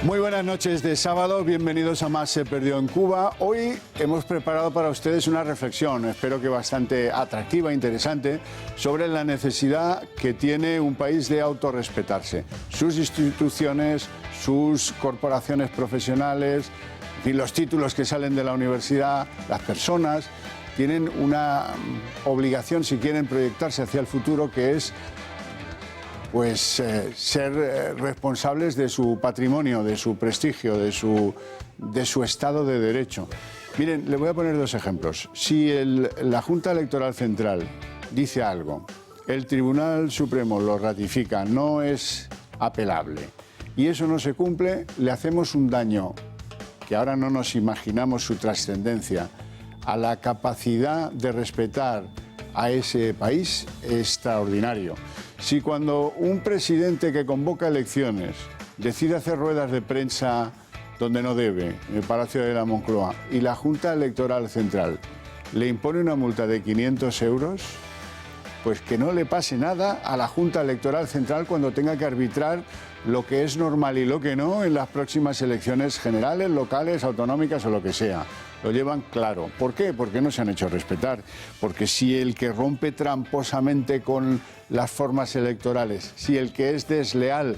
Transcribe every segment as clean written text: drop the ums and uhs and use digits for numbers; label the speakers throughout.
Speaker 1: Muy buenas noches de sábado, bienvenidos a Más se perdió en Cuba. Hoy hemos preparado para ustedes una reflexión, espero que bastante atractiva, interesante, sobre la necesidad que tiene un país de autorrespetarse. Sus instituciones, sus corporaciones profesionales, y los títulos que salen de la universidad, las personas, tienen una obligación, si quieren proyectarse hacia el futuro, que es ser responsables de su patrimonio, de su prestigio, de su Estado de Derecho. Miren, le voy a poner dos ejemplos. Si la Junta Electoral Central dice algo, el Tribunal Supremo lo ratifica, no es apelable, y eso no se cumple, le hacemos un daño, que ahora no nos imaginamos su trascendencia, a la capacidad de respetar a ese país extraordinario. Si cuando un presidente que convoca elecciones decide hacer ruedas de prensa donde no debe, en el Palacio de la Moncloa, y la Junta Electoral Central le impone una multa de 500 euros, pues que no le pase nada a la Junta Electoral Central cuando tenga que arbitrar lo que es normal y lo que no en las próximas elecciones generales, locales, autonómicas o lo que sea. Lo llevan claro. ¿Por qué? Porque no se han hecho respetar. Porque si el que rompe tramposamente con las formas electorales, si el que es desleal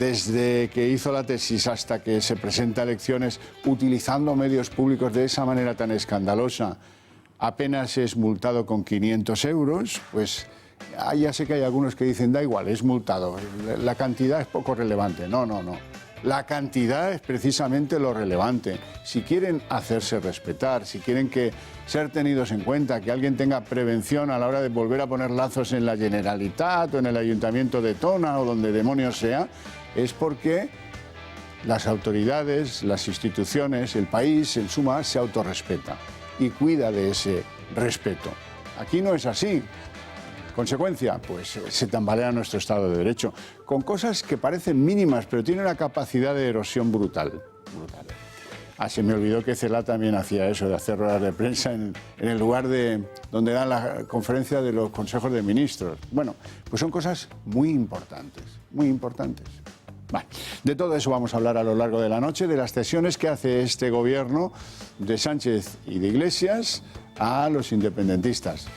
Speaker 1: desde que hizo la tesis hasta que se presenta a elecciones utilizando medios públicos de esa manera tan escandalosa, apenas es multado con 500 euros, pues ya sé que hay algunos que dicen, da igual, es multado, la cantidad es poco relevante. No. La cantidad es precisamente lo relevante. Si quieren hacerse respetar, si quieren ser tenidos en cuenta, que alguien tenga prevención a la hora de volver a poner lazos en la Generalitat o en el Ayuntamiento de Tona o donde demonios sea, es porque las autoridades, las instituciones, el país, en suma, se autorrespeta y cuida de ese respeto. Aquí no es así. Consecuencia, pues se tambalea nuestro Estado de Derecho, con cosas que parecen mínimas, pero tienen una capacidad de erosión brutal. Se me olvidó que Cela también hacía eso, de hacer ruedas de prensa en el lugar donde dan la conferencia de los consejos de ministros. Bueno, pues son cosas muy importantes, muy importantes. Bueno, de todo eso vamos a hablar a lo largo de la noche, de las cesiones que hace este gobierno de Sánchez y de Iglesias a los independentistas,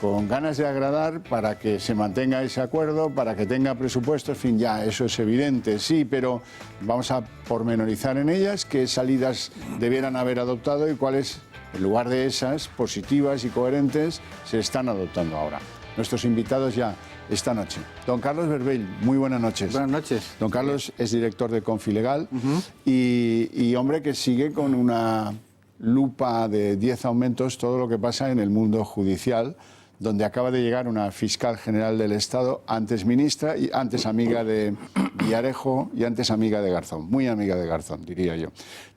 Speaker 1: con ganas de agradar para que se mantenga ese acuerdo, para que tenga presupuesto, en fin, ya eso es evidente, sí, pero vamos a pormenorizar en ellas qué salidas debieran haber adoptado y cuáles, en lugar de esas positivas y coherentes, se están adoptando ahora. Nuestros invitados ya esta noche. Don Carlos Berbell, muy buenas noches.
Speaker 2: Buenas noches.
Speaker 1: Don Carlos es director de Confilegal y hombre que sigue con una lupa de 10 aumentos todo lo que pasa en el mundo judicial, donde acaba de llegar una fiscal general del Estado, antes ministra, y antes amiga de Villarejo y antes amiga de Garzón. Muy amiga de Garzón, diría yo.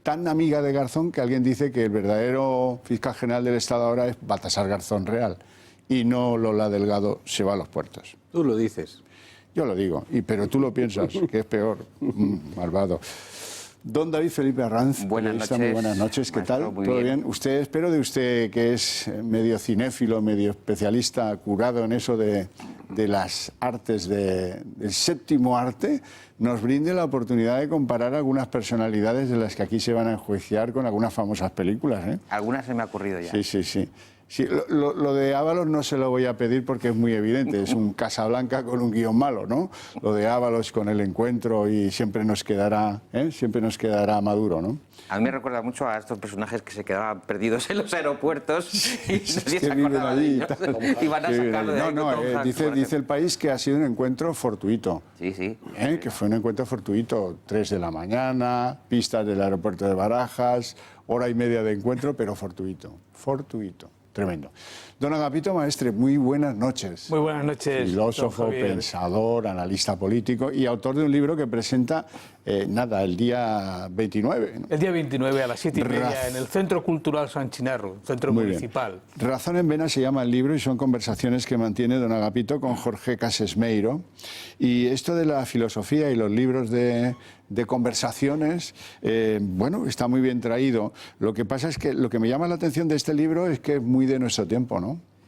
Speaker 1: Tan amiga de Garzón que alguien dice que el verdadero fiscal general del Estado ahora es Baltasar Garzón Real y no Lola Delgado se va a los puertos.
Speaker 2: Tú lo dices.
Speaker 1: Yo lo digo, pero tú lo piensas, que es peor, malvado. Don David Felipe Arranz,
Speaker 3: buenas noches.
Speaker 1: Muy buenas noches, ¿qué
Speaker 3: Maestro,
Speaker 1: tal? ¿Todo bien? Espero de usted, que es medio cinéfilo, medio especialista, curado en eso de las artes, del séptimo arte, nos brinde la oportunidad de comparar algunas personalidades de las que aquí se van a enjuiciar con algunas famosas películas, ¿eh?
Speaker 3: Algunas se me ha ocurrido ya.
Speaker 1: Sí. Sí, lo de Ábalos no se lo voy a pedir porque es muy evidente, es un Casablanca con un guión malo, ¿no? Lo de Ábalos con el encuentro y siempre nos quedará Maduro, ¿no?
Speaker 3: A mí me recuerda mucho a estos personajes que se quedaban perdidos en los aeropuertos y nadie se acordaba
Speaker 1: allí,
Speaker 3: de ellos. Y van a sacarlo de ahí.
Speaker 1: Dice el país que ha sido un encuentro fortuito.
Speaker 3: Sí.
Speaker 1: Que fue un encuentro fortuito, 3 de la mañana, pistas del aeropuerto de Barajas, hora y media de encuentro, pero fortuito. Tremendo. Don Agapito Maestre, muy buenas noches.
Speaker 4: Muy buenas noches.
Speaker 1: Filósofo, pensador, analista político y autor de un libro que presenta, el día 29. ¿no?
Speaker 4: El día 29 a las 7:30 en el Centro Cultural San Chinarro, centro
Speaker 1: Muy
Speaker 4: municipal.
Speaker 1: Bien. Razón en Vena se llama el libro y son conversaciones que mantiene don Agapito con Jorge Casesmeiro. Y esto de la filosofía y los libros de conversaciones, está muy bien traído. Lo que pasa es que lo que me llama la atención de este libro es que es muy de nuestro tiempo, ¿no?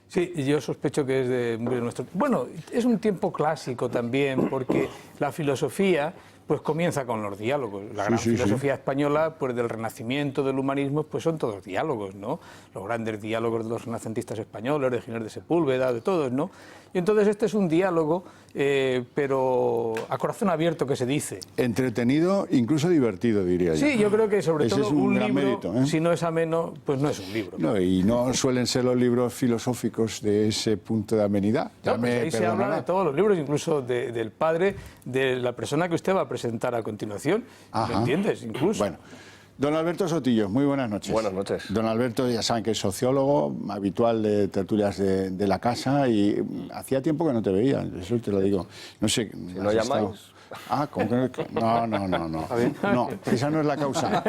Speaker 4: Sí, yo sospecho que es de nuestro... Bueno, es un tiempo clásico también, porque la filosofía pues comienza con los diálogos. La gran filosofía española, pues del Renacimiento, del humanismo, pues son todos diálogos, ¿no? Los grandes diálogos de los renacentistas españoles, de Ginés de Sepúlveda, de todos, ¿no? Y entonces este es un diálogo, pero a corazón abierto, que se dice.
Speaker 1: Entretenido, incluso divertido, diría yo.
Speaker 4: Sí, yo creo que sobre todo
Speaker 1: es un gran
Speaker 4: libro,
Speaker 1: mérito, ¿eh?
Speaker 4: si no es ameno, pues no es un libro.
Speaker 1: No, y no suelen ser los libros filosóficos de ese punto de amenidad.
Speaker 4: No, pues ahí se habla de todos los libros, incluso del padre de la persona que usted va a presentar a continuación.
Speaker 1: Ajá.
Speaker 4: ¿Me entiendes? Incluso.
Speaker 1: Bueno. Don Alberto Sotillo, muy buenas noches.
Speaker 2: Buenas noches.
Speaker 1: Don Alberto, ya saben que es sociólogo, habitual de tertulias de la casa, y hacía tiempo que no te veía, eso te lo digo. No sé.
Speaker 2: Si no llamáis.
Speaker 1: ¿Cómo que no? No, esa no es la causa.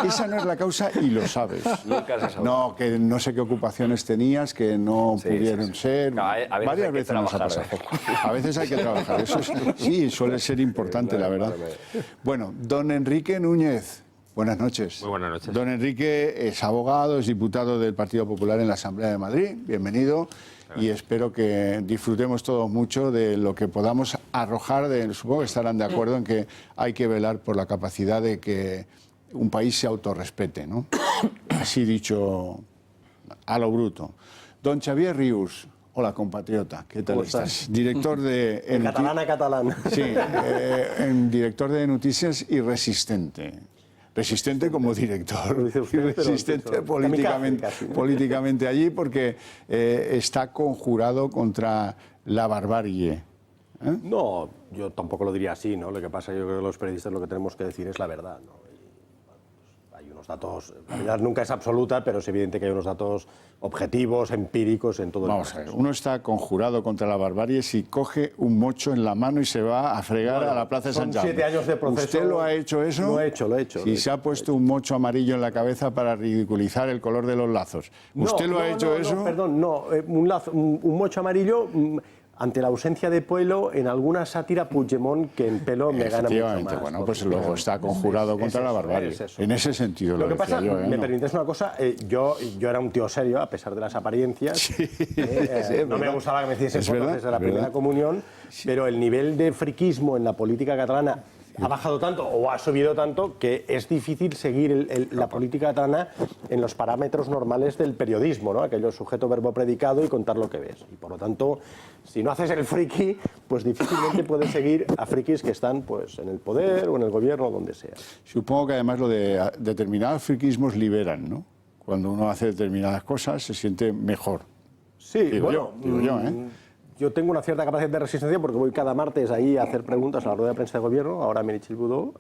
Speaker 1: Esa no es la causa y lo sabes.
Speaker 2: Nunca se sabe.
Speaker 1: No, que no sé qué ocupaciones tenías, que no pudieron ser.
Speaker 2: A veces
Speaker 1: varias
Speaker 2: hay que
Speaker 1: veces nos ha
Speaker 2: trabajar,
Speaker 1: pasado. A veces hay que trabajar. Eso sí, suele ser importante, la verdad. Bueno, don Enrique Núñez. Buenas noches.
Speaker 5: Muy buenas noches.
Speaker 1: Don Enrique es abogado, es diputado del Partido Popular en la Asamblea de Madrid. Bienvenido. Y espero que disfrutemos todos mucho de lo que podamos arrojar. Supongo que estarán de acuerdo en que hay que velar por la capacidad de que un país se autorrespete, ¿no? Así dicho, a lo bruto. Don Xavier Rius. Hola, compatriota. ¿Qué tal estás? Director de...
Speaker 6: Catalana.
Speaker 1: Sí, director de Noticias y Resistente. Resistente como director, y resistente políticamente allí, porque está conjurado contra la barbarie.
Speaker 6: No, yo tampoco lo diría así, ¿no? Lo que pasa, yo creo que los periodistas lo que tenemos que decir es la verdad, ¿no? Hay unos datos, la verdad nunca es absoluta, pero es evidente que hay unos datos objetivos, empíricos en todo el
Speaker 1: Vamos a ver, uno está conjurado contra la barbarie si coge un mocho en la mano y se va a fregar a la Plaza de San Jaume.
Speaker 6: Son 7 años de proceso.
Speaker 1: ¿Usted lo ha hecho eso?
Speaker 6: Lo he hecho.
Speaker 1: Si se ha puesto un mocho amarillo en la cabeza para ridiculizar el color de los lazos. ¿Usted lo ha hecho eso?
Speaker 6: No, perdón, no. Un mocho amarillo... Ante la ausencia de pelo, en alguna sátira Puigdemont que en pelo me gana mucho más.
Speaker 1: Bueno, pues luego está conjurado contra la barbarie. En ese sentido
Speaker 6: lo que
Speaker 1: decía
Speaker 6: pasa,
Speaker 1: yo.
Speaker 6: me permites una cosa, yo era un tío serio, a pesar de las apariencias. No me gustaba que me hiciesen fotos desde la primera comunión, pero el nivel de friquismo en la política catalana ha bajado tanto o ha subido tanto que es difícil seguir la política catalana en los parámetros normales del periodismo, ¿no? Aquello sujeto, verbo, predicado y contar lo que ves. Y por lo tanto, si no haces el friki, pues difícilmente puedes seguir a frikis que están pues en el poder o en el gobierno o donde sea.
Speaker 1: Supongo que además lo de determinados friquismos liberan, ¿no? Cuando uno hace determinadas cosas se siente mejor.
Speaker 6: Sí,
Speaker 1: digo yo,
Speaker 6: Yo tengo una cierta capacidad de resistencia porque voy cada martes ahí a hacer preguntas a la rueda de prensa de gobierno, ahora a Meritxell Budó,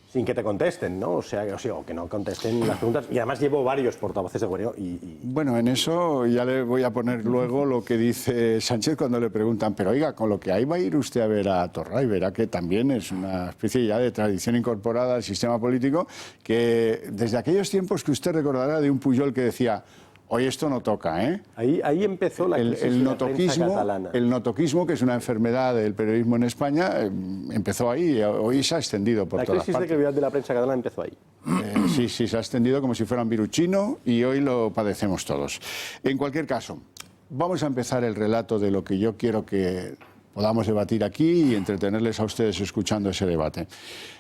Speaker 6: sin que te contesten, ¿no? O que no contesten las preguntas. Y además llevo varios portavoces de gobierno.
Speaker 1: Bueno, en eso ya le voy a poner luego lo que dice Sánchez cuando le preguntan, pero oiga, con lo que hay va a ir usted a ver a Torra y verá que también es una especie ya de tradición incorporada al sistema político, que desde aquellos tiempos que usted recordará de un Pujol que decía... Hoy esto no toca, ¿eh?
Speaker 6: Ahí empezó la crisis de la prensa catalana.
Speaker 1: El notoquismo, que es una enfermedad del periodismo en España, empezó ahí, hoy se ha extendido por todas partes.
Speaker 6: La crisis de credibilidad de la prensa catalana empezó ahí.
Speaker 1: Sí, se ha extendido como si fuera un virus chino y hoy lo padecemos todos. En cualquier caso, vamos a empezar el relato de lo que yo quiero que podamos debatir aquí y entretenerles a ustedes escuchando ese debate.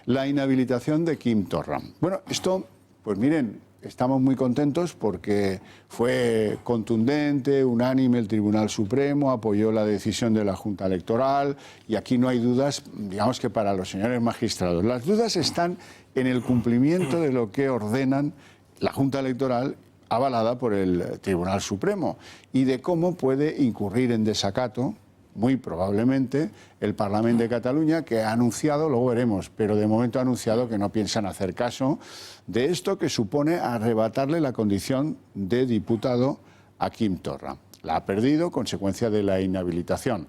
Speaker 1: La inhabilitación de Quim Torra. Bueno, esto, pues miren... Estamos muy contentos porque fue contundente, unánime, el Tribunal Supremo apoyó la decisión de la Junta Electoral y aquí no hay dudas, digamos que para los señores magistrados. Las dudas están en el cumplimiento de lo que ordenan la Junta Electoral avalada por el Tribunal Supremo y de cómo puede incurrir en desacato, muy probablemente, el Parlamento de Cataluña, que ha anunciado, luego veremos, pero de momento ha anunciado que no piensan hacer caso de esto que supone arrebatarle la condición de diputado a Quim Torra. La ha perdido, consecuencia de la inhabilitación.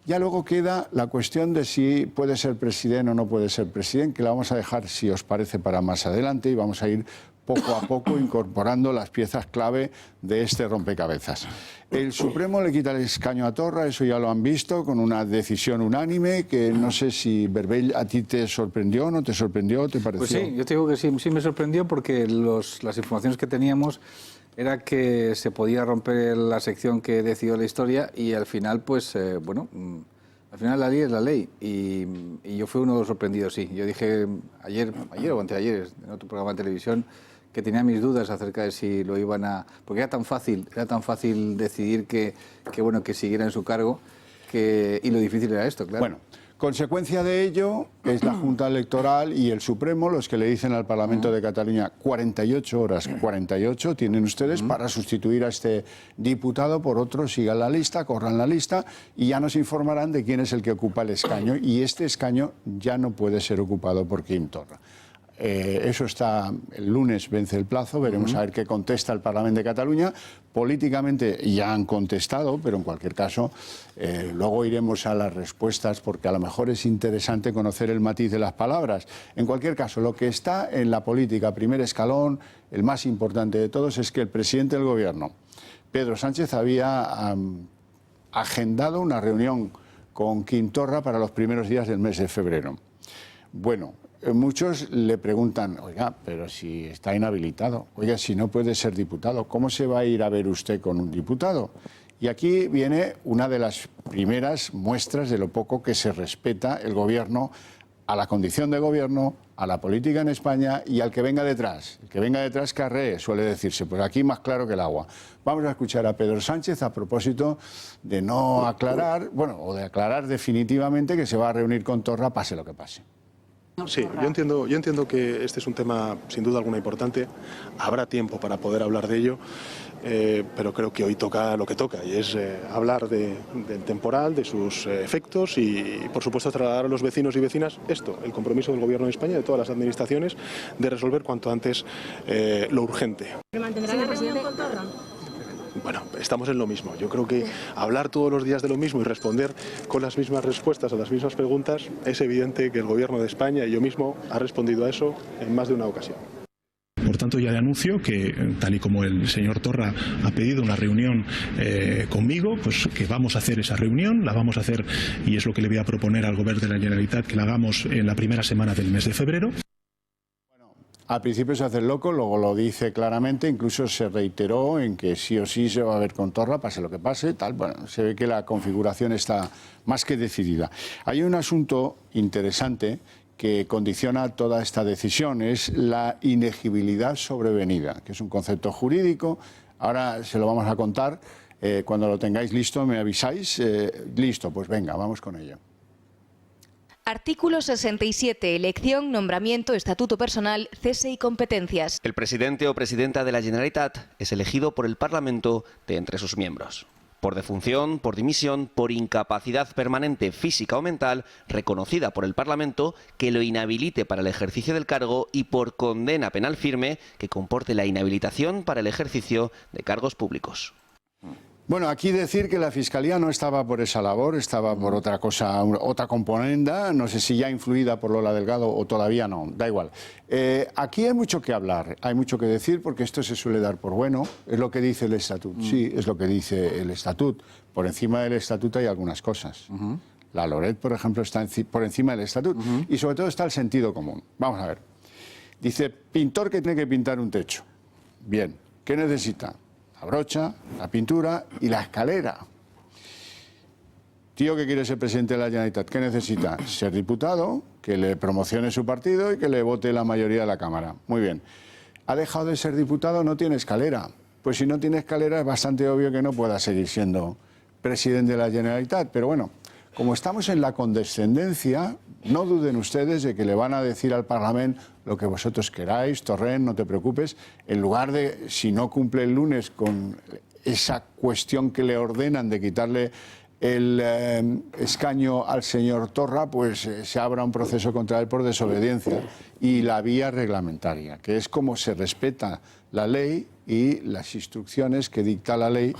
Speaker 1: Ya luego queda la cuestión de si puede ser presidente o no puede ser presidente, que la vamos a dejar, si os parece, para más adelante y vamos a ir poco a poco incorporando las piezas clave de este rompecabezas. El Supremo le quita el escaño a Torra, eso ya lo han visto, con una decisión unánime, que no sé si, Berbell, a ti te sorprendió, ¿no te sorprendió, te pareció?
Speaker 5: Pues sí, yo te digo que sí me sorprendió porque las informaciones que teníamos era que se podía romper la sección que decidió la historia y al final, pues, Al final la ley es la ley y yo fui uno de los sorprendidos, sí. Yo dije ayer o anteayer en otro programa de televisión que tenía mis dudas acerca de si lo iban a... Porque era tan fácil decidir que siguiera en su cargo y lo difícil era esto, claro.
Speaker 1: Bueno, consecuencia de ello es la Junta Electoral y el Supremo los que le dicen al Parlamento de Cataluña 48 horas, 48 tienen ustedes para sustituir a este diputado por otro, sigan la lista, corran la lista y ya nos informarán de quién es el que ocupa el escaño y este escaño ya no puede ser ocupado por Quim Torra. Eso está, el lunes vence el plazo, veremos a ver qué contesta el Parlamento de Cataluña. Políticamente ya han contestado, pero en cualquier caso, luego iremos a las respuestas porque a lo mejor es interesante conocer el matiz de las palabras. En cualquier caso, lo que está en la política, primer escalón, el más importante de todos, es que el presidente del Gobierno, Pedro Sánchez, había agendado una reunión con Quim Torra para los primeros días del mes de febrero. Bueno, muchos le preguntan, oiga, pero si está inhabilitado, oiga, si no puede ser diputado, ¿cómo se va a ir a ver usted con un diputado? Y aquí viene una de las primeras muestras de lo poco que se respeta el gobierno a la condición de gobierno, a la política en España y al que venga detrás. El que venga detrás carree, suele decirse, pues aquí más claro que el agua. Vamos a escuchar a Pedro Sánchez a propósito de no aclarar, bueno, o de aclarar definitivamente que se va a reunir con Torra pase lo que pase.
Speaker 7: Sí, yo entiendo que este es un tema sin duda alguna importante, habrá tiempo para poder hablar de ello, pero creo que hoy toca lo que toca y es hablar del temporal, de sus efectos y por supuesto trasladar a los vecinos y vecinas esto, el compromiso del Gobierno de España, de todas las administraciones, de resolver cuanto antes lo urgente.
Speaker 8: ¿Mantendrá la reunión con Torra?
Speaker 7: Bueno, estamos en lo mismo. Yo creo que hablar todos los días de lo mismo y responder con las mismas respuestas a las mismas preguntas, es evidente que el Gobierno de España y yo mismo ha respondido a eso en más de una ocasión.
Speaker 9: Por tanto, ya le anuncio que, tal y como el señor Torra ha pedido una reunión conmigo, pues que vamos a hacer esa reunión, la vamos a hacer y es lo que le voy a proponer al Gobierno de la Generalitat que la hagamos en la primera semana del mes de febrero.
Speaker 1: Al principio se hace el loco, luego lo dice claramente, incluso se reiteró en que sí o sí se va a ver con Torra, pase lo que pase, tal. Bueno, se ve que la configuración está más que decidida. Hay un asunto interesante que condiciona toda esta decisión, es la inegibilidad sobrevenida, que es un concepto jurídico. Ahora se lo vamos a contar, cuando lo tengáis listo me avisáis. Listo, pues venga, vamos con ello.
Speaker 10: Artículo 67. Elección, nombramiento, estatuto personal, cese y competencias.
Speaker 11: El presidente o presidenta de la Generalitat es elegido por el Parlamento de entre sus miembros. Por defunción, por dimisión, por incapacidad permanente física o mental reconocida por el Parlamento que lo inhabilite para el ejercicio del cargo y por condena penal firme que comporte la inhabilitación para el ejercicio de cargos públicos.
Speaker 1: Bueno, aquí decir que la Fiscalía no estaba por esa labor, estaba por otra cosa, otra componenda, no sé si ya influida por Lola Delgado o todavía no, da igual. Aquí hay mucho que hablar, hay mucho que decir porque esto se suele dar por bueno, es lo que dice el Estatut, sí, es lo que dice el Estatut. Por encima del Estatut hay algunas cosas. La Loret, por ejemplo, está por encima del Estatut y sobre todo está el sentido común. Vamos a ver. Dice, pintor que tiene que pintar un techo. Bien, ¿qué necesita? La brocha, la pintura y la escalera. Tío que quiere ser presidente de la Generalitat, ¿qué necesita? Ser diputado, que le promocione su partido y que le vote la mayoría de la Cámara. Muy bien. Ha dejado de ser diputado, no tiene escalera. Pues si no tiene escalera es bastante obvio que no pueda seguir siendo presidente de la Generalitat. Pero bueno, como estamos en la condescendencia, no duden ustedes de que le van a decir al Parlamento lo que vosotros queráis, Torrent, no te preocupes, en lugar de, si no cumple el lunes con esa cuestión que le ordenan de quitarle el escaño al señor Torra, pues se abra un proceso contra él por desobediencia y la vía reglamentaria, que es como se respeta la ley y las instrucciones que dicta la ley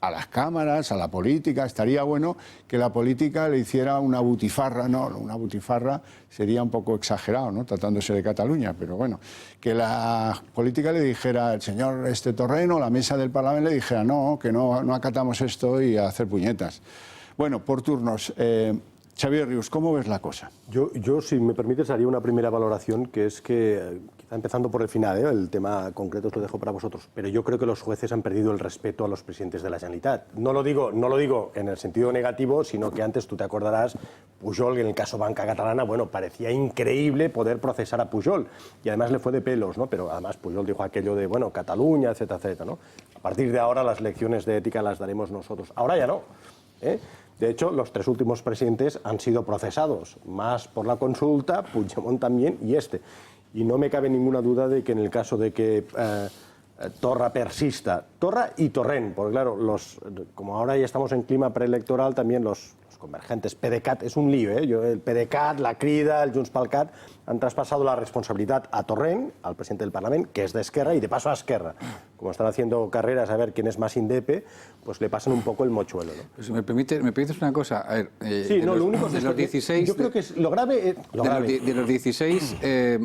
Speaker 1: a las cámaras, a la política. Estaría bueno que la política le hiciera una butifarra, no, una butifarra sería un poco exagerado, ¿no?, tratándose de Cataluña, pero bueno, que la política le dijera al señor Torrent o la mesa del Parlamento le dijera no, que no acatamos esto y a hacer puñetas. Bueno, por turnos. Xavier Rius, ¿cómo ves la cosa?
Speaker 6: Yo, si me permites, haría una primera valoración, que es que, quizá empezando por el final, el tema concreto os lo dejo para vosotros, pero yo creo que los jueces han perdido el respeto a los presidentes de la Generalitat. No lo digo en el sentido negativo, sino que antes, tú te acordarás, Pujol, en el caso Banca Catalana, bueno, parecía increíble poder procesar a Pujol, y además le fue de pelos, ¿no? Pero además Pujol dijo aquello de, bueno, Cataluña, etcétera, etcétera, ¿no? A partir de ahora las lecciones de ética las daremos nosotros. Ahora ya no, ¿eh? De hecho, los 3 últimos presidentes han sido procesados, más por la consulta, Puigdemont también y este. Y no me cabe ninguna duda de que en el caso de que Torra persista, Torra y Torrent, porque claro, como ahora ya estamos en clima preelectoral, también los convergentes, PDeCAT, es un lío, el PDeCAT, la Crida, el Junts pel Cat, han traspasado la responsabilidad a Torrent, al presidente del Parlamento, que es de Esquerra, y de paso a Esquerra. Como están haciendo carreras a ver quién es más indepe, pues le pasan un poco el mochuelo, ¿no?
Speaker 5: Si me permites una cosa, a ver,
Speaker 6: sí, no, lo único
Speaker 5: de los 16...
Speaker 6: Yo creo que es lo grave...
Speaker 5: De los 16,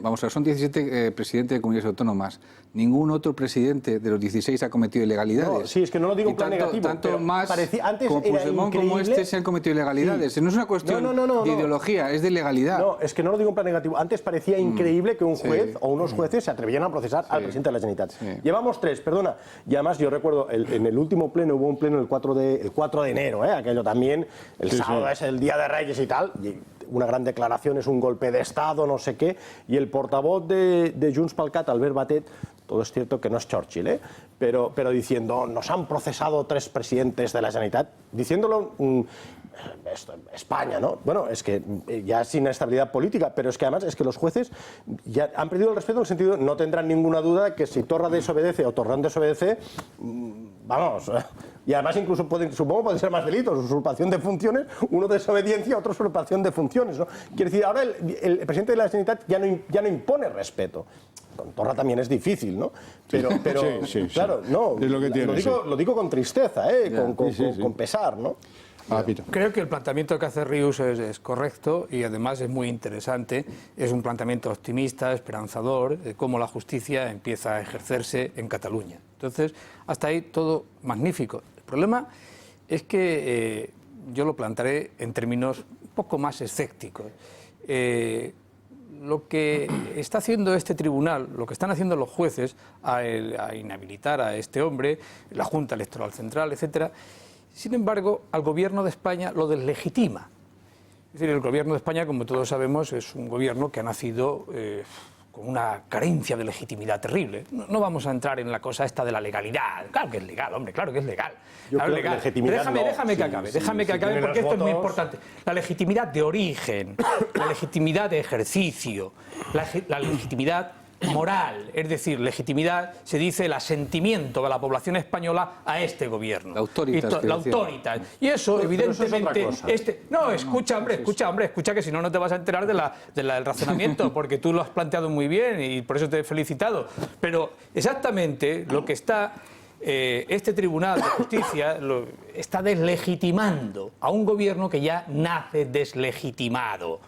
Speaker 5: vamos a ver, son 17 presidentes de comunidades autónomas. Ningún otro presidente de los 16 ha cometido ilegalidades.
Speaker 6: No, sí, es que no lo digo en plan negativo.
Speaker 5: Tanto más
Speaker 6: antes
Speaker 5: como Puigdemont como este se han cometido ilegalidades. Sí. No es una cuestión de ideología, es de legalidad.
Speaker 6: No, es que no lo digo en plan negativo. Antes parecía increíble que un juez o unos jueces se atrevieran a procesar al presidente de la Generalitat. Sí. Llevamos 3, perdona. Y además yo recuerdo, en el último pleno, hubo un pleno el 4 de enero, aquello también, el sábado es el Día de Reyes y tal, y una gran declaración, es un golpe de Estado, no sé qué, y el portavoz de Junts pel Cat, Albert Batet, todo es cierto que no es Churchill, pero diciendo, nos han procesado 3 presidentes de la Generalitat, diciéndolo España, ¿no? Bueno, es que ya sin estabilidad política, pero es que además es que los jueces ya han perdido el respeto en el sentido, no tendrán ninguna duda que si Torra desobedece o Torrent desobedece, vamos, y además incluso supongo pueden ser más delitos, usurpación de funciones, uno desobediencia, otro usurpación de funciones, ¿no? Quiere decir, ahora el presidente de la Generalitat ya no impone respeto. Con Torra también es difícil, ¿no? Pero claro, no,
Speaker 1: es lo que tiene,
Speaker 6: lo digo con tristeza, con pesar, ¿no?
Speaker 4: Creo que el planteamiento que hace Rius es correcto y además es muy interesante. Es un planteamiento optimista, esperanzador, de cómo la justicia empieza a ejercerse en Cataluña. Entonces, hasta ahí todo magnífico. El problema es que yo lo plantearé en términos un poco más escépticos. Lo que está haciendo este tribunal, lo que están haciendo los jueces a inhabilitar a este hombre, la Junta Electoral Central, etcétera, sin embargo, al Gobierno de España lo deslegitima. Es decir, el Gobierno de España, como todos sabemos, es un gobierno que ha nacido con una carencia de legitimidad terrible. No vamos a entrar en la cosa esta de la legalidad. Claro que es legal, hombre, claro que es legal.
Speaker 6: Yo creo que legitimidad
Speaker 4: déjame que acabe porque esto es muy importante. La legitimidad de origen, la legitimidad de ejercicio, la legitimidad moral, es decir, legitimidad, se dice el asentimiento de la población española a este gobierno.
Speaker 5: La autoritas.
Speaker 4: Y eso, evidentemente...
Speaker 6: No,
Speaker 4: escucha, que si no, no te vas a enterar del razonamiento, porque tú lo has planteado muy bien y por eso te he felicitado. Pero exactamente lo que está... este Tribunal de Justicia está deslegitimando a un gobierno que ya nace deslegitimado.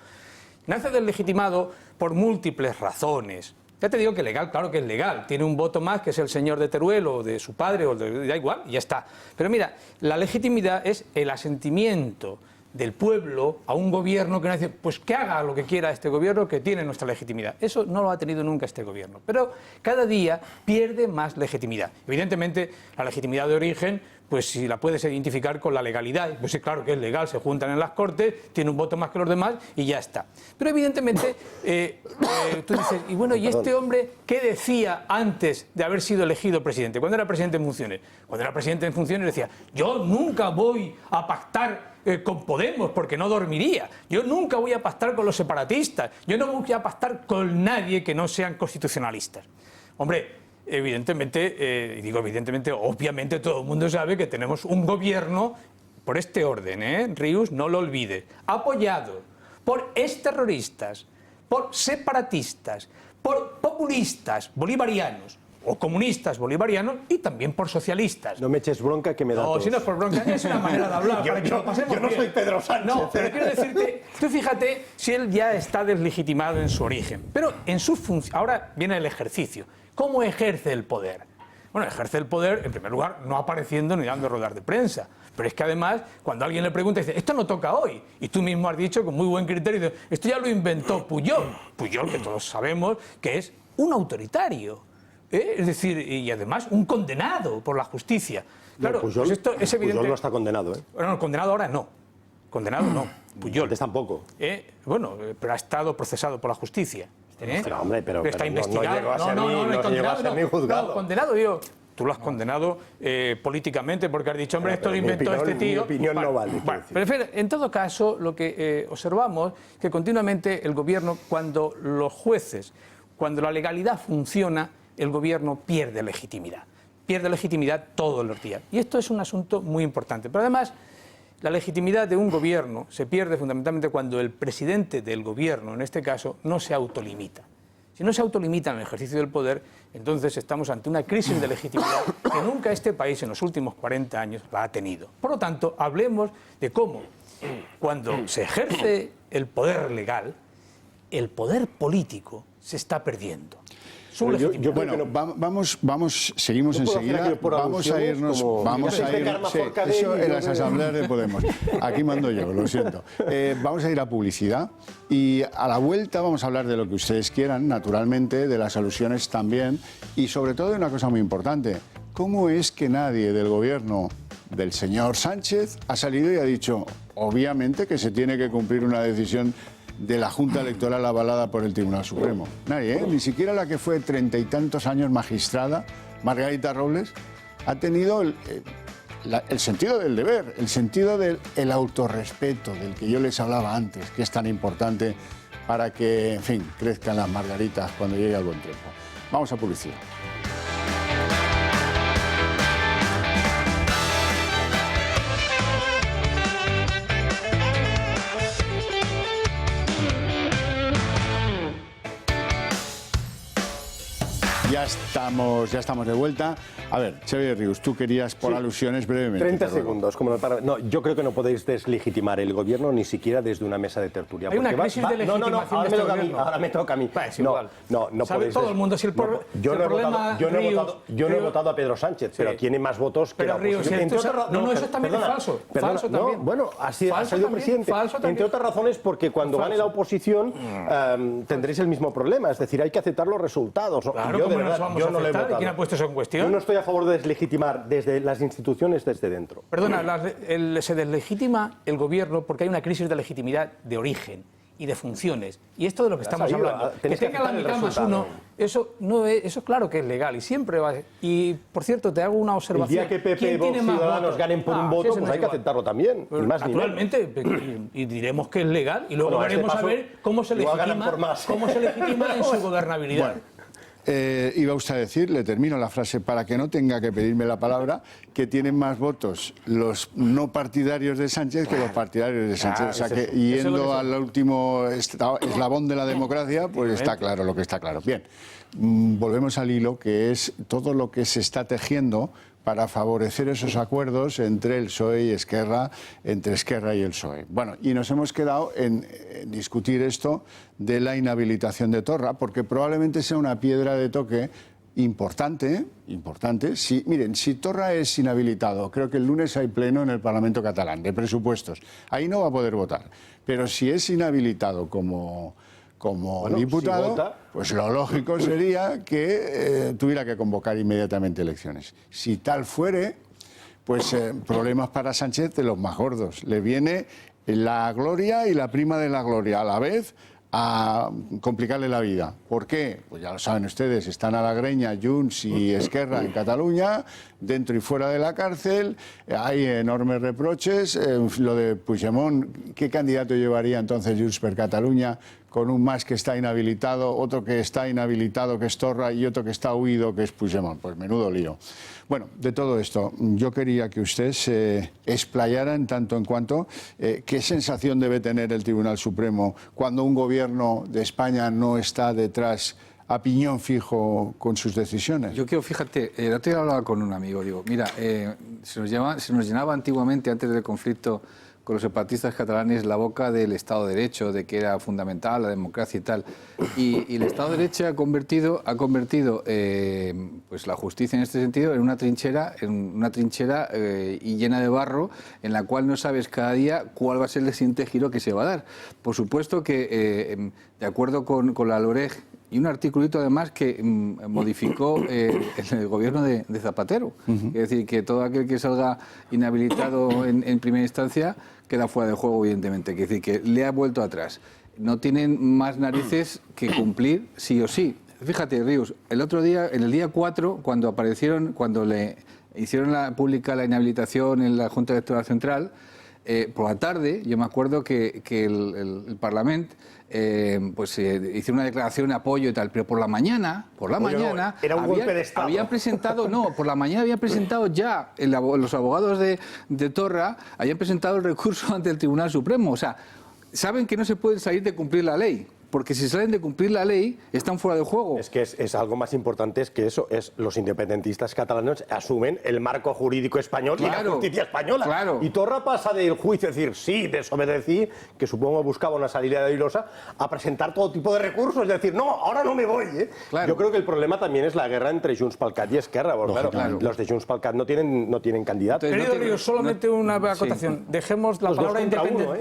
Speaker 4: Nace deslegitimado por múltiples razones. Ya te digo que legal, claro que es legal. Tiene un voto más, que es el señor de Teruel o de su padre, da igual, y ya está. Pero mira, la legitimidad es el asentimiento del pueblo a un gobierno que dice, pues que haga lo que quiera este gobierno, que tiene nuestra legitimidad. Eso no lo ha tenido nunca este gobierno. Pero cada día pierde más legitimidad. Evidentemente, la legitimidad de origen, pues si la puedes identificar con la legalidad, pues sí, claro que es legal, se juntan en las Cortes, tiene un voto más que los demás y ya está. Pero evidentemente, tú dices, y bueno, ¿y este hombre qué decía antes de haber sido elegido presidente? ¿Cuándo era presidente en funciones? Cuando era presidente en funciones decía, yo nunca voy a pactar con Podemos porque no dormiría, yo nunca voy a pactar con los separatistas, yo no voy a pactar con nadie que no sean constitucionalistas. Hombre, evidentemente, obviamente todo el mundo sabe que tenemos un gobierno por este orden, Rius, no lo olvides, apoyado por exterroristas, por separatistas, por populistas bolivarianos o comunistas bolivarianos y también por socialistas.
Speaker 6: No me eches bronca que me da tos.
Speaker 4: No, si no es por bronca, es una manera de hablar.
Speaker 6: yo no soy Pedro Sánchez.
Speaker 4: No, pero quiero decirte, tú fíjate si él ya está deslegitimado en su origen, pero en su función, ahora viene el ejercicio. ¿Cómo ejerce el poder? Bueno, ejerce el poder, en primer lugar, no apareciendo ni dando rodar de prensa. Pero es que además, cuando alguien le pregunta, dice, esto no toca hoy. Y tú mismo has dicho, con muy buen criterio, dice, esto ya lo inventó Pujol. Pujol, que todos sabemos que es un autoritario. Es decir, y además un condenado por la justicia. Claro,
Speaker 6: Pujol,
Speaker 4: pues esto es evidente.
Speaker 6: Pujol no está condenado, ¿eh?
Speaker 4: Bueno, condenado ahora no. Condenado no. Pujol.
Speaker 6: Antes tampoco.
Speaker 4: Bueno, pero ha estado procesado por la justicia.
Speaker 6: Pero, hombre, pero
Speaker 4: está investigado.
Speaker 6: No llegó a ser ni juzgado.
Speaker 4: No, condenado, digo. Tú lo has condenado políticamente porque has dicho, hombre, esto lo inventó este tío.
Speaker 6: Mi opinión no vale.
Speaker 4: Bueno, pero en todo caso, lo que observamos es que continuamente el gobierno, cuando los jueces, cuando la legalidad funciona, el gobierno pierde legitimidad. Pierde legitimidad todos los días. Y esto es un asunto muy importante. Pero además, la legitimidad de un gobierno se pierde fundamentalmente cuando el presidente del gobierno, en este caso, no se autolimita. Si no se autolimita en el ejercicio del poder, entonces estamos ante una crisis de legitimidad que nunca este país en los últimos 40 años la ha tenido. Por lo tanto, hablemos de cómo, cuando se ejerce el poder legal, el poder político se está perdiendo.
Speaker 1: Seguimos enseguida. Vamos a irnos. Eso en las asambleas de Podemos. Aquí mando yo, lo siento. Vamos a ir a publicidad y a la vuelta vamos a hablar de lo que ustedes quieran, naturalmente, de las alusiones también y sobre todo de una cosa muy importante. ¿Cómo es que nadie del gobierno del señor Sánchez ha salido y ha dicho, obviamente, que se tiene que cumplir una decisión de la Junta Electoral avalada por el Tribunal Supremo? Nadie, ni siquiera la que fue 30 y tantos años magistrada, Margarita Robles, ha tenido el sentido del deber, el sentido del autorrespeto, del que yo les hablaba antes, que es tan importante para que, en fin, crezcan las margaritas cuando llegue el buen tiempo. Vamos a publicidad. Ya estamos de vuelta. A ver, Xavier Rius, tú querías por alusiones brevemente.
Speaker 6: 30 segundos. No, yo creo que no podéis deslegitimar el gobierno ni siquiera desde una mesa de tertulia.
Speaker 4: Hay una crisis de legitimación de este gobierno.
Speaker 6: Ahora me toca a mí.
Speaker 4: Es igual.
Speaker 6: No
Speaker 4: sabe
Speaker 6: podéis.
Speaker 4: Todo el mundo. Si el
Speaker 6: yo no he votado a Pedro Sánchez, pero tiene más votos que la oposición.
Speaker 4: Eso también es falso. Falso también.
Speaker 6: Bueno, ha salido presidente. Entre otras razones porque cuando gane la oposición tendréis el mismo problema. Es decir, hay que aceptar los resultados.
Speaker 4: Yo no le he votado. ¿Quién ha puesto eso en cuestión?
Speaker 6: Yo no estoy a favor de deslegitimar desde las instituciones, desde dentro.
Speaker 4: Perdona, se deslegitima el gobierno porque hay una crisis de legitimidad de origen y de funciones. Y esto de lo que estamos hablando. Que tenga la mitad más uno, eso claro que es legal y siempre va a ser. Y, por cierto, te hago una observación.
Speaker 6: El día que PP, Vox, Ciudadanos ganen por un voto, pues hay que aceptarlo también.
Speaker 4: Naturalmente, y diremos que es legal y luego veremos a ver cómo se legitima en su gobernabilidad.
Speaker 1: Bueno. Iba usted a decir, le termino la frase para que no tenga que pedirme la palabra, que tienen más votos los no partidarios de Sánchez que los partidarios de Sánchez. O sea que yendo al último eslabón de la democracia, pues está claro lo que está claro. Bien, volvemos al hilo, que es todo lo que se está tejiendo para favorecer esos acuerdos entre el PSOE y Esquerra, entre Esquerra y el PSOE. Bueno, y nos hemos quedado en discutir esto de la inhabilitación de Torra, porque probablemente sea una piedra de toque importante. Miren, si Torra es inhabilitado, creo que el lunes hay pleno en el Parlamento catalán de presupuestos. Ahí no va a poder votar. Pero si es inhabilitado como diputado, pues lo lógico sería que tuviera que convocar inmediatamente elecciones. Si tal fuere, pues problemas para Sánchez de los más gordos. Le viene la gloria y la prima de la gloria a la vez a complicarle la vida. ¿Por qué? Pues ya lo saben ustedes, están a la greña Junts y Esquerra en Cataluña, dentro y fuera de la cárcel, hay enormes reproches. Lo de Puigdemont, ¿qué candidato llevaría entonces Junts per Catalunya con un más que está inhabilitado, otro que está inhabilitado que es Torra y otro que está huido que es Puigdemont? Pues menudo lío. Bueno, de todo esto, yo quería que usted se explayara en tanto en cuanto qué sensación debe tener el Tribunal Supremo cuando un gobierno de España no está detrás a piñón fijo con sus decisiones.
Speaker 5: Yo quiero, fíjate, el otro día hablaba con un amigo, digo, mira, se nos llenaba antiguamente, antes del conflicto, con los separatistas catalanes la boca del Estado de Derecho, de que era fundamental la democracia y tal. Y el Estado de Derecho ha convertido pues la justicia en este sentido en una trinchera y llena de barro, en la cual no sabes cada día cuál va a ser el siguiente giro que se va a dar. Por supuesto que, de acuerdo con la LOREG, y un articulito además que modificó el gobierno de Zapatero. Es decir, que todo aquel que salga inhabilitado en primera instancia queda fuera de juego, evidentemente. Es decir, que le ha vuelto atrás. No tienen más narices que cumplir sí o sí. Fíjate, Ríos, el otro día, en el día 4, cuando le hicieron pública la inhabilitación en la Junta Electoral Central, por la tarde, yo me acuerdo que el Parlamento hizo una declaración de apoyo y tal, pero por la mañana
Speaker 6: era un golpe de Estado.
Speaker 5: Por la mañana habían presentado ya los abogados de Torra habían presentado el recurso ante el Tribunal Supremo. O sea, saben que no se pueden salir de cumplir la ley. Porque si salen de cumplir la ley, están fuera de juego.
Speaker 6: Es que es algo más importante es que eso, es los independentistas catalanes asumen el marco jurídico español y la justicia española.
Speaker 5: Claro.
Speaker 6: Y Torra pasa del juicio, es decir, sí, desobedecí, que supongo buscaba una salida airosa, a presentar todo tipo de recursos, es decir, no, ahora no me voy. Claro. Yo creo que el problema también es la guerra entre Junts pel Cat y Esquerra. Claro. Los de Junts pel Cat no tienen candidato.
Speaker 4: Querido Ríos, solamente una acotación. Sí. Dejemos la palabra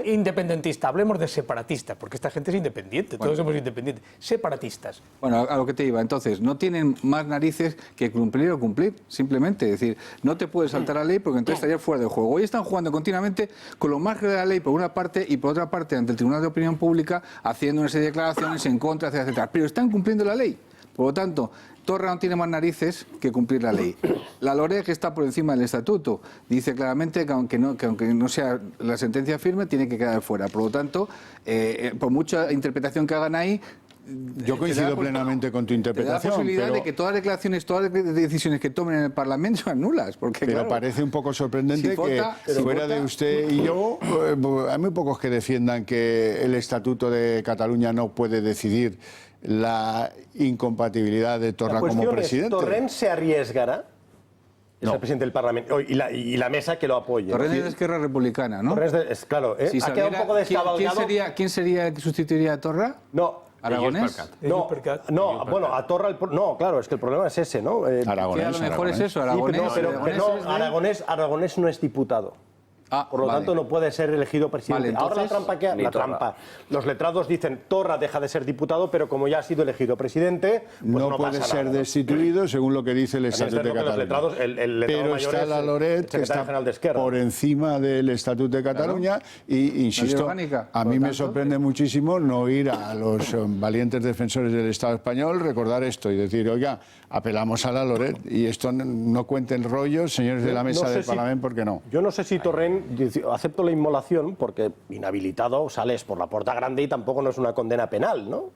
Speaker 4: independentista, hablemos de separatista, porque esta gente es independiente. Todos somos independientes. Separatistas.
Speaker 5: Bueno, a lo que te iba. Entonces, no tienen más narices que cumplir o cumplir, simplemente. Es decir, no te puedes saltar la ley porque entonces estarías fuera de juego. Hoy están jugando continuamente con lo más grave de la ley por una parte y por otra parte ante el Tribunal de Opinión Pública haciendo una serie de declaraciones en contra, etcétera. Pero están cumpliendo la ley. Por lo tanto, Torra no tiene más narices que cumplir la ley. La LOREG está por encima del estatuto. Dice claramente que aunque no sea la sentencia firme, tiene que quedar fuera. Por lo tanto, por mucha interpretación que hagan ahí...
Speaker 1: Yo coincido plenamente con tu interpretación.
Speaker 5: Te da la posibilidad de que todas las declaraciones, todas las decisiones que tomen en el Parlamento sean nulas. Pero
Speaker 1: parece un poco sorprendente que fuera de usted y yo, hay muy pocos que defiendan que el Estatuto de Cataluña no puede decidir la incompatibilidad de Torra como presidente.
Speaker 6: ¿Torrent se arriesgará? Es el presidente del Parlamento y la mesa que lo apoye.
Speaker 5: Torrent es de Esquerra Republicana, ¿no?
Speaker 6: Claro,
Speaker 5: si
Speaker 6: ha quedado un poco descabalgado.
Speaker 5: ¿Quién sería el que sustituiría a Torra?
Speaker 6: No.
Speaker 5: ¿Aragonés?
Speaker 6: Bueno, a Torra... No, claro, es que el problema es ese, ¿no?
Speaker 5: Aragonés. A lo mejor es eso, Aragonés.
Speaker 6: Sí, Aragonés no es diputado. Por lo tanto, no puede ser elegido presidente.
Speaker 5: Vale, entonces,
Speaker 6: ahora la trampa. Los letrados dicen, Torra deja de ser diputado, pero como ya ha sido elegido presidente, pues
Speaker 1: no puede ser destituido, según lo que dice el Estatuto de Cataluña. Pero está la LOREG, que está por encima del Estatuto de Cataluña, y insisto, a mí me sorprende muchísimo no oír a los valientes defensores del Estado español recordar esto y decir, oiga, apelamos a la LOREG, y esto no cuenten rollos, señores de la mesa del Parlamento, porque no.
Speaker 6: Yo no sé si Torrent... Acepto la inmolación porque inhabilitado sales por la puerta grande y tampoco no es una condena penal, ¿no?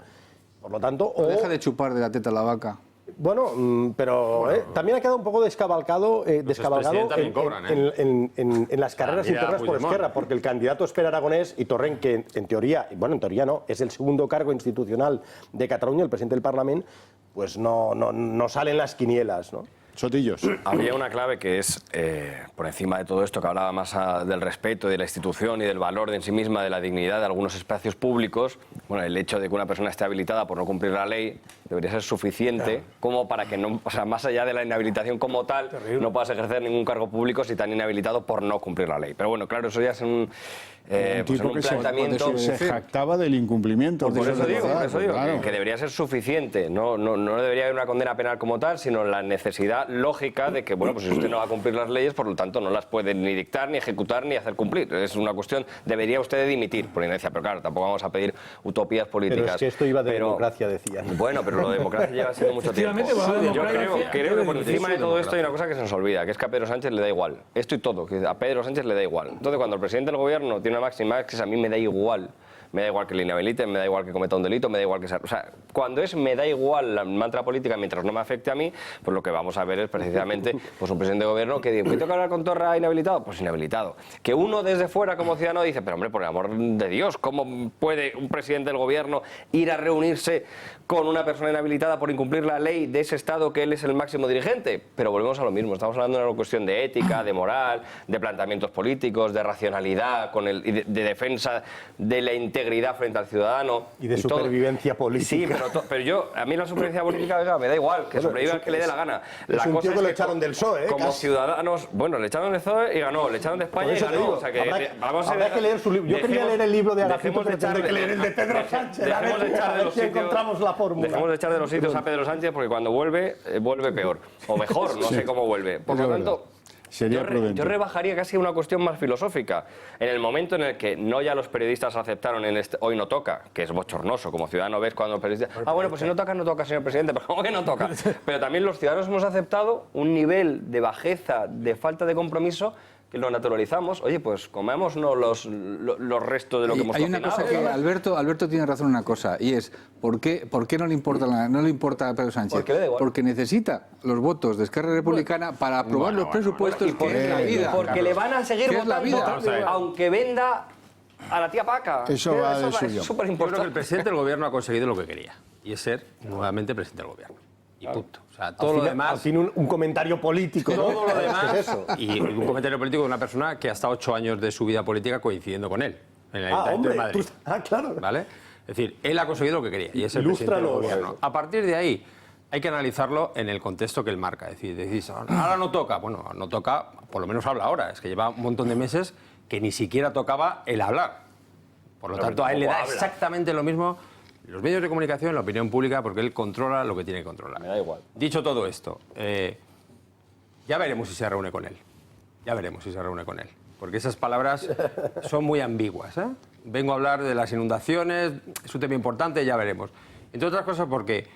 Speaker 6: Por lo tanto...
Speaker 5: Deja de chupar de la teta a la vaca.
Speaker 6: Bueno, pero también ha quedado un poco descabalgado en las carreras internas por Esquerra, porque el candidato es Pere Aragonés y Torrent, que en teoría no, es el segundo cargo institucional de Cataluña, el presidente del Parlamento, pues no salen las quinielas, ¿no?
Speaker 1: Sotillos.
Speaker 2: Habría una clave que es, por encima de todo esto, que hablaba más del respeto de la institución y del valor de en sí misma, de la dignidad de algunos espacios públicos. Bueno, el hecho de que una persona esté habilitada por no cumplir la ley debería ser suficiente como para que no, o sea, más allá de la inhabilitación como tal, no puedas ejercer ningún cargo público si están inhabilitado por no cumplir la ley. Pero bueno, claro, eso ya es un planteamiento...
Speaker 1: Se jactaba del incumplimiento.
Speaker 2: Por eso digo, claro, que debería ser suficiente. No debería haber una condena penal como tal, sino la necesidad lógica de que, bueno, pues si usted no va a cumplir las leyes, por lo tanto no las puede ni dictar, ni ejecutar, ni hacer cumplir. Es una cuestión, debería usted dimitir por inercia, pero claro, tampoco vamos a pedir utopías políticas.
Speaker 6: Pero es que esto iba de democracia, decían.
Speaker 2: Bueno, pero lo de democracia lleva siendo mucho tiempo. Yo creo que por encima de todo esto hay una cosa que se nos olvida, que es que a Pedro Sánchez le da igual. Esto y todo, que a Pedro Sánchez le da igual. Entonces, cuando el presidente del gobierno tiene una máxima, es que a mí me da igual. me da igual que le inhabiliten, me da igual que cometa un delito, me da igual que sea... O sea, cuando es me da igual la mantra política mientras no me afecte a mí, pues lo que vamos a ver es precisamente pues un presidente de gobierno que dice, ¿me toca hablar con Torra inhabilitado? Pues inhabilitado. Que uno desde fuera como ciudadano dice, pero hombre, por el amor de Dios, ¿cómo puede un presidente del gobierno ir a reunirse con una persona inhabilitada por incumplir la ley de ese Estado que él es el máximo dirigente? Pero volvemos a lo mismo, estamos hablando de una cuestión de ética, de moral, de planteamientos políticos, de racionalidad, de defensa de la integridad frente al ciudadano.
Speaker 6: Y de supervivencia política.
Speaker 2: Sí, pero a mí la supervivencia política, oiga, me da igual, que sobreviva el que le dé la gana.
Speaker 6: Es un tío que lo echaron del PSOE,
Speaker 2: como ciudadanos, bueno, le echaron del PSOE y ganó, le echaron de España y ganó. O sea que
Speaker 6: habrá que leer su libro. Yo quería leer el libro de Agapito, pero tendré que leer el de Pedro Sánchez.
Speaker 2: A ver si
Speaker 6: encontramos la fórmula.
Speaker 2: Dejemos de echar de los sitios a Pedro Sánchez porque cuando vuelve, vuelve peor. O mejor, no sé cómo vuelve. Por lo tanto... Yo rebajaría casi a una cuestión más filosófica. En el momento en el que no ya los periodistas aceptaron hoy no toca, que es bochornoso, como ciudadano ves cuando los periodistas... bueno, pues si no toca, no toca, señor presidente, pero ¿cómo que no toca? Pero también los ciudadanos hemos aceptado un nivel de bajeza, de falta de compromiso, que lo naturalizamos. Oye, pues comámonos los restos de lo que hemos cocinado.
Speaker 5: Hay una cosa que Alberto tiene razón en una cosa, y es ¿por qué no le importa a Pedro Sánchez? Porque necesita los votos de Esquerra Republicana para aprobar los presupuestos, que es la vida.
Speaker 2: Porque le van a seguir votando, aunque venda a la tía Paca.
Speaker 1: Eso va de suyo.
Speaker 2: Es súper importante.
Speaker 12: Yo creo que el presidente del gobierno ha conseguido lo que quería, y es ser nuevamente presidente del gobierno. Y punto. O sea, todo lo demás...
Speaker 6: Al fin un comentario político, ¿no?
Speaker 12: Todo lo demás... Es eso. Y un comentario político de una persona que ha estado 8 años de su vida política coincidiendo con él, en el Ayuntamiento de Madrid.
Speaker 6: Claro.
Speaker 12: ¿Vale? Es decir, él ha conseguido lo que quería, y es el presidente del gobierno. A partir de ahí, hay que analizarlo en el contexto que él marca. Es decir, ahora no toca. Bueno, no toca, por lo menos habla ahora. Es que lleva un montón de meses que ni siquiera tocaba el hablar. Por lo tanto, a él le da exactamente lo mismo los medios de comunicación, la opinión pública, porque él controla lo que tiene que controlar.
Speaker 2: Me da igual.
Speaker 12: Dicho todo esto, ya veremos si se reúne con él. Ya veremos si se reúne con él. Porque esas palabras son muy ambiguas. Vengo a hablar de las inundaciones, es un tema importante, ya veremos. Entre otras cosas porque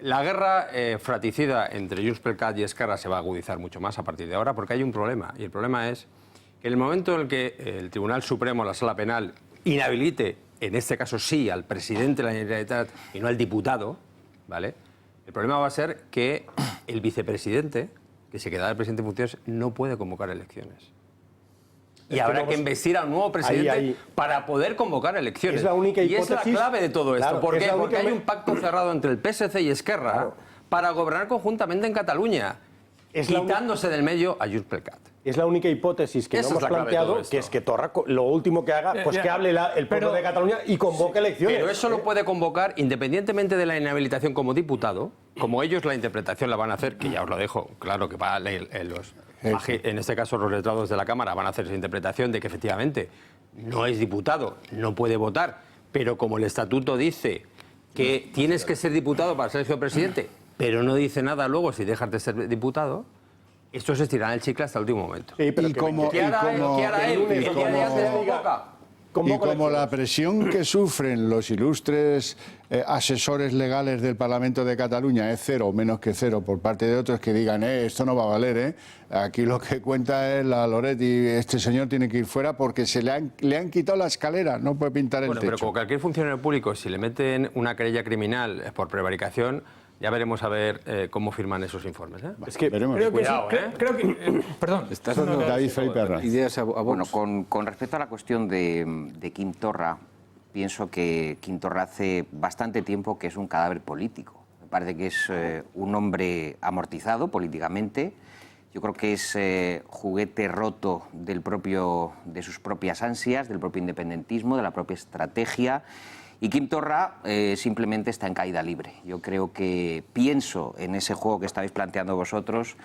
Speaker 12: la guerra fratricida entre Junts per Cat y Esquerra se va a agudizar mucho más a partir de ahora, porque hay un problema. Y el problema es que en el momento en el que el Tribunal Supremo, la Sala Penal, inhabilite, en este caso sí, al presidente de la Generalitat y no al diputado, ¿vale? El problema va a ser que el vicepresidente, que se quedará el presidente en funciones, no puede convocar elecciones. Y habrá que investir a un nuevo presidente para poder convocar elecciones.
Speaker 6: Es la única hipótesis.
Speaker 12: Y es la clave de todo esto.
Speaker 6: Claro,
Speaker 12: ¿Por qué? Porque hay un pacto cerrado entre el PSC y Esquerra para gobernar conjuntamente en Cataluña, quitándose del medio a Junts per Cat.
Speaker 6: Es la única hipótesis que no hemos planteado, que es que Torra lo último que haga, pues que hable el pueblo de Cataluña y convoque elecciones.
Speaker 12: Pero eso lo puede convocar independientemente de la inhabilitación como diputado, como ellos la interpretación la van a hacer, que ya os lo dejo, claro que va a leer en este caso los letrados de la Cámara van a hacer esa interpretación de que efectivamente no es diputado, no puede votar, pero como el estatuto dice que tienes que ser diputado para ser elegido presidente, pero no dice nada luego si dejas de ser diputado, esto se estirará el chicle hasta el último momento.
Speaker 1: Sí, pero
Speaker 12: ¿Qué hará él?
Speaker 1: Y como la presión que sufren los ilustres asesores legales del Parlamento de Cataluña es cero o menos que cero por parte de otros que digan, esto no va a valer, aquí lo que cuenta es la Loret y este señor tiene que ir fuera porque le han quitado la escalera, no puede pintar el techo.
Speaker 12: Pero como cualquier funcionario público, si le meten una querella criminal por prevaricación, ya veremos a ver cómo firman esos informes.
Speaker 6: Es que
Speaker 1: veremos.
Speaker 4: Creo que perdón.
Speaker 5: Estás dando
Speaker 1: David Felipe Arranz.
Speaker 5: Ideas a
Speaker 3: Bueno, con respecto a la cuestión de Quim Torra, pienso que Quim Torra hace bastante tiempo que es un cadáver político. Me parece que es un hombre amortizado políticamente. Yo creo que es juguete roto de sus propias ansias, del propio independentismo, de la propia estrategia. Y Quim Torra simplemente está en caída libre. Yo pienso en ese juego que estabais planteando vosotros,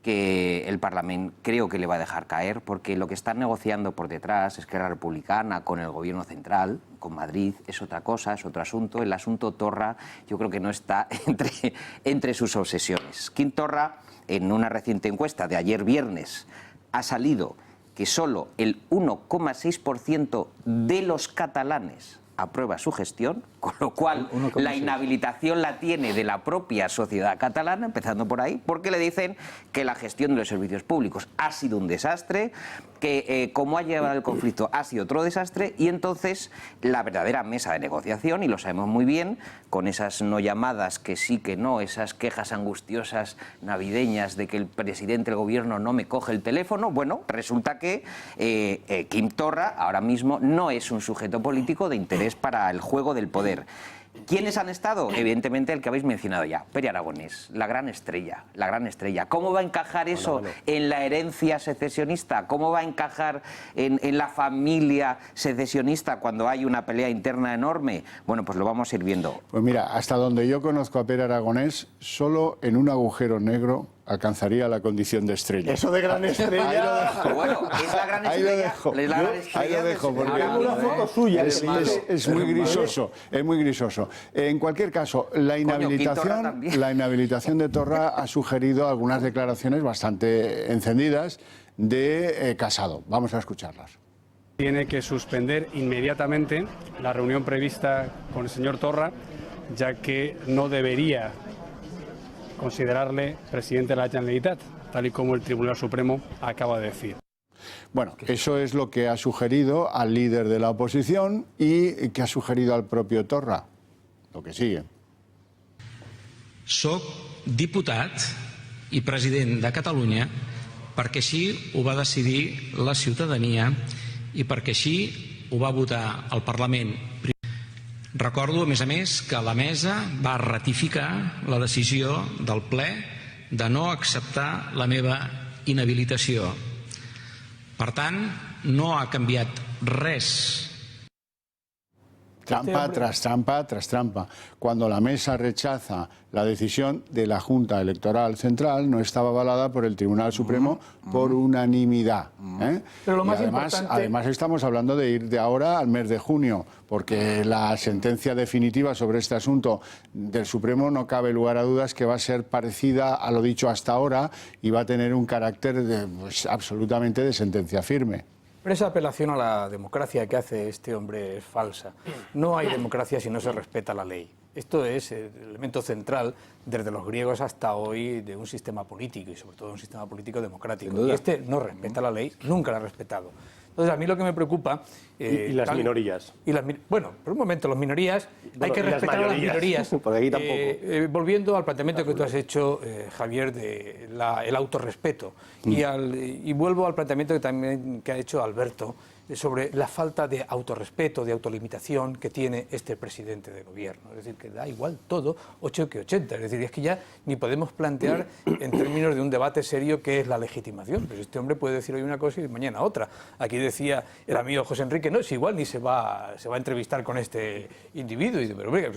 Speaker 3: que el Parlamento creo que le va a dejar caer, porque lo que están negociando por detrás, Esquerra Republicana con el Gobierno central, con Madrid, es otra cosa, es otro asunto. El asunto Torra yo creo que no está entre sus obsesiones. Quim Torra, en una reciente encuesta de ayer viernes, ha salido que solo el 1,6% de los catalanes aprueba su gestión, con lo cual la inhabilitación la tiene de la propia sociedad catalana, empezando por ahí, porque le dicen que la gestión de los servicios públicos ha sido un desastre, que cómo ha llevado el conflicto ha sido otro desastre, y entonces la verdadera mesa de negociación, y lo sabemos muy bien, con esas no llamadas que sí que no, esas quejas angustiosas navideñas de que el presidente del gobierno no me coge el teléfono, bueno, resulta que Quim Torra ahora mismo no es un sujeto político de interés para el juego del poder. ¿Quiénes han estado? Evidentemente el que habéis mencionado ya, Pere Aragonés, la gran estrella, la gran estrella. ¿Cómo va a encajar eso en la herencia secesionista? ¿Cómo va a encajar en la familia secesionista cuando hay una pelea interna enorme? Bueno, pues lo vamos a ir viendo.
Speaker 1: Pues mira, hasta donde yo conozco a Pere Aragonés, solo en un agujero negro alcanzaría la condición de estrella.
Speaker 6: Eso de gran estrella.
Speaker 1: Ahí lo dejo.
Speaker 3: Bueno, es la gran estrella.
Speaker 1: Ahí lo dejo.
Speaker 3: Es la gran estrella.
Speaker 1: Ahí lo dejo porque
Speaker 6: una foto suya.
Speaker 1: es muy grisoso. Es muy grisoso. En cualquier caso, la inhabilitación de Torra ha sugerido algunas declaraciones bastante encendidas de Casado. Vamos a escucharlas.
Speaker 13: Tiene que suspender inmediatamente la reunión prevista con el señor Torra, ya que no debería considerarle presidente de la Generalitat, tal y como el Tribunal Supremo acaba de decir.
Speaker 1: Bueno, eso es lo que ha sugerido al líder de la oposición y que ha sugerido al propio Torra. Lo que sigue.
Speaker 14: Soc diputat i president de Catalunya perquè així ho va decidir la ciutadania i perquè així ho va votar el Parlament. Recordo, a més, que la mesa va ratificar la decisió del ple de no acceptar la meva inhabilitació. Per tant, no ha canviat res.
Speaker 1: Trampa tras trampa tras trampa. Cuando la mesa rechaza la decisión de la Junta Electoral Central, no estaba avalada por el Tribunal Supremo por unanimidad.
Speaker 4: Pero lo más
Speaker 1: además estamos hablando de ir de ahora al mes de junio, porque la sentencia definitiva sobre este asunto del Supremo no cabe lugar a dudas que va a ser parecida a lo dicho hasta ahora y va a tener un carácter absolutamente de sentencia firme.
Speaker 4: Pero esa apelación a la democracia que hace este hombre es falsa. No hay democracia si no se respeta la ley. Esto es el elemento central desde los griegos hasta hoy de un sistema político y sobre todo un sistema político democrático. Y este no respeta la ley, nunca la ha respetado. Entonces, a mí lo que me preocupa...
Speaker 6: ¿Y las minorías?
Speaker 4: Bueno, por un momento, las minorías, hay que respetar a las minorías.
Speaker 6: Por ahí tampoco.
Speaker 4: Volviendo al planteamiento que tú has hecho, Javier, de el autorrespeto. Y vuelvo al planteamiento que ha hecho Alberto sobre la falta de autorrespeto, de autolimitación que tiene este presidente de gobierno. Es decir, que da igual todo, 8 que 80. Es decir, es que ya ni podemos plantear en términos de un debate serio qué es la legitimación. Pues este hombre puede decir hoy una cosa y mañana otra. Aquí decía el amigo José Enrique, no, es igual, ni se va a entrevistar con este individuo. Y dice, pero hombre,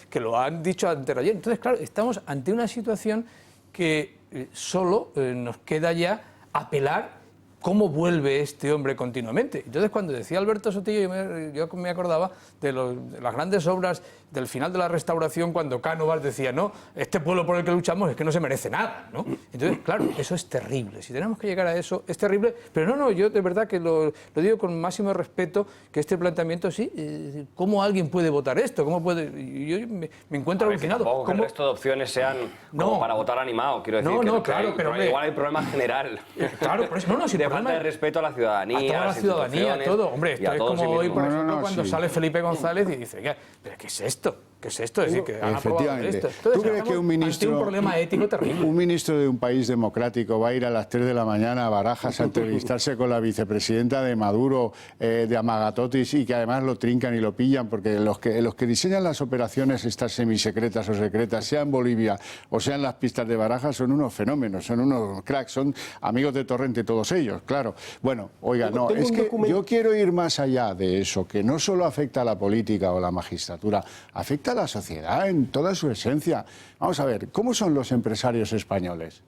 Speaker 4: que lo han dicho antes de ayer. Entonces, claro, estamos ante una situación que solo nos queda ya apelar cómo vuelve este hombre continuamente. Entonces, cuando decía Alberto Sotillo, yo me acordaba de las grandes obras del final de la Restauración, cuando Cánovas decía, no, este pueblo por el que luchamos es que no se merece nada, ¿no? Entonces, claro, eso es terrible. Si tenemos que llegar a eso, es terrible. Pero no, yo de verdad que lo digo con máximo respeto, que este planteamiento, sí, ¿cómo alguien puede votar esto? ¿Cómo puede...? Yo me encuentro alucinado.
Speaker 2: Tampoco que el resto de opciones sean como para votar animado, quiero decir.
Speaker 4: Claro, pero
Speaker 2: igual hay problema general.
Speaker 4: Claro, por eso, si
Speaker 2: de falta de respeto a la ciudadanía,
Speaker 4: a toda la ciudadanía, todo. Hombre, esto es como hoy, por ejemplo, cuando sale Felipe González y dice, ¿pero qué es esto? ¿Qué es esto? Es decir, que han aprobado esto. Entonces,
Speaker 1: ¿tú crees que un ministro,
Speaker 4: un problema ético terrible?
Speaker 1: Un ministro de un país democrático va a ir a las 3 de la mañana a Barajas a entrevistarse con la vicepresidenta de Maduro, de Amagatotis, y que además lo trincan y lo pillan? Porque los que diseñan las operaciones estas semisecretas o secretas, sea en Bolivia o sea en las pistas de Barajas, son unos fenómenos, son unos cracks, son amigos de Torrente todos ellos, claro. Bueno, oiga, no, es que yo quiero ir más allá de eso, que no solo afecta a la política o la magistratura, afecta a la sociedad en toda su esencia. Vamos a ver, ¿cómo son los empresarios españoles?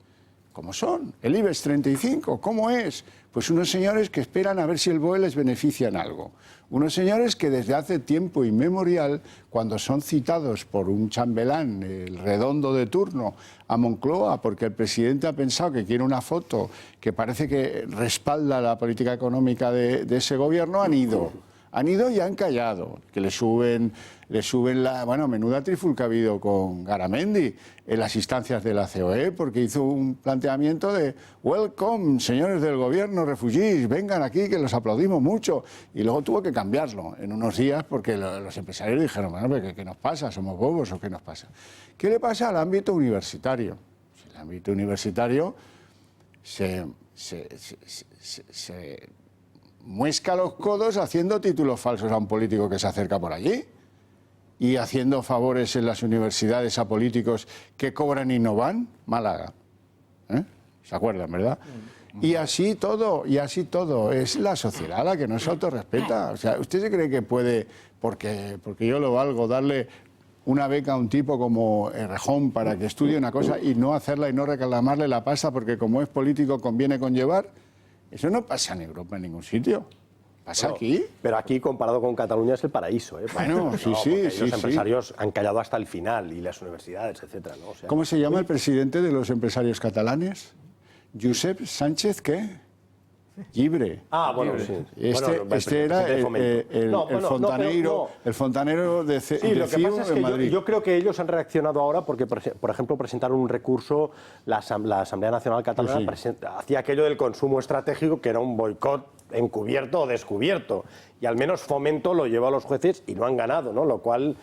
Speaker 1: ¿Cómo son? El IBEX 35, ¿cómo es? Pues unos señores que esperan a ver si el BOE les beneficia en algo. Unos señores que desde hace tiempo inmemorial, cuando son citados por un chambelán, el redondo de turno, a Moncloa, porque el presidente ha pensado que quiere una foto que parece que respalda la política económica de ese gobierno, han ido Han ido y han callado, que le suben la... Bueno, menuda trifulca ha habido con Garamendi en las instancias de la COE, porque hizo un planteamiento de welcome, señores del gobierno, refugiés, vengan aquí, que los aplaudimos mucho. Y luego tuvo que cambiarlo en unos días porque los empresarios dijeron, bueno, ¿qué nos pasa? ¿Somos bobos o qué nos pasa? ¿Qué le pasa al ámbito universitario? El ámbito universitario se muesca los codos haciendo títulos falsos a un político que se acerca por allí y haciendo favores en las universidades a políticos que cobran y no van. Málaga. ¿Se acuerdan, verdad? Y así todo, Es la sociedad la que no se autorrespeta. O sea, ¿usted se cree que puede, porque yo lo valgo, darle una beca a un tipo como Errejón para que estudie una cosa y no hacerla y no reclamarle la pasta porque como es político conviene conllevar? Eso no pasa en Europa en ningún sitio. ¿Pasa aquí?
Speaker 6: Pero aquí, comparado con Cataluña, es el paraíso.
Speaker 1: Bueno, sí.
Speaker 6: Los empresarios han callado hasta el final, y las universidades, etcétera, ¿no? O sea,
Speaker 1: ¿cómo se llama el presidente de los empresarios catalanes? Josep Sánchez, ¿qué? Llibre.
Speaker 6: Ah, bueno, sí.
Speaker 1: Este era el fontanero de CIU en Madrid.
Speaker 6: Yo creo que ellos han reaccionado ahora porque, por ejemplo, presentaron un recurso, la Asamblea Nacional Catalana hacía aquello del consumo estratégico, que era un boicot encubierto o descubierto. Y al menos Fomento lo llevó a los jueces y no han ganado, ¿no? Lo cual,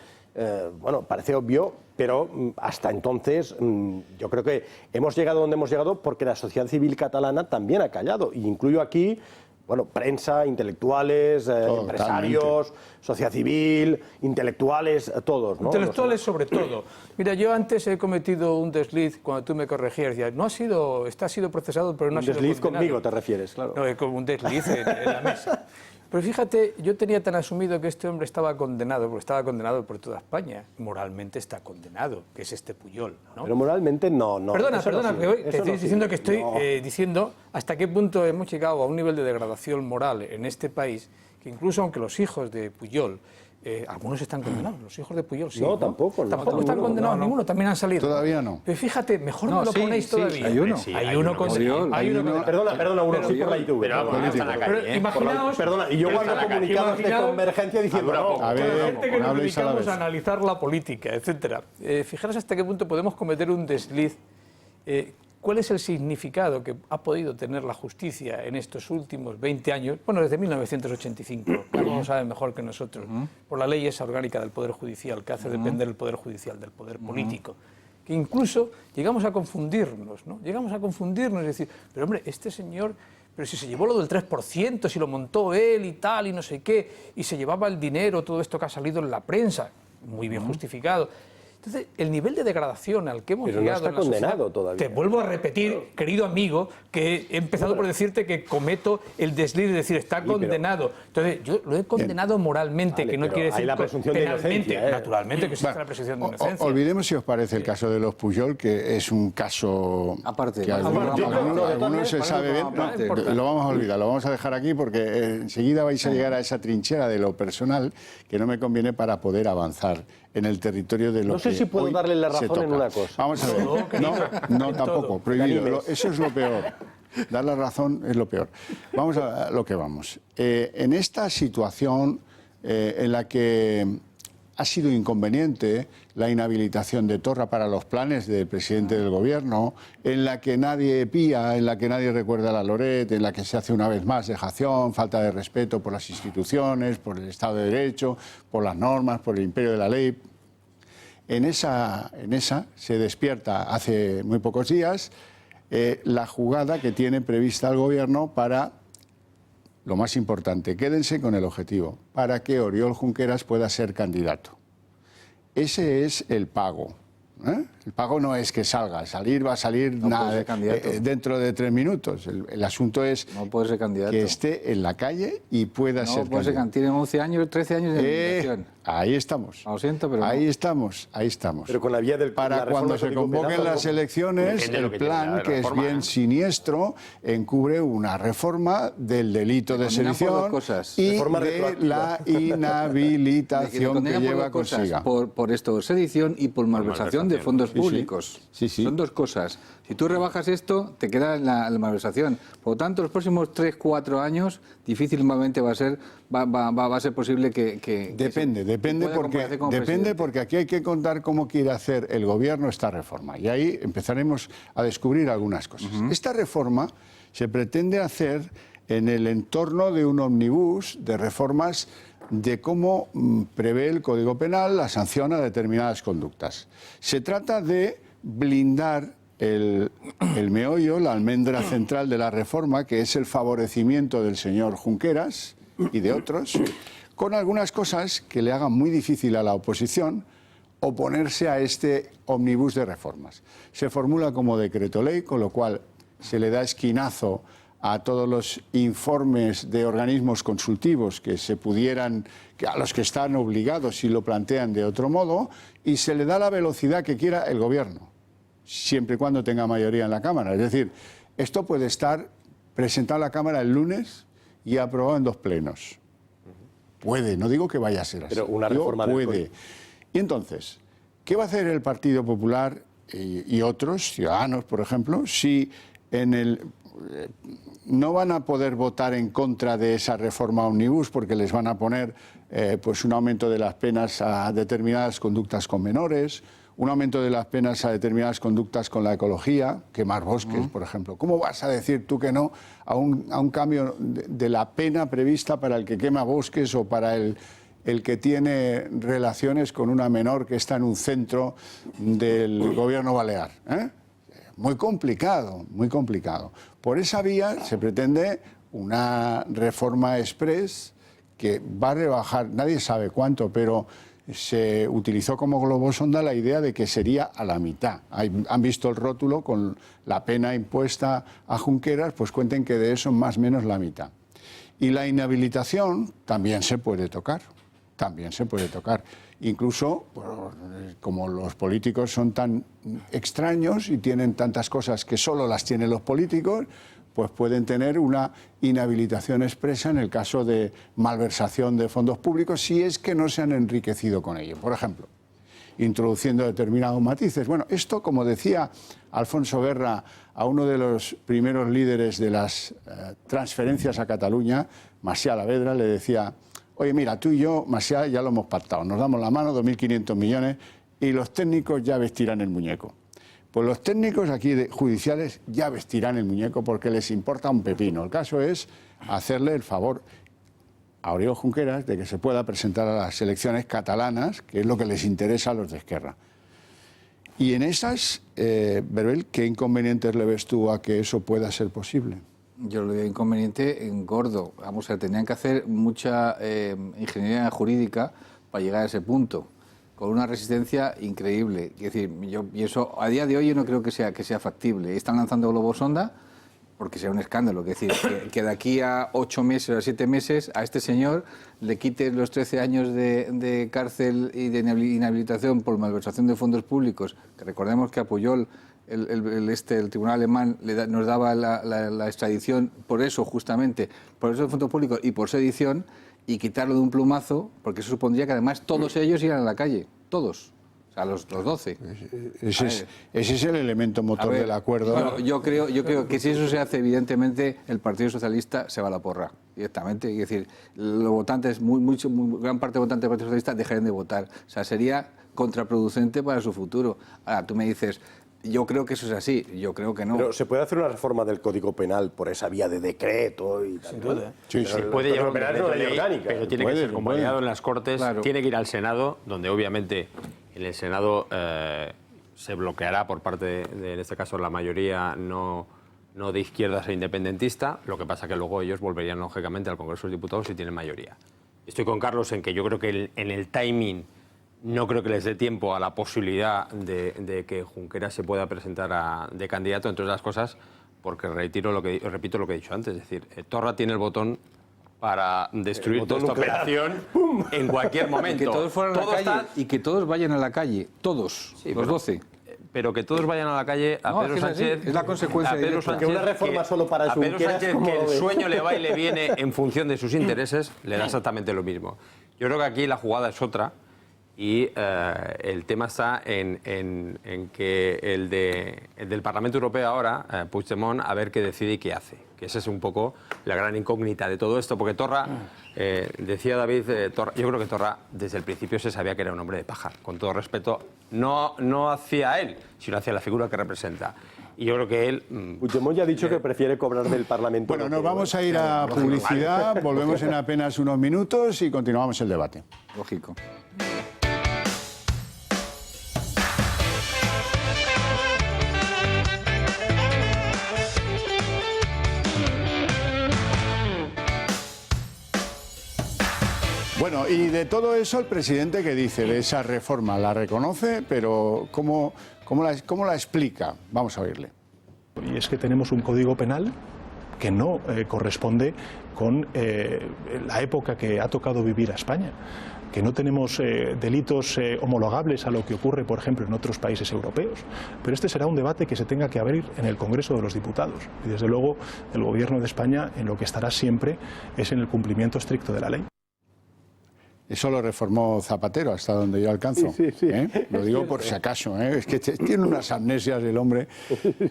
Speaker 6: bueno, parece obvio, pero hasta entonces yo creo que hemos llegado donde hemos llegado porque la sociedad civil catalana también ha callado. Y incluyo aquí, bueno, prensa, intelectuales, empresarios, sociedad civil, intelectuales, todos, ¿no?
Speaker 4: Intelectuales sobre todo. Mira, yo antes he cometido un desliz cuando tú me corregías. Decías, no ha sido, ha sido procesado, pero no ha sido condenado.
Speaker 6: Un desliz conmigo te refieres, claro.
Speaker 4: No, como un desliz en la mesa. Pero fíjate, yo tenía tan asumido que este hombre estaba condenado, porque estaba condenado por toda España. Moralmente está condenado, que es este Pujol, ¿no?
Speaker 6: Pero moralmente no.
Speaker 4: Perdona, te estoy diciendo que estoy diciendo hasta qué punto hemos llegado a un nivel de degradación moral en este país, que incluso aunque los hijos de Pujol, algunos están condenados, los hijos de Pujol sí.
Speaker 6: No, tampoco.
Speaker 4: Tampoco están condenados, ninguno, también han salido.
Speaker 1: Todavía no.
Speaker 4: Pero fíjate, mejor no lo ponéis todavía.
Speaker 5: Hay uno.
Speaker 4: Hay uno condenado.
Speaker 6: Perdona, uno sí por la ITV.
Speaker 4: Pero imaginaos...
Speaker 6: Perdona, y yo guardo comunicados de Convergencia diciendo no.
Speaker 1: A ver,
Speaker 4: gente que nos dedicamos a analizar la política, etcétera. Fijaros hasta qué punto podemos cometer un desliz. ¿Cuál es el significado que ha podido tener la justicia en estos últimos 20 años? Bueno, desde 1985, Carlos lo sabe mejor que nosotros, por la ley esa orgánica del Poder Judicial, que hace depender el Poder Judicial del Poder Político, que incluso llegamos a confundirnos, ¿no? Llegamos a confundirnos y decir, pero hombre, este señor, pero si se llevó lo del 3%, si lo montó él y tal, y no sé qué, y se llevaba el dinero, todo esto que ha salido en la prensa, muy bien justificado. Entonces, el nivel de degradación al que hemos llegado...
Speaker 6: Pero no está condenado todavía.
Speaker 4: Te vuelvo a repetir, querido amigo, que he empezado por decirte que cometo el desliz de decir está condenado. Entonces, yo lo he condenado moralmente, que no quiere decir...
Speaker 6: Hay la presunción de inocencia.
Speaker 4: Naturalmente que existe la presunción de inocencia.
Speaker 1: Olvidemos, si os parece, el caso de los Pujol, que es un caso...
Speaker 5: Aparte.
Speaker 1: Que algunos se sabe bien. Lo vamos a olvidar, lo vamos a dejar aquí porque enseguida vais a llegar a esa trinchera de lo personal que no me conviene para poder avanzar en el territorio de lo que
Speaker 6: no sé si puedo darle la razón en una cosa.
Speaker 1: Vamos a ver. No, tampoco. Prohibido. Eso es lo peor. Dar la razón es lo peor. Vamos a lo que vamos. En esta situación en la que ha sido inconveniente la inhabilitación de Torra para los planes del presidente del gobierno, en la que nadie pía, en la que nadie recuerda a la Loret, en la que se hace una vez más dejación, falta de respeto por las instituciones, por el Estado de Derecho, por las normas, por el imperio de la ley. En esa se despierta hace muy pocos días la jugada que tiene prevista el gobierno para, lo más importante, quédense con el objetivo, para que Oriol Junqueras pueda ser candidato. Ese es el pago. El pago no es que salga, va a salir nada, dentro de 3 minutos. El asunto es que esté en la calle y pueda ser candidato.
Speaker 5: Tiene 11 años, 13 años de inmigración.
Speaker 1: Ahí estamos.
Speaker 5: Lo siento, pero
Speaker 1: ahí estamos.
Speaker 6: Pero con la vía del
Speaker 1: para cuando se convoquen las elecciones, el plan, que es bien siniestro, encubre una reforma del delito de sedición y de la inhabilitación que lleva consigo.
Speaker 5: Por esto, sedición y por malversación de fondos públicos. Son dos cosas. Si tú rebajas esto, te queda en la malversación. Por lo tanto, los próximos 3-4 años difícilmente va a ser posible que
Speaker 1: Depende porque aquí hay que contar cómo quiere hacer el gobierno esta reforma. Y ahí empezaremos a descubrir algunas cosas. Esta reforma se pretende hacer en el entorno de un omnibus de reformas de cómo prevé el Código Penal la sanción a determinadas conductas. Se trata de blindar el meollo, la almendra central de la reforma, que es el favorecimiento del señor Junqueras y de otros, con algunas cosas que le hagan muy difícil a la oposición oponerse a este omnibus de reformas. Se formula como decreto ley, con lo cual se le da esquinazo a todos los informes de organismos consultivos a los que están obligados si lo plantean de otro modo, y se le da la velocidad que quiera el gobierno, siempre y cuando tenga mayoría en la Cámara. Es decir, esto puede estar presentado a la Cámara el lunes y aprobado en 2 plenos. Puede, no digo que vaya a ser así.
Speaker 6: Pero una reforma
Speaker 1: puede. Y entonces, ¿qué va a hacer el Partido Popular y otros, Ciudadanos, por ejemplo, si no van a poder votar en contra de esa reforma Omnibus porque les van a poner pues un aumento de las penas a determinadas conductas con menores, un aumento de las penas a determinadas conductas con la ecología, quemar bosques, por ejemplo? ¿Cómo vas a decir tú que no a un cambio de la pena prevista para el que quema bosques o para el que tiene relaciones con una menor que está en un centro del gobierno balear? Muy complicado, muy complicado. Por esa vía se pretende una reforma express que va a rebajar, nadie sabe cuánto, pero se utilizó como globosonda la idea de que sería a la mitad. Han visto el rótulo con la pena impuesta a Junqueras, pues cuenten que de eso más o menos la mitad. Y la inhabilitación también se puede tocar, Incluso, como los políticos son tan extraños y tienen tantas cosas que solo las tienen los políticos, pues pueden tener una inhabilitación expresa en el caso de malversación de fondos públicos si es que no se han enriquecido con ello. Por ejemplo, introduciendo determinados matices. Bueno, esto, como decía Alfonso Guerra a uno de los primeros líderes de las transferencias a Cataluña, Macià Lavedra, le decía: oye, mira, tú y yo, Macià, ya lo hemos pactado, nos damos la mano, 2.500 millones, y los técnicos ya vestirán el muñeco. Pues los técnicos aquí judiciales ya vestirán el muñeco porque les importa un pepino. El caso es hacerle el favor a Oriol Junqueras de que se pueda presentar a las elecciones catalanas, que es lo que les interesa a los de Esquerra. Y en esas, Berbel, ¿qué inconvenientes le ves tú a que eso pueda ser posible?
Speaker 5: Yo lo veo inconveniente en gordo. Vamos a ver, tenían que hacer mucha ingeniería jurídica para llegar a ese punto, con una resistencia increíble. Es decir, yo pienso, a día de hoy yo no creo que sea factible. Están lanzando globosonda porque sea un escándalo. Es decir, que de aquí a 8 meses o 7 meses a este señor le quites los 13 años de cárcel y de inhabilitación por malversación de fondos públicos, que recordemos que apoyó el tribunal alemán nos daba la extradición por eso, justamente, por eso de fondos públicos y por sedición, y quitarlo de un plumazo, porque eso supondría que además todos ellos iran a la calle, todos, o sea, los 12.
Speaker 1: Ese es el elemento motor del acuerdo.
Speaker 5: Bueno, yo creo que si eso se hace, evidentemente el Partido Socialista se va a la porra directamente. Es decir, los votantes, gran parte de votantes del Partido Socialista dejarían de votar. O sea, sería contraproducente para su futuro. Ahora, tú me dices, yo creo que eso es así, yo creo que no.
Speaker 6: Pero ¿se puede hacer una reforma del Código Penal por esa vía de decreto y tal?
Speaker 12: Sin duda.
Speaker 6: Sí,
Speaker 12: se puede llevar
Speaker 6: penal es una ley orgánica.
Speaker 12: Pero tiene que ser convalidado en las Cortes, claro. Tiene que ir al Senado, donde obviamente en el Senado se bloqueará por parte de, en este caso, la mayoría no de izquierdas e independentista. Lo que pasa que luego ellos volverían lógicamente al Congreso de los Diputados si tienen mayoría. Estoy con Carlos en que yo creo que en el timing no creo que les dé tiempo a la posibilidad de que Junqueras se pueda presentar de candidato, entre otras cosas, porque repito lo que he dicho antes, es decir, Torra tiene el botón para destruir toda esta operación en cualquier momento.
Speaker 5: Que todos fueran a la calle y que todos vayan a la calle, todos, sí, los 12.
Speaker 12: Pero que todos vayan a la calle a Pedro Sánchez.
Speaker 5: Es la consecuencia
Speaker 12: de Pedro Sánchez,
Speaker 6: que una reforma solo para
Speaker 12: Pedro Sánchez, que el sueño le va y le viene en función de sus intereses, le da exactamente lo mismo. Yo creo que aquí la jugada es otra. Y el tema está en que el del Parlamento Europeo ahora, Puigdemont, a ver qué decide y qué hace. Que esa es un poco la gran incógnita de todo esto, porque Torra, decía David, yo creo que Torra desde el principio se sabía que era un hombre de paja, con todo respeto, no hacia él, sino hacia la figura que representa. Y yo creo que él...
Speaker 6: Puigdemont ya ha dicho que prefiere cobrar del Parlamento.
Speaker 1: Bueno, nos vamos a ir a publicidad, volvemos en apenas unos minutos y continuamos el debate.
Speaker 5: Lógico.
Speaker 1: Bueno, y de todo eso, el presidente, ¿qué dice de esa reforma? La reconoce, pero ¿cómo la explica? Vamos a oírle.
Speaker 9: Y es que tenemos un código penal que no corresponde con la época que ha tocado vivir a España, que no tenemos delitos homologables a lo que ocurre, por ejemplo, en otros países europeos. Pero este será un debate que se tenga que abrir en el Congreso de los Diputados. Y desde luego el Gobierno de España en lo que estará siempre es en el cumplimiento estricto de la ley.
Speaker 1: Eso lo reformó Zapatero, hasta donde yo alcanzo. Sí. Lo digo por si acaso, es que tiene unas amnesias el hombre.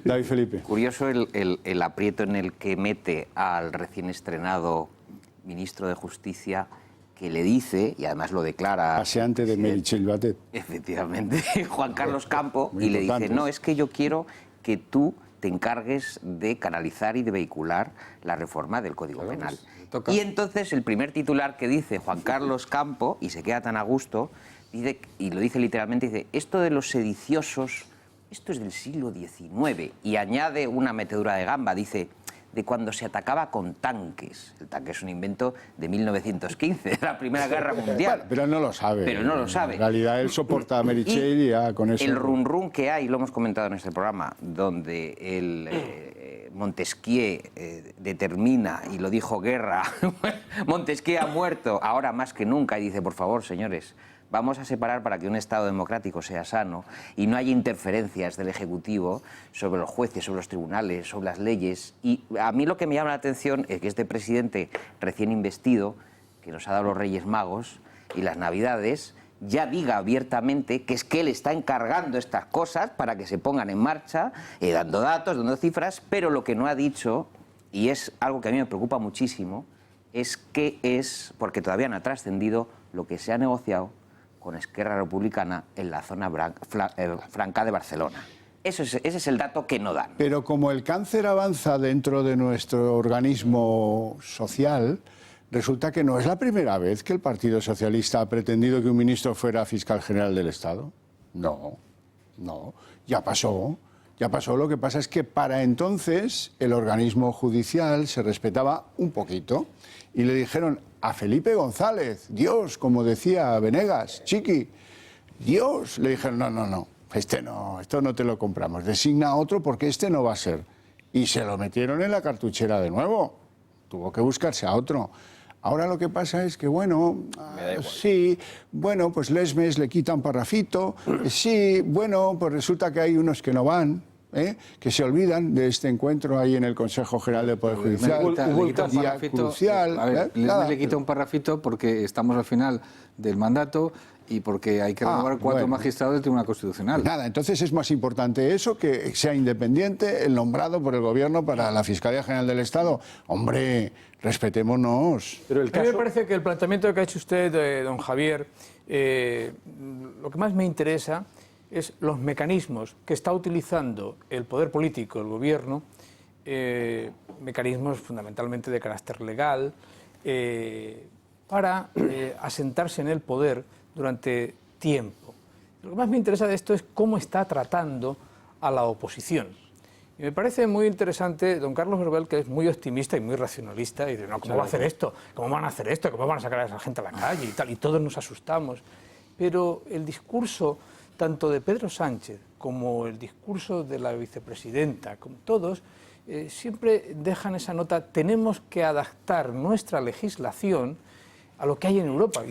Speaker 1: David Felipe.
Speaker 3: Curioso el aprieto en el que mete al recién estrenado ministro de Justicia, que le dice, y además lo declara...
Speaker 1: Paseante de Meritxell Batet.
Speaker 3: Efectivamente, Juan Carlos Campo, y le dice, no, es que yo quiero que tú te encargues de canalizar y de vehicular la reforma del Código Penal. Y entonces el primer titular que dice Juan Carlos Campo, y se queda tan a gusto, dice, y lo dice literalmente, dice, esto de los sediciosos, esto es del siglo XIX, y añade una metedura de gamba, dice, de cuando se atacaba con tanques. El tanque es un invento de 1915, de la Primera Guerra Mundial.
Speaker 1: Pero no lo sabe.
Speaker 3: Pero no lo sabe.
Speaker 1: En realidad él soporta a Meritxell y ya con eso...
Speaker 3: El run que hay, lo hemos comentado en este programa, donde el... Montesquieu determina, y lo dijo Guerra, Montesquieu ha muerto, ahora más que nunca, y dice, por favor, señores, vamos a separar para que un Estado democrático sea sano y no haya interferencias del Ejecutivo sobre los jueces, sobre los tribunales, sobre las leyes. Y a mí lo que me llama la atención es que este presidente recién investido, que nos ha dado los Reyes Magos y las Navidades, ya diga abiertamente que es que él está encargando estas cosas para que se pongan en marcha, dando datos, dando cifras, pero lo que no ha dicho, y es algo que a mí me preocupa muchísimo, es que es, porque todavía no ha trascendido, lo que se ha negociado con Esquerra Republicana en la zona franca de Barcelona. Ese es el dato que no dan.
Speaker 1: Pero como el cáncer avanza dentro de nuestro organismo social... Resulta que no es la primera vez que el Partido Socialista ha pretendido que un ministro fuera fiscal general del Estado. No, ya pasó. Lo que pasa es que para entonces el organismo judicial se respetaba un poquito y le dijeron a Felipe González, Dios, como decía Venegas, Chiqui, Dios, le dijeron, no, esto no te lo compramos, designa a otro porque este no va a ser. Y se lo metieron en la cartuchera de nuevo, tuvo que buscarse a otro. Ahora lo que pasa es que, bueno, sí, bueno, pues Lesmes le quita un parrafito, sí, bueno, pues resulta que hay unos que no van, que se olvidan de este encuentro ahí en el Consejo General del Poder Judicial.
Speaker 5: Lesmes le quita un parrafito porque estamos al final del mandato y porque hay que renovar 4 magistrados del Tribunal Constitucional.
Speaker 1: Nada, entonces es más importante eso que sea independiente el nombrado por el Gobierno para la Fiscalía General del Estado. Hombre, respetémonos.
Speaker 4: Pero a mí me parece que el planteamiento que ha hecho usted, don Javier, lo que más me interesa es los mecanismos que está utilizando el poder político, el Gobierno, mecanismos fundamentalmente de carácter legal, para asentarse en el poder durante tiempo. Lo que más me interesa de esto es cómo está tratando a la oposición. Y me parece muy interesante don Carlos Berbel, que es muy optimista y muy racionalista, y dice, no, ¿cómo va a hacer esto? ¿Cómo van a hacer esto? ¿Cómo van a sacar a esa gente a la calle? Y tal, y todos nos asustamos. Pero el discurso tanto de Pedro Sánchez como el discurso de la vicepresidenta, como todos, siempre dejan esa nota, tenemos que adaptar nuestra legislación a lo que hay en Europa.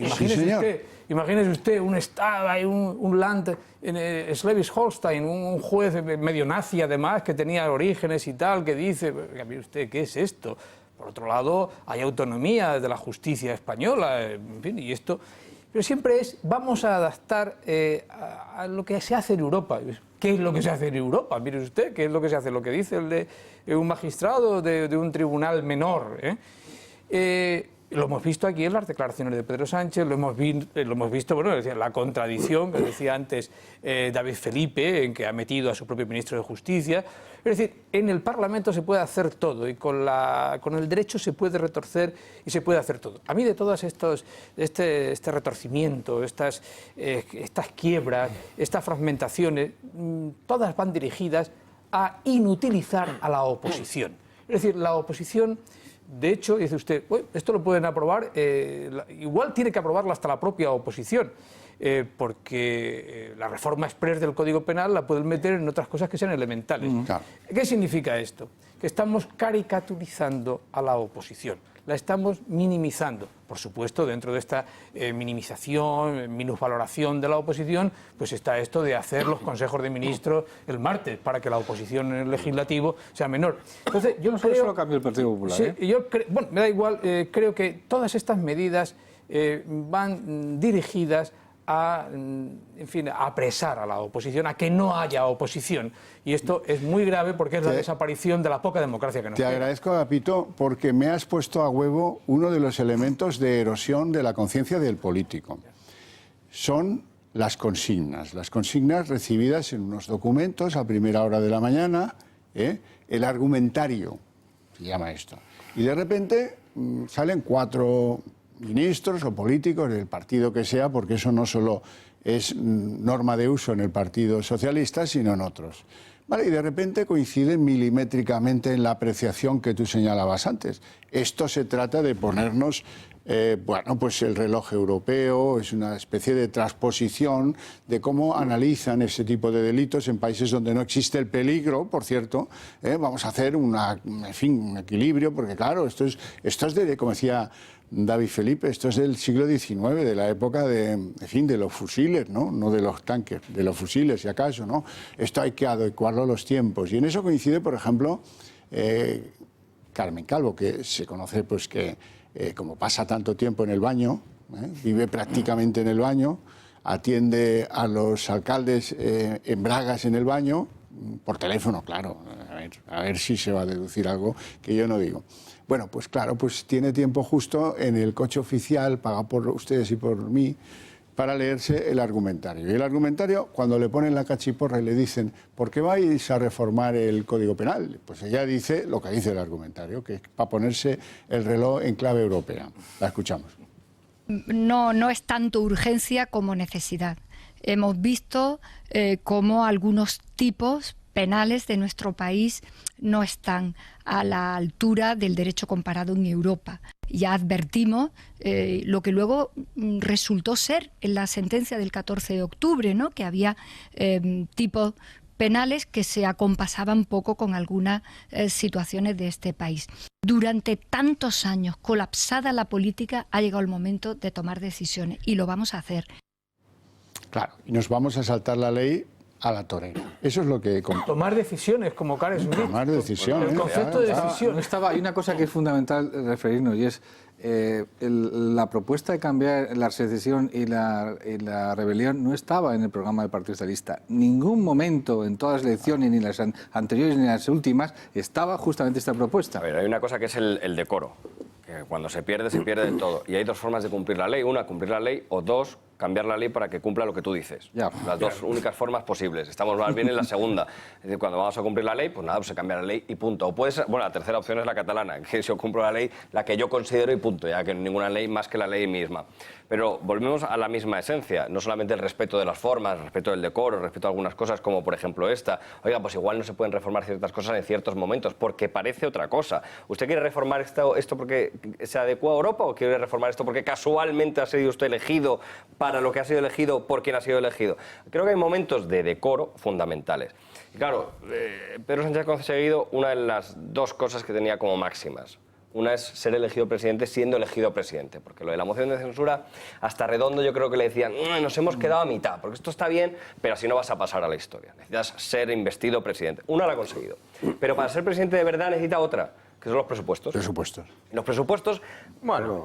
Speaker 4: Imagínese usted un Estado, un Land en Schleswig-Holstein, un juez medio nazi además, que tenía orígenes y tal, que dice, mire usted, ¿qué es esto? Por otro lado, hay autonomía de la justicia española, en fin, y esto... pero siempre es, vamos a adaptar a lo que se hace en Europa. ¿Qué es lo que se hace en Europa? Mire usted, ¿qué es lo que se hace? Lo que dice el de un magistrado de un tribunal menor. Lo hemos visto aquí en las declaraciones de Pedro Sánchez, lo hemos visto, bueno, la contradicción que decía antes David Felipe, en que ha metido a su propio ministro de Justicia. Es decir, en el Parlamento se puede hacer todo y con el derecho se puede retorcer y se puede hacer todo. A mí de todos estos, este retorcimiento, estas quiebras, estas fragmentaciones, todas van dirigidas a inutilizar a la oposición. Es decir, la oposición... De hecho, dice usted, esto lo pueden aprobar, igual tiene que aprobarlo hasta la propia oposición, porque la reforma express del Código Penal la pueden meter en otras cosas que sean elementales. Claro. ¿Qué significa esto? Que estamos caricaturizando a la oposición, la estamos minimizando. Por supuesto, dentro de esta minimización, minusvaloración de la oposición, pues está esto de hacer los consejos de ministros el martes para que la oposición en el legislativo sea menor. Entonces, yo creo...
Speaker 5: Eso lo cambió el Partido Popular.
Speaker 4: Sí, bueno, me da igual, creo que todas estas medidas van dirigidas a, en fin, a apresar a la oposición, a que no haya oposición. Y esto es muy grave porque es la desaparición de la poca democracia que nos queda.
Speaker 1: Te agradezco, Agapito, porque me has puesto a huevo uno de los elementos de erosión de la conciencia del político. Son las consignas recibidas en unos documentos a primera hora de la mañana, el argumentario, se llama esto. Y de repente salen 4 ministros o políticos del partido que sea, porque eso no solo es norma de uso en el Partido Socialista, sino en otros. Vale, y de repente coinciden milimétricamente en la apreciación que tú señalabas antes. Esto se trata de ponernos, bueno, pues el reloj europeo, es una especie de transposición de cómo analizan ese tipo de delitos en países donde no existe el peligro, por cierto. Vamos a hacer un equilibrio, porque claro, esto es de, como decía David Felipe, esto es del siglo XIX, de la época de los fusiles, ¿no? No de los tanques, de los fusiles, si acaso, ¿no? Esto hay que adecuarlo a los tiempos. Y en eso coincide, por ejemplo, Carmen Calvo, que se conoce pues que, como pasa tanto tiempo en el baño, vive prácticamente en el baño, atiende a los alcaldes en bragas en el baño, por teléfono, claro, a ver si se va a deducir algo que yo no digo. Bueno, pues claro, pues tiene tiempo justo en el coche oficial, pagado por ustedes y por mí, para leerse el argumentario. Y el argumentario, cuando le ponen la cachiporra y le dicen, ¿por qué vais a reformar el Código Penal? Pues ella dice lo que dice el argumentario, que es para ponerse el reloj en clave europea. La escuchamos.
Speaker 15: No es tanto urgencia como necesidad. Hemos visto cómo algunos tipos penales de nuestro país no están a la altura del derecho comparado en Europa. Ya advertimos lo que luego resultó ser en la sentencia del 14 de octubre, ¿no? Que había tipos penales que se acompasaban poco con algunas situaciones de este país. Durante tantos años, colapsada la política, ha llegado el momento de tomar decisiones y lo vamos a hacer.
Speaker 1: Claro, y nos vamos a saltar la ley a la torera. Eso es lo que...
Speaker 4: Tomar decisiones, como Karen Smith.
Speaker 1: Tomar decisiones.
Speaker 4: El concepto de decisión.
Speaker 5: Hay una cosa que es fundamental referirnos y es la propuesta de cambiar la secesión y la rebelión no estaba en el programa del Partido Socialista. Ningún momento en todas las elecciones, ni las anteriores ni las últimas, estaba justamente esta propuesta.
Speaker 2: A ver, hay una cosa que es el decoro. Que cuando se pierde de todo. Y hay 2 formas de cumplir la ley. Una, cumplir la ley, o 2, cambiar la ley para que cumpla lo que tú dices. Las 2 únicas formas posibles. Estamos más bien en la segunda. Es decir, cuando vamos a cumplir la ley, pues nada, pues se cambia la ley y punto. O puede ser, bueno, la tercera opción es la catalana, que si yo cumplo la ley, la que yo considero y punto, ya que no hay ninguna ley más que la ley misma. Pero volvemos a la misma esencia, no solamente el respeto de las formas, el respeto del decoro, el respeto a algunas cosas, como por ejemplo esta. Oiga, pues igual no se pueden reformar ciertas cosas en ciertos momentos, porque parece otra cosa. ¿Usted quiere reformar esto porque se adecua a Europa o quiere reformar esto porque casualmente ha sido usted elegido para lo que ha sido elegido por quien ha sido elegido? Creo que hay momentos de decoro fundamentales. Y claro, Pedro Sánchez ha conseguido una de las 2 cosas que tenía como máximas. Una es ser elegido presidente siendo elegido presidente, porque lo de la moción de censura, hasta Redondo yo creo que le decían, nos hemos quedado a mitad, porque esto está bien, pero así no vas a pasar a la historia. Necesitas ser investido presidente. Una la ha conseguido. Pero para ser presidente de verdad necesita otra, que que son los presupuestos. Los presupuestos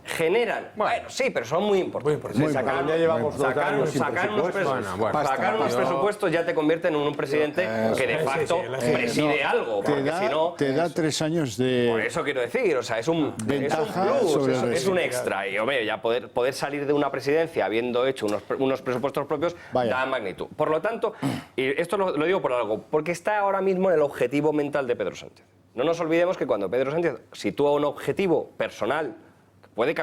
Speaker 2: generan... Bueno, sí, pero son muy importantes. Sacar unos presupuestos ya te convierte en un presidente que de facto preside algo.
Speaker 1: Te da 3 años de...
Speaker 2: Por eso quiero decir, o sea, es un plus, es un extra. Y hombre, ya poder salir de una presidencia habiendo hecho unos presupuestos propios da magnitud. Por lo tanto, y esto lo digo por algo, porque está ahora mismo en el objetivo mental de Pedro Sánchez. No nos olvidemos que cuando Pedro Sánchez sitúa un objetivo personal, puede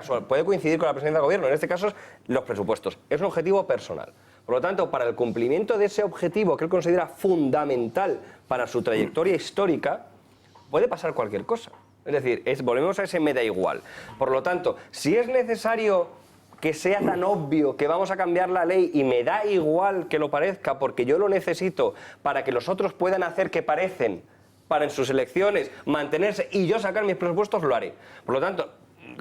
Speaker 2: coincidir con la presidencia del gobierno, en este caso los presupuestos, es un objetivo personal. Por lo tanto, para el cumplimiento de ese objetivo que él considera fundamental para su trayectoria histórica, puede pasar cualquier cosa. Es decir, volvemos a ese me da igual. Por lo tanto, si es necesario que sea tan obvio que vamos a cambiar la ley y me da igual que lo parezca porque yo lo necesito para que los otros puedan hacer que parecen para en sus elecciones mantenerse y yo sacar mis presupuestos, lo haré. Por lo tanto,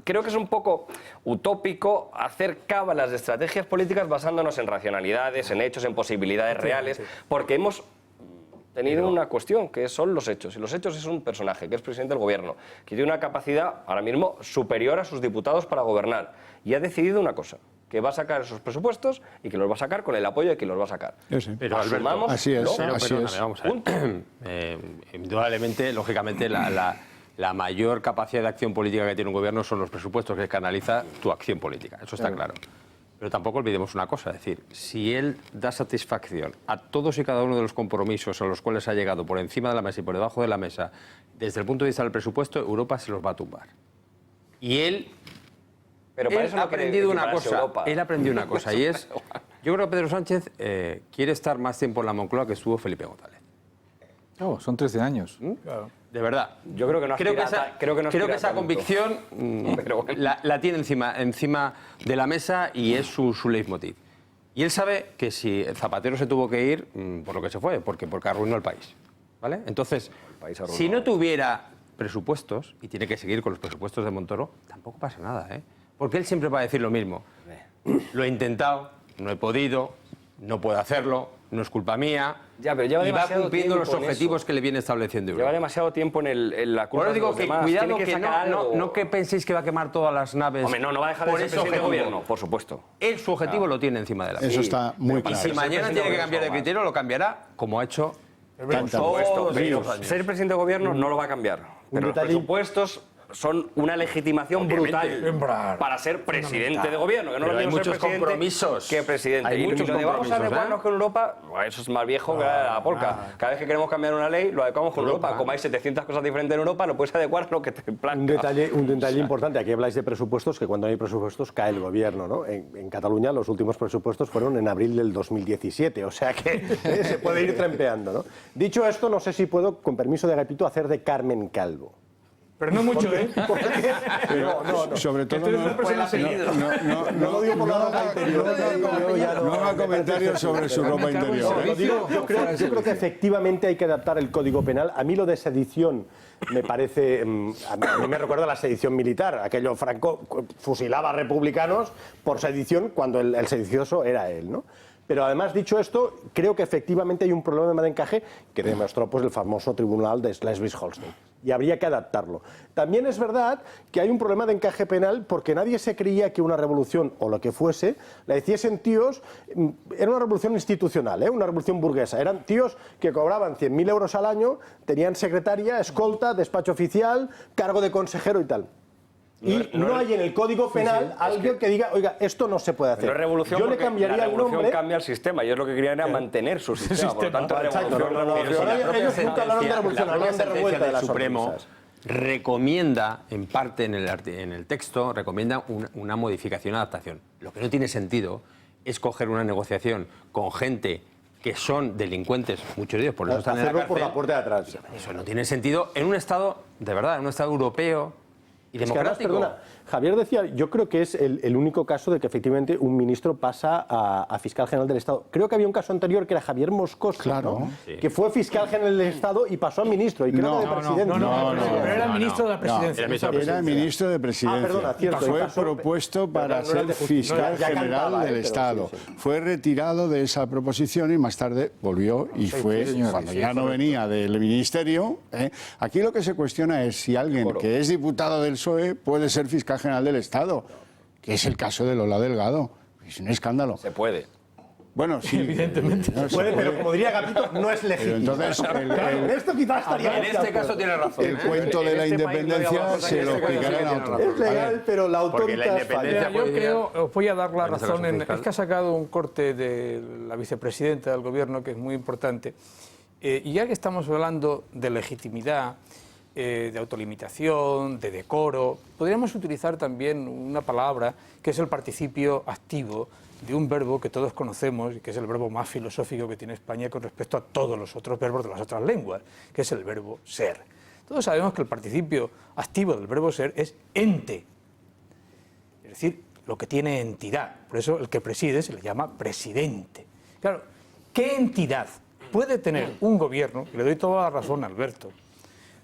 Speaker 2: creo que es un poco utópico hacer cábalas de estrategias políticas basándonos en racionalidades, en hechos, en posibilidades reales, porque hemos tenido una cuestión, que son los hechos. Y los hechos es un personaje, que es presidente del gobierno, que tiene una capacidad ahora mismo superior a sus diputados para gobernar. Y ha decidido una cosa, que va a sacar esos presupuestos y que los va a sacar con el apoyo de quien los va a sacar.
Speaker 12: Pero Alberto,
Speaker 1: así es.
Speaker 12: Vamos a ver. Indudablemente, lógicamente, la mayor capacidad de acción política que tiene un gobierno son los presupuestos que canaliza tu acción política. Eso está claro. Pero tampoco olvidemos una cosa, es decir, si él da satisfacción a todos y cada uno de los compromisos a los cuales ha llegado por encima de la mesa y por debajo de la mesa, desde el punto de vista del presupuesto, Europa se los va a tumbar. Y él...
Speaker 2: Pero para eso
Speaker 12: ha aprendido una cosa. Él ha aprendido una cosa y es, yo creo que Pedro Sánchez quiere estar más tiempo en la Moncloa que estuvo Felipe González.
Speaker 5: No, son 13 años.
Speaker 12: Claro. De verdad.
Speaker 2: Yo creo que no
Speaker 12: creo que esa convicción la tiene encima de la mesa y es su leitmotiv. Y él sabe que si Zapatero se tuvo que ir, por lo que se fue, porque arruinó el país. ¿Vale? Entonces, si no tuviera presupuestos, y tiene que seguir con los presupuestos de Montoro, tampoco pasa nada, ¿eh? Porque él siempre va a decir lo mismo. Lo he intentado, no he podido, no puedo hacerlo, no es culpa mía.
Speaker 2: Ya, pero lleva
Speaker 12: y va
Speaker 2: demasiado
Speaker 12: cumpliendo los
Speaker 2: tiempo en
Speaker 12: objetivos que le viene estableciendo Europa.
Speaker 2: Lleva demasiado tiempo en la culpa
Speaker 12: Por eso digo
Speaker 2: de los
Speaker 12: que
Speaker 2: demás.
Speaker 12: cuidado
Speaker 2: Tiene
Speaker 12: que no que penséis que va a quemar todas las naves.
Speaker 2: Hombre, no va a dejar de ser presidente del gobierno, por supuesto.
Speaker 12: Él su objetivo lo tiene encima de la mesa.
Speaker 1: Eso está muy claro.
Speaker 12: Y si mañana tiene que cambiar de criterio, lo cambiará como ha hecho
Speaker 2: todos
Speaker 12: los años.
Speaker 2: Ser presidente de gobierno no lo va a cambiar. Pero los presupuestos son una legitimación brutal para ser presidente de gobierno. Que no
Speaker 12: hay muchos
Speaker 2: ser
Speaker 12: compromisos.
Speaker 2: Que presidente.
Speaker 12: Hay muchos
Speaker 2: lo de vamos a adecuarnos con Europa, eso es más viejo que la polca. Cada vez que queremos cambiar una ley, lo adecuamos con Europa. Como hay 700 cosas diferentes en Europa, lo puedes adecuar a lo que te plazca.
Speaker 6: Un detalle importante, aquí habláis de presupuestos, que cuando hay presupuestos cae el gobierno, ¿no? En Cataluña los últimos presupuestos fueron en abril del 2017, o sea que se puede ir trampeando, ¿no? Dicho esto, no sé si puedo, con permiso de Agapito, hacer de Carmen Calvo.
Speaker 4: Pero no mucho, ¿eh?
Speaker 6: No.
Speaker 1: Sobre todo
Speaker 6: no lo digo por la ropa interior.
Speaker 1: No haga comentarios sobre su ropa interior.
Speaker 6: Yo creo que efectivamente hay que adaptar el Código Penal. A mí lo de sedición me parece... A mí me recuerda a la sedición militar. Aquello, Franco fusilaba a republicanos por sedición cuando el sedicioso era él, ¿no? Pero además, dicho esto, creo que efectivamente hay un problema de encaje que demostró pues, el famoso tribunal de Schleswig-Holstein. Y habría que adaptarlo. También es verdad que hay un problema de encaje penal porque nadie se creía que una revolución, o lo que fuese, la hiciesen tíos... Era una revolución institucional, una revolución burguesa. Eran tíos que cobraban 100.000 euros al año, tenían secretaria, escolta, despacho oficial, cargo de consejero y tal. Y no hay en el Código Penal alguien que diga, oiga, esto no se puede hacer.
Speaker 2: No es revolución.
Speaker 6: Yo le cambiaría el nombre.
Speaker 2: La revolución cambia el sistema. Ellos lo que querían era mantener su sistema. Por lo tanto, la revolución...
Speaker 6: Ellos nunca hablaron de revolución, hablaron de revuelta de las
Speaker 12: Supremo recomienda, en parte en el texto, recomienda una modificación, adaptación. Lo que no tiene sentido es coger una negociación con gente que son delincuentes, muchos de ellos, por eso están en la cárcel.
Speaker 6: Por la puerta de atrás.
Speaker 12: Eso no tiene sentido en un Estado, de verdad, en un Estado europeo, y
Speaker 6: es que además,
Speaker 12: democrático.
Speaker 6: perdona, Javier decía, yo creo que es el único caso de que efectivamente un ministro pasa a fiscal general del Estado. Creo que había un caso anterior que era Javier Moscoso,
Speaker 1: Claro.
Speaker 6: ¿no?
Speaker 12: Sí.
Speaker 6: que fue fiscal general del Estado y pasó a ministro, y creo que de presidente.
Speaker 4: Pero era ministro de la presidencia.
Speaker 1: Era ministro de presidencia.
Speaker 6: perdona, cierto,
Speaker 1: Fue
Speaker 6: y pasó-
Speaker 1: propuesto
Speaker 6: pero
Speaker 1: para
Speaker 6: no era
Speaker 1: ser
Speaker 6: de justicia.
Speaker 1: fiscal
Speaker 6: Ya
Speaker 1: general
Speaker 6: cantaba,
Speaker 1: del
Speaker 6: pero
Speaker 1: Estado.
Speaker 6: sí, sí.
Speaker 1: Fue retirado de esa proposición y más tarde volvió y fue, cuando ya no venía del ministerio. Aquí lo que se cuestiona es si alguien que es diputado del PSOE puede ser fiscal general del Estado, que es el caso de Lola Delgado. Es un escándalo.
Speaker 2: Se puede.
Speaker 1: Bueno, sí.
Speaker 4: Evidentemente.
Speaker 1: No, se
Speaker 6: Puede, pero como diría Gapito, no es legítimo.
Speaker 1: entonces,
Speaker 6: En esto quizás estaría...
Speaker 12: En este caso tiene razón.
Speaker 1: el cuento de la
Speaker 12: En este país no
Speaker 1: independencia
Speaker 12: digamos
Speaker 1: se
Speaker 12: en
Speaker 1: lo
Speaker 12: este caso sí que
Speaker 1: explicarán a
Speaker 12: tiene
Speaker 1: otro.
Speaker 12: razón.
Speaker 6: Es legal, pero la
Speaker 12: Porque la
Speaker 6: autoridad
Speaker 12: independencia
Speaker 6: falla.
Speaker 4: Yo creo, os voy a dar la
Speaker 12: en este
Speaker 4: razón,
Speaker 12: caso
Speaker 4: en,
Speaker 12: fiscal.
Speaker 4: es que ha sacado un corte de la vicepresidenta del Gobierno que es muy importante. Y ya que estamos hablando de legitimidad, de autolimitación, de decoro, podríamos utilizar también una palabra que es el participio activo de un verbo que todos conocemos y que es el verbo más filosófico que tiene España con respecto a todos los otros verbos de las otras lenguas, que es el verbo ser. Todos sabemos que el participio activo del verbo ser es ente, es decir, lo que tiene entidad. Por eso el que preside se le llama presidente. Claro, ¿qué entidad puede tener un gobierno? Y le doy toda la razón a Alberto,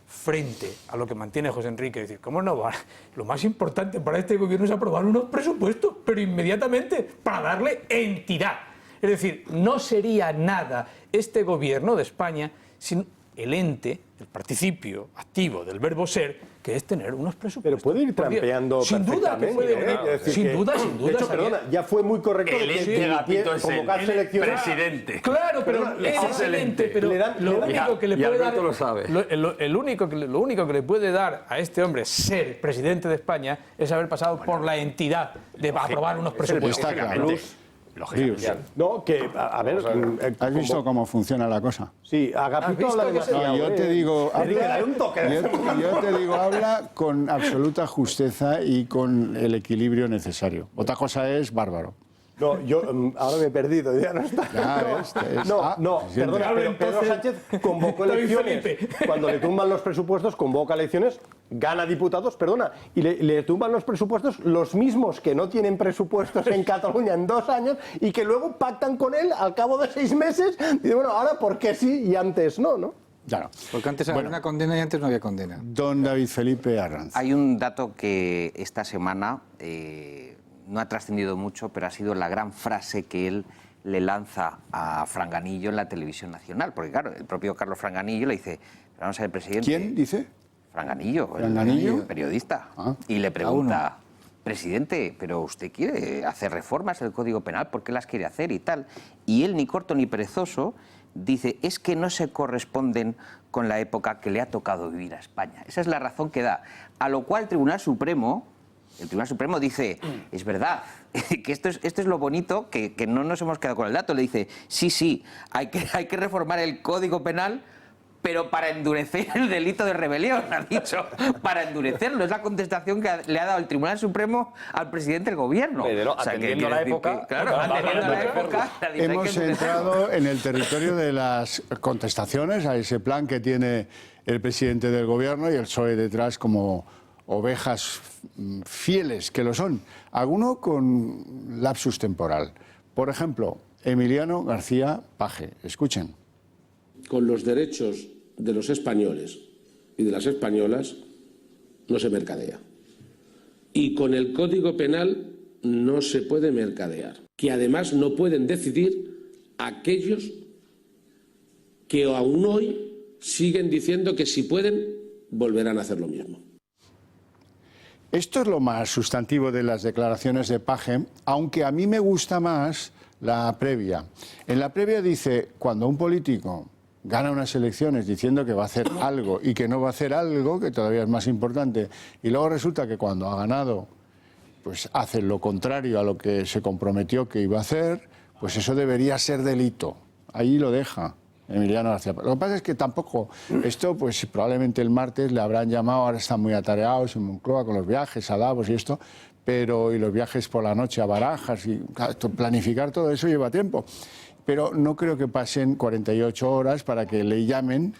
Speaker 4: frente a lo que mantiene José Enrique, es decir, ¿cómo no va? Lo más importante para este gobierno es aprobar unos presupuestos, pero inmediatamente, para darle entidad. Es decir, no sería nada este gobierno de España sin el ente, el participio activo del verbo ser, que es tener unos presupuestos.
Speaker 6: Pero puede ir trampeando
Speaker 4: Sin duda que puede venir.
Speaker 6: Es decir,
Speaker 4: Sin
Speaker 6: que-
Speaker 4: duda,
Speaker 6: De hecho, perdona, ya fue muy correcto
Speaker 12: El ente de Gapito es
Speaker 6: convocar
Speaker 12: el
Speaker 6: selecciones.
Speaker 12: presidente.
Speaker 4: Claro, pero
Speaker 6: Perdona,
Speaker 4: es excelente, pero
Speaker 6: le dan-
Speaker 4: lo único que le
Speaker 12: y
Speaker 4: puede dar,
Speaker 12: Alberto lo sabe.
Speaker 4: lo único que le puede dar a este hombre ser presidente de España es haber pasado por la entidad de aprobar unos presupuestos.
Speaker 1: Está claro. Lógicamente.
Speaker 6: No, que, a ver...
Speaker 1: ¿Has visto cómo funciona la cosa?
Speaker 6: Sí, Agapito habla demasiado.
Speaker 1: No, yo te digo,
Speaker 6: Enrique, dale un toque.
Speaker 1: yo te digo, habla con absoluta justeza y con el equilibrio necesario. Otra cosa es bárbaro.
Speaker 6: No, yo ahora me he perdido, ya no está.
Speaker 1: Ya ves,
Speaker 6: No, perdona, pero Pedro Sánchez convocó elecciones. Cuando le tumban los presupuestos, convoca elecciones, gana diputados, perdona, y le tumban los presupuestos los mismos que no tienen presupuestos en Cataluña en 2 años y que luego pactan con él al cabo de 6 meses. Y dicen, bueno, ahora ¿por qué sí y antes no, no?
Speaker 1: Claro.
Speaker 5: Porque antes había una condena y antes no había condena.
Speaker 1: Don David Felipe Arranz.
Speaker 3: Hay un dato que esta semana no ha trascendido mucho, pero ha sido la gran frase que él le lanza a Franganillo en la televisión nacional. Porque claro, el propio Carlos Franganillo le dice, pero vamos a ver, presidente...
Speaker 1: ¿Quién dice?
Speaker 3: Franganillo,
Speaker 1: ¿Franganillo?
Speaker 3: el periodista.
Speaker 1: Ah.
Speaker 3: Y le pregunta, presidente, pero usted quiere hacer reformas del Código Penal, ¿por qué las quiere hacer y tal? Y él, ni corto ni perezoso, dice, es que no se corresponden con la época que le ha tocado vivir a España. Esa es la razón que da. A lo cual el Tribunal Supremo dice, es verdad, que esto es lo bonito, que no nos hemos quedado con el dato. Le dice, sí, hay que reformar el Código Penal, pero para endurecer el delito de rebelión, ha dicho, para endurecerlo. Es la contestación que le ha dado el Tribunal Supremo al presidente del Gobierno.
Speaker 2: Atendiendo a la época.
Speaker 3: Claro, atendiendo a la época.
Speaker 1: Hemos entrado en el territorio de las contestaciones a ese plan que tiene el presidente del Gobierno y el PSOE detrás como ovejas fieles, que lo son. Alguno con lapsus temporal. Por ejemplo, Emiliano García Paje. Escuchen.
Speaker 16: Con los derechos de los españoles y de las españolas no se mercadea. Y con el Código Penal no se puede mercadear. Que además no pueden decidir aquellos que aún hoy siguen diciendo que si pueden, volverán a hacer lo mismo.
Speaker 1: Esto es lo más sustantivo de las declaraciones de Paje, aunque a mí me gusta más la previa. En la previa dice, cuando un político gana unas elecciones diciendo que va a hacer algo y que no va a hacer algo, que todavía es más importante, y luego resulta que cuando ha ganado, pues hace lo contrario a lo que se comprometió que iba a hacer, pues eso debería ser delito. Ahí lo deja Emiliano García. Lo que pasa es que tampoco, esto pues probablemente el martes le habrán llamado, ahora están muy atareados en Moncloa con los viajes a Davos y esto, pero y los viajes por la noche a Barajas, y planificar todo eso lleva tiempo. Pero no creo que pasen 48 horas para que le llamen,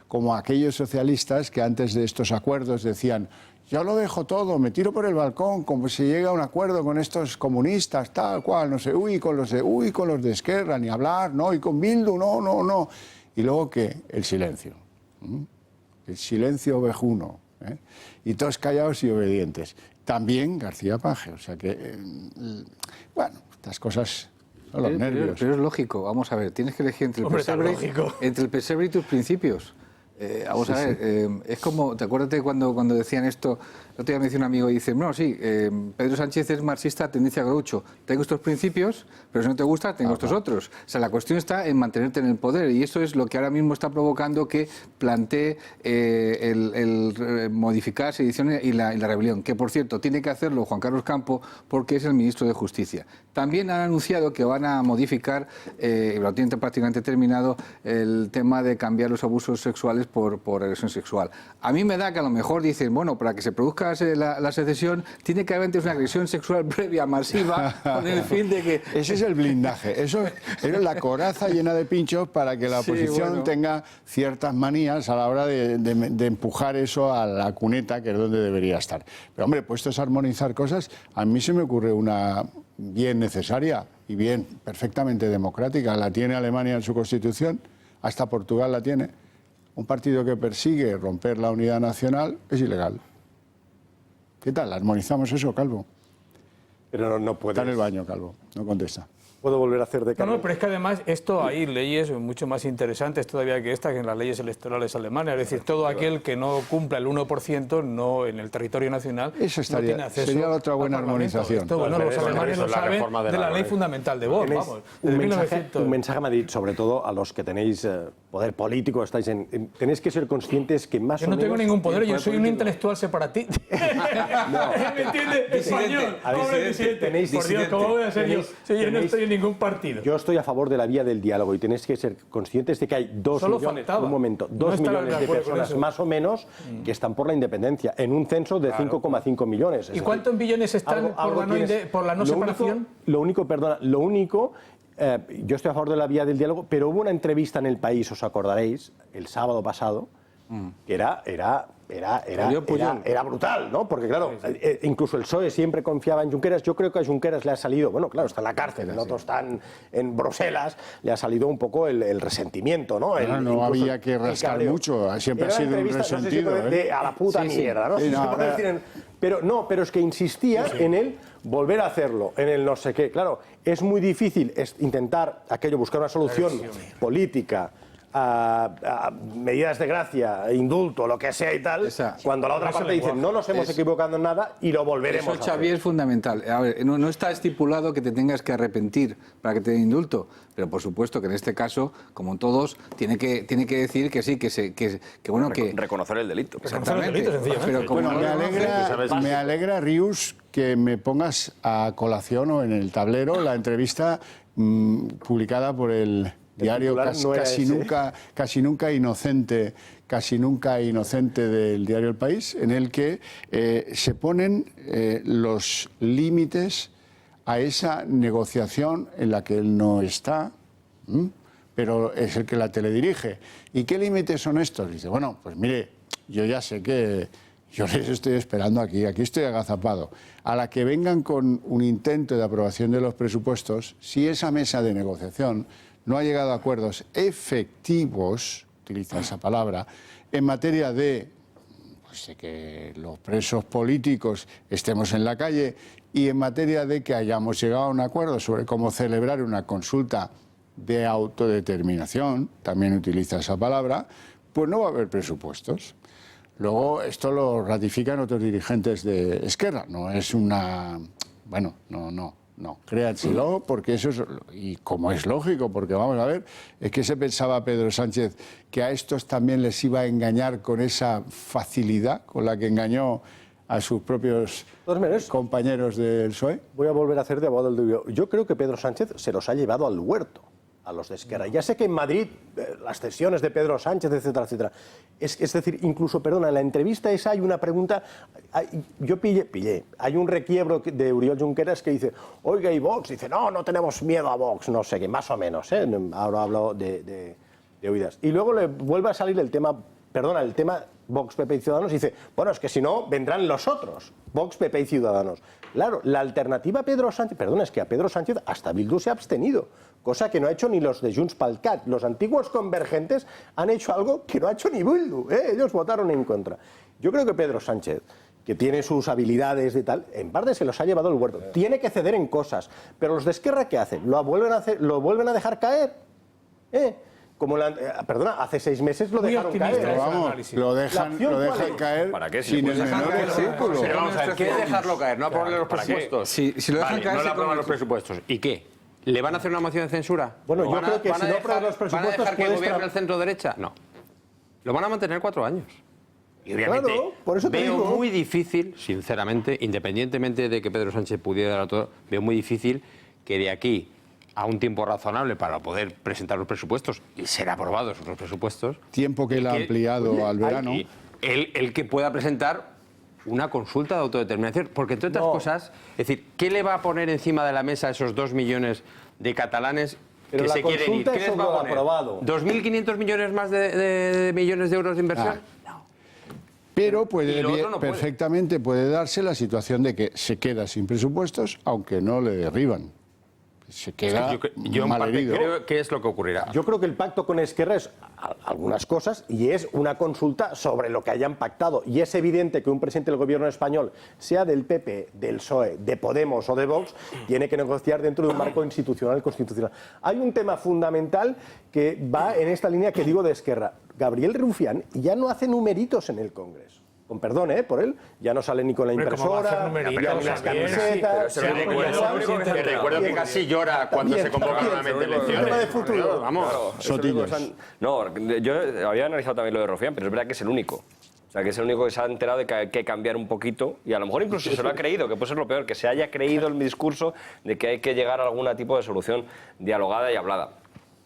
Speaker 1: como aquellos socialistas que antes de estos acuerdos decían, yo lo dejo todo, me tiro por el balcón, como si llega a un acuerdo con estos comunistas, tal cual, no sé, con los de Esquerra, ni hablar, no, y con Bildu, no. Y luego, ¿qué? El silencio. El silencio ovejuno. Y todos callados y obedientes. También García Paje, o sea que, bueno, estas cosas son los nervios.
Speaker 5: Pero es lógico, vamos a ver, tienes que elegir entre el pesebre y tus principios. Vamos a ver, es como, ¿te acuerdas de cuando decían esto? El otro día me dice un amigo y dice, no, sí, Pedro Sánchez es marxista, tendencia a Groucho. Tengo estos principios, pero si no te gusta, tengo estos otros. O sea, la cuestión está en mantenerte en el poder y eso es lo que ahora mismo está provocando que plantee el modificar sedición y la rebelión. Que, por cierto, tiene que hacerlo Juan Carlos Campo porque es el ministro de Justicia. También han anunciado que van a modificar, lo tienen prácticamente terminado, el tema de cambiar los abusos sexuales por agresión sexual. A mí me da que a lo mejor dicen, bueno, para que se produzca la secesión, tiene que haber antes una agresión sexual previa, masiva, con el fin de que...
Speaker 1: Ese es el blindaje, eso es la coraza llena de pinchos para que la oposición tenga ciertas manías a la hora de empujar eso a la cuneta, que es donde debería estar. Pero, hombre, puestos a armonizar cosas, a mí se me ocurre una bien necesaria y bien perfectamente democrática. La tiene Alemania en su Constitución, hasta Portugal la tiene. Un partido que persigue romper la unidad nacional es ilegal. ¿Qué tal? ¿Armonizamos eso, Calvo?
Speaker 6: Pero no puedes.
Speaker 1: Está en el baño, Calvo. No contesta.
Speaker 6: ¿Puedo volver a hacer de Calvo?
Speaker 4: No, pero es que además esto hay leyes mucho más interesantes todavía que esta, que en las leyes electorales alemanas. Es decir, todo aquel que no cumpla el 1% no en el territorio nacional
Speaker 1: eso estaría,
Speaker 4: no tiene acceso
Speaker 1: sería otra buena armonización.
Speaker 4: Esto, bueno, los alemanes lo saben de la ley fundamental de Bonn, vamos.
Speaker 6: Un mensaje a Madrid, sobre todo a los que tenéis poder político, estáis tenéis que ser conscientes que más o menos...
Speaker 4: Yo no tengo ningún poder, yo soy un intelectual separatista. ¿Me entiendes? Español. Pobre disidente. Por Dios, ¿cómo voy a ser yo? Si yo no estoy en ningún partido.
Speaker 6: Yo estoy a favor de la vía del diálogo y tenéis que ser conscientes de que hay 2 millones, millones de personas más o menos que están por la independencia, en un censo de 5,5 millones.
Speaker 4: ¿Y cuántos billones están por la no separación?
Speaker 6: Lo único, yo estoy a favor de la vía del diálogo, pero hubo una entrevista en El País, os acordaréis, el sábado pasado, que era brutal, ¿no? Porque, claro, incluso el PSOE siempre confiaba en Junqueras. Yo creo que a Junqueras le ha salido, bueno, claro, está en la cárcel, el otro está en Bruselas, le ha salido un poco el resentimiento, ¿no?
Speaker 1: No había que rascar mucho, siempre ha sido un resentido.
Speaker 6: No sé si a la puta mierda, ¿no? Pero es que insistía en el volver a hacerlo, en el no sé qué. Claro, es muy difícil intentar buscar una solución política, medidas de gracia, indulto, lo que sea y tal, cuando la otra parte dice no nos hemos equivocado en nada y lo volveremos a hacer.
Speaker 5: Eso, Xavi, es fundamental. A ver, no está estipulado que te tengas que arrepentir para que te den indulto, pero por supuesto que en este caso, como en todos, tiene que decir que sí, que
Speaker 2: reconocer el delito.
Speaker 5: Exactamente.
Speaker 1: Pero bueno, me alegra, Rius, que me pongas a colación o en el tablero la entrevista publicada por el diario casi nunca inocente del diario El País, en el que se ponen los límites a esa negociación en la que él no está, pero es el que la teledirige. ¿Y qué límites son estos? Dice, bueno, pues mire, yo ya sé que yo les estoy esperando aquí estoy agazapado. A la que vengan con un intento de aprobación de los presupuestos, si esa mesa de negociación no ha llegado a acuerdos efectivos, utiliza esa palabra, en materia de que los presos políticos estemos en la calle y en materia de que hayamos llegado a un acuerdo sobre cómo celebrar una consulta de autodeterminación, también utiliza esa palabra, pues no va a haber presupuestos. Luego, esto lo ratifican otros dirigentes de Esquerra, no es una... Bueno, no, créanselo, porque eso es, y como es lógico, porque vamos a ver, es que se pensaba Pedro Sánchez que a estos también les iba a engañar con esa facilidad con la que engañó a sus propios compañeros del PSOE.
Speaker 6: Voy a volver a hacer de abogado del diablo. Yo creo que Pedro Sánchez se los ha llevado al huerto, a los de Esquerra. Ya sé que en Madrid las cesiones de Pedro Sánchez, etcétera, etcétera. Es decir, incluso, perdona, en la entrevista esa hay una pregunta, yo pillé, hay un requiebro de Oriol Junqueras que dice, oiga, ¿y Vox? Dice, no tenemos miedo a Vox, no sé qué, más o menos, ahora hablo de oídas. Y luego le vuelve a salir el tema Vox, PP y Ciudadanos, y dice, bueno, es que si no, vendrán los otros, Vox, PP y Ciudadanos. Claro, la alternativa a Pedro Sánchez, perdona, es que a Pedro Sánchez hasta Bildu se ha abstenido, cosa que no ha hecho ni los de Junts pel Cat. Los antiguos convergentes han hecho algo que no ha hecho ni Bildu, ellos votaron en contra. Yo creo que Pedro Sánchez, que tiene sus habilidades y tal, en parte se los ha llevado el huerto. Tiene que ceder en cosas, pero los de Esquerra, ¿qué hacen? ¿Lo vuelven a dejar caer? Como perdona, hace 6 meses lo dejaron caer.
Speaker 1: Pero vamos, lo dejan caer.
Speaker 2: ¿Para qué?
Speaker 1: Sin el menor escrúpulo.
Speaker 12: Pero vamos a ver, ¿qué es dejarlo caer? No aprobar los presupuestos.
Speaker 5: Si lo dejan caer,
Speaker 12: no le aprueban los presupuestos. ¿Y qué? ¿Le van a hacer una moción de censura?
Speaker 6: Bueno, yo creo que si no aprueban los presupuestos,
Speaker 12: ¿van a dejar que gobierne el centro derecha? No. Lo van a mantener 4 años. Y obviamente
Speaker 6: claro, por eso te
Speaker 12: veo
Speaker 6: digo.
Speaker 12: muy difícil, sinceramente, independientemente de que Pedro Sánchez pudiera dar todo, veo muy difícil que de aquí a un tiempo razonable para poder presentar los presupuestos y ser aprobados los presupuestos.
Speaker 1: Tiempo que él ha ampliado al verano.
Speaker 12: El que pueda presentar una consulta de autodeterminación. Porque, entre otras cosas, es decir, ¿qué le va a poner encima de la mesa a esos 2 millones de catalanes
Speaker 6: pero
Speaker 12: que
Speaker 6: la
Speaker 12: se quieren ir?
Speaker 6: consulta
Speaker 12: ¿Qué
Speaker 6: es
Speaker 12: les va a
Speaker 6: sobre lo
Speaker 12: poner?
Speaker 6: aprobado.
Speaker 12: ¿2.500 millones más de millones de euros de inversión?
Speaker 1: Pero perfectamente puede darse la situación de que se queda sin presupuestos, aunque no le derriban. Se queda
Speaker 12: yo en parte
Speaker 1: malherido.
Speaker 12: creo que es lo que ocurrirá.
Speaker 6: Yo creo que el pacto con Esquerra es algunas cosas y es una consulta sobre lo que hayan pactado. Y es evidente que un presidente del gobierno español, sea del PP, del PSOE, de Podemos o de Vox, tiene que negociar dentro de un marco institucional y constitucional. Hay un tema fundamental que va en esta línea que digo de Esquerra. Gabriel Rufián ya no hace numeritos en el Congreso. Con perdón, por él, ya no sale ni con la impresora, ni con las camisetas.
Speaker 12: Recuerdo que casi llora cuando se convocan nuevamente elecciones.
Speaker 6: Tema de futuro.
Speaker 12: Vamos.
Speaker 1: Sotillos.
Speaker 2: No, yo había analizado también lo de Rufián, pero es verdad que es el único. O sea, que es el único que se ha enterado de que hay que cambiar un poquito y a lo mejor incluso se lo ha creído, que puede ser lo peor, que se haya creído el discurso de que hay que llegar a algún tipo de solución dialogada y hablada.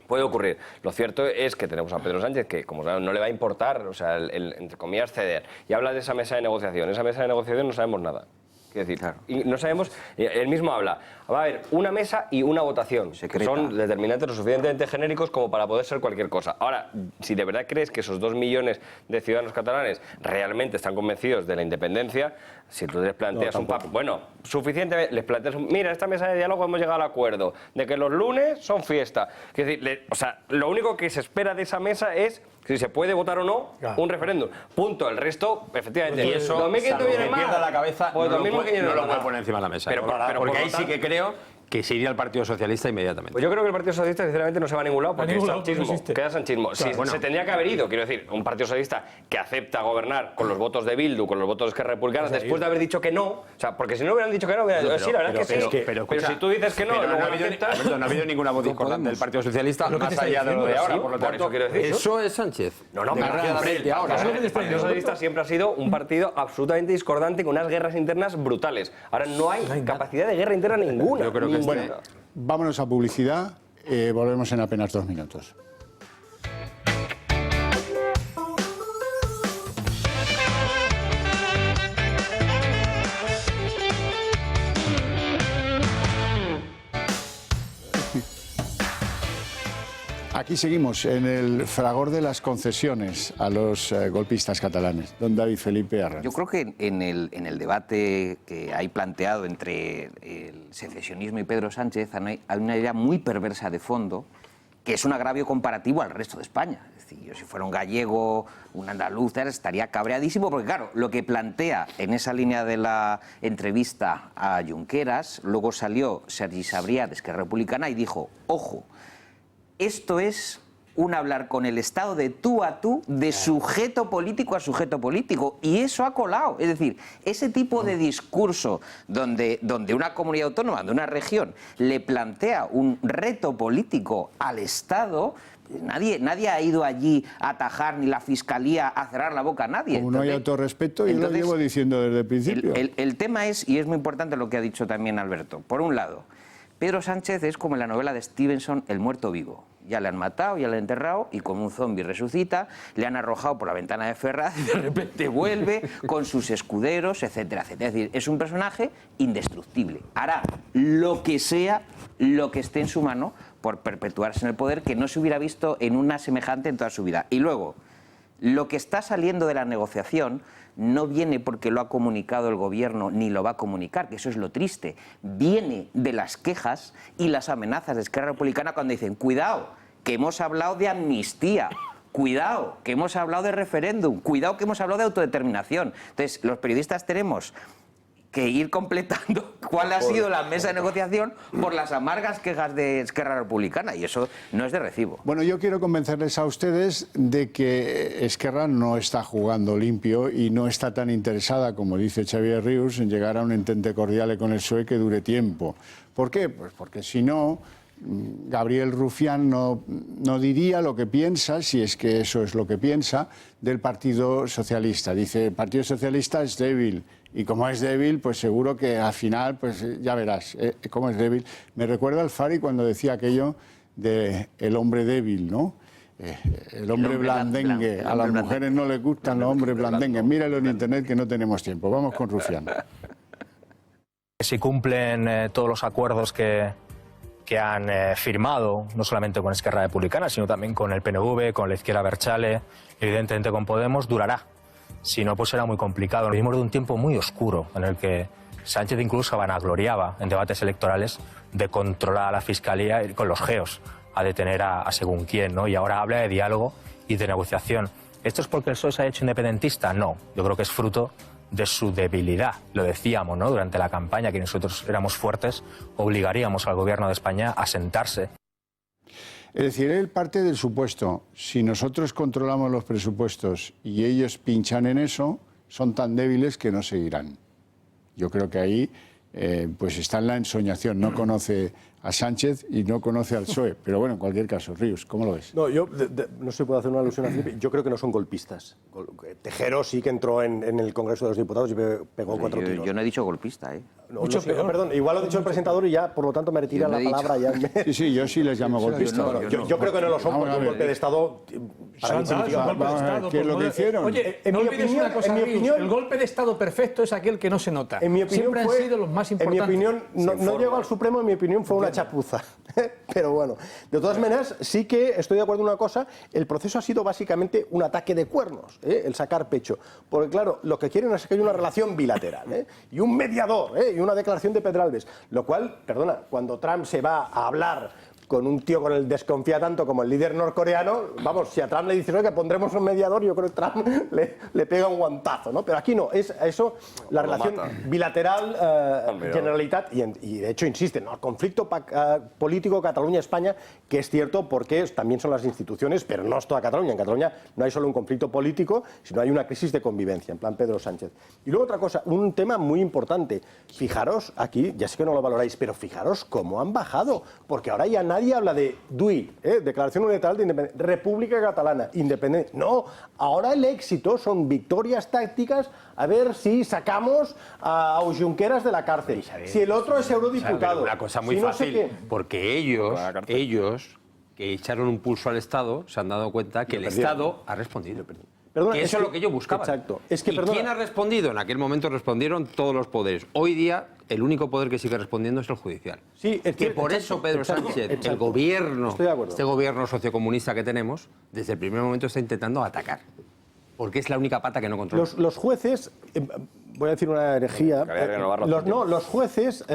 Speaker 2: Puede ocurrir. Lo cierto es que tenemos a Pedro Sánchez que, como saben, no le va a importar, o sea, entre comillas, ceder. Y habla de esa mesa de negociación. Esa mesa de negociación no sabemos nada. Quiero decir, claro. Y no sabemos, él mismo habla, va a haber una mesa y una votación, que son determinantes lo suficientemente genéricos como para poder ser cualquier cosa. Ahora, si de verdad crees que esos 2 millones de ciudadanos catalanes realmente están convencidos de la independencia, si tú les planteas un papel, bueno, suficiente, les planteas, mira, esta mesa de diálogo hemos llegado al acuerdo de que los lunes son fiesta. Quiero decir, o sea, lo único que se espera de esa mesa es si se puede votar o no un referéndum. Punto. El resto, efectivamente.
Speaker 12: Y eso,
Speaker 2: 2.500 viene más.
Speaker 12: pierda la cabeza,
Speaker 2: Pues
Speaker 12: no lo puede poner encima de la mesa.
Speaker 2: Pero
Speaker 12: porque ahí sí que creo que se iría al Partido Socialista inmediatamente.
Speaker 2: Pues yo creo que el Partido Socialista, sinceramente, no se va a ningún lado porque es sanchismo. Queda sanchismo.
Speaker 12: Claro,
Speaker 2: sí,
Speaker 12: bueno.
Speaker 2: se tendría que haber ido, quiero decir, un Partido Socialista que acepta gobernar con los votos de Bildu, con los votos de Esquerra Republicana, después de haber dicho que no. O sea, porque si no hubieran dicho que no, hubieran dicho, sí, la verdad es que sí. Pero si tú dices que no,
Speaker 12: no ha habido ninguna voz discordante del Partido Socialista más allá de lo de ahora. Por lo tanto, eso es Sánchez.
Speaker 2: No, desgraciadamente ahora. El Partido Socialista siempre ha sido un partido absolutamente discordante con unas guerras internas brutales. Ahora no hay capacidad de guerra interna ninguna.
Speaker 12: Yo creo que
Speaker 1: Bueno, vámonos a publicidad. Volvemos en apenas 2 minutos. Aquí seguimos en el fragor de las concesiones a los golpistas catalanes. Don David Felipe Arranz.
Speaker 3: Yo creo que en el debate que hay planteado entre el secesionismo y Pedro Sánchez hay una idea muy perversa de fondo, que es un agravio comparativo al resto de España. Es decir, yo si fuera un gallego, un andaluz, estaría cabreadísimo, porque claro, lo que plantea en esa línea de la entrevista a Junqueras, luego salió Sergi Sabrià de Esquerra Republicana y dijo, ojo, esto es un hablar con el Estado de tú a tú, de sujeto político a sujeto político. Y eso ha colado. Es decir, ese tipo de discurso donde una comunidad autónoma, de una región, le plantea un reto político al Estado, nadie ha ido allí a atajar, ni la Fiscalía a cerrar la boca a nadie.
Speaker 1: Como no hay autorrespeto, yo lo llevo diciendo desde el principio.
Speaker 3: El tema es, y es muy importante lo que ha dicho también Alberto, por un lado, Pedro Sánchez es como en la novela de Stevenson, El muerto vivo. Ya le han matado, ya le han enterrado y como un zombi resucita, le han arrojado por la ventana de Ferraz y de repente vuelve con sus escuderos, etcétera, etcétera. Es decir, es un personaje indestructible. Hará lo que sea, lo que esté en su mano por perpetuarse en el poder, que no se hubiera visto en una semejante en toda su vida. Y luego, Lo que está saliendo de la negociación no viene porque lo ha comunicado el gobierno ni lo va a comunicar, que eso es lo triste. Viene de las quejas y las amenazas de Esquerra Republicana cuando dicen, cuidado, que hemos hablado de amnistía, cuidado, que hemos hablado de referéndum, cuidado, que hemos hablado de autodeterminación. Entonces, los periodistas tenemos que ir completando cuál ha sido la mesa de negociación por las amargas quejas de Esquerra Republicana, y eso no es de recibo.
Speaker 1: Bueno, yo quiero convencerles a ustedes de que Esquerra no está jugando limpio y no está tan interesada, como dice Xavier Rius, en llegar a un entente cordial con el PSOE que dure tiempo. ¿Por qué? Pues porque si no, Gabriel Rufián no diría lo que piensa, si es que eso es lo que piensa, del Partido Socialista. Dice, el Partido Socialista es débil, y como es débil, pues seguro que al final, pues ya verás cómo es débil. Me recuerda al Fari cuando decía aquello de el hombre débil, ¿no? El hombre blandengue. A las mujeres no les gustan los hombres blandengues. Míralo en internet que no tenemos tiempo. Vamos con Rufián.
Speaker 17: Si cumplen todos los acuerdos que han firmado, no solamente con Esquerra Republicana, sino también con el PNV, con la izquierda Berchale, evidentemente con Podemos, durará. Si no, pues será muy complicado. Venimos de un tiempo muy oscuro en el que Sánchez incluso vanagloriaba en debates electorales de controlar a la Fiscalía y con los geos a detener a según quién, ¿no? Y ahora habla de diálogo y de negociación. ¿Esto es porque el PSOE se ha hecho independentista? No, yo creo que es fruto de su debilidad. Lo decíamos, ¿no?, durante la campaña, que nosotros éramos fuertes, obligaríamos al gobierno de España a sentarse.
Speaker 1: Es decir, él parte del supuesto, si nosotros controlamos los presupuestos y ellos pinchan en eso, son tan débiles que no seguirán. Yo creo que ahí pues está en la ensoñación, no conoce a Sánchez y no conoce al PSOE. Pero bueno, en cualquier caso, Ríos, ¿cómo lo ves?
Speaker 6: No, yo no se puede hacer una alusión a Felipe. Yo creo que no son golpistas. Tejero sí que entró en el Congreso de los Diputados y pegó 4 tiros.
Speaker 3: Yo no he dicho golpista, ¿eh?
Speaker 6: Mucho peor. Perdón, igual lo ha dicho el presentador y ya, por lo tanto, me retira la palabra. Ya.
Speaker 1: Sí, yo sí les llamo golpistas.
Speaker 6: Yo creo que no lo son, porque un golpe de Estado...
Speaker 1: ¿Qué es lo que hicieron?
Speaker 4: Oye, no olvides una cosa, Ríos, el golpe de Estado perfecto es aquel que no se nota.
Speaker 6: En mi opinión
Speaker 4: siempre han sido los más importantes.
Speaker 6: En mi opinión, no llegó al Supremo, en mi opinión fue una chapuza. Pero bueno, de todas maneras, sí que estoy de acuerdo en una cosa, el proceso ha sido básicamente un ataque de cuernos, el sacar pecho. Porque claro, lo que quieren es que haya una relación bilateral, y un mediador, y una declaración de Pedralbes. Lo cual, perdona, cuando Trump se va a hablar con un tío con el desconfía tanto como el líder norcoreano, vamos, si a Trump le dices que pondremos un mediador, yo creo que Trump le pega un guantazo, ¿no? Pero aquí no, es eso, la relación bilateral, Generalitat, y de hecho insisten, ¿no?, el conflicto político Cataluña-España, que es cierto porque también son las instituciones, pero no es toda Cataluña. En Cataluña no hay solo un conflicto político, sino hay una crisis de convivencia, en plan Pedro Sánchez. Y luego otra cosa, un tema muy importante, fijaros aquí, ya sé que no lo valoráis, pero fijaros cómo han bajado, porque ahora ya nadie habla de DUI, Declaración Unilateral de Independencia, República Catalana, independencia. No, ahora el éxito son victorias tácticas, a ver si sacamos a Junqueras de la cárcel, si el otro es eurodiputado.
Speaker 12: Una cosa muy fácil, porque ellos que echaron un pulso al Estado se han dado cuenta que el Estado ha respondido.
Speaker 6: Perdona,
Speaker 12: que eso es lo que ellos buscaban.
Speaker 6: Exacto.
Speaker 12: ¿Quién ha respondido? En aquel momento respondieron todos los poderes. Hoy día, el único poder que sigue respondiendo es el judicial.
Speaker 6: Sí,
Speaker 12: que por eso Pedro Sánchez, el gobierno, este gobierno sociocomunista que tenemos, desde el primer momento está intentando atacar. Porque es la única pata que no controla.
Speaker 6: Los jueces... voy a decir una herejía. Los jueces,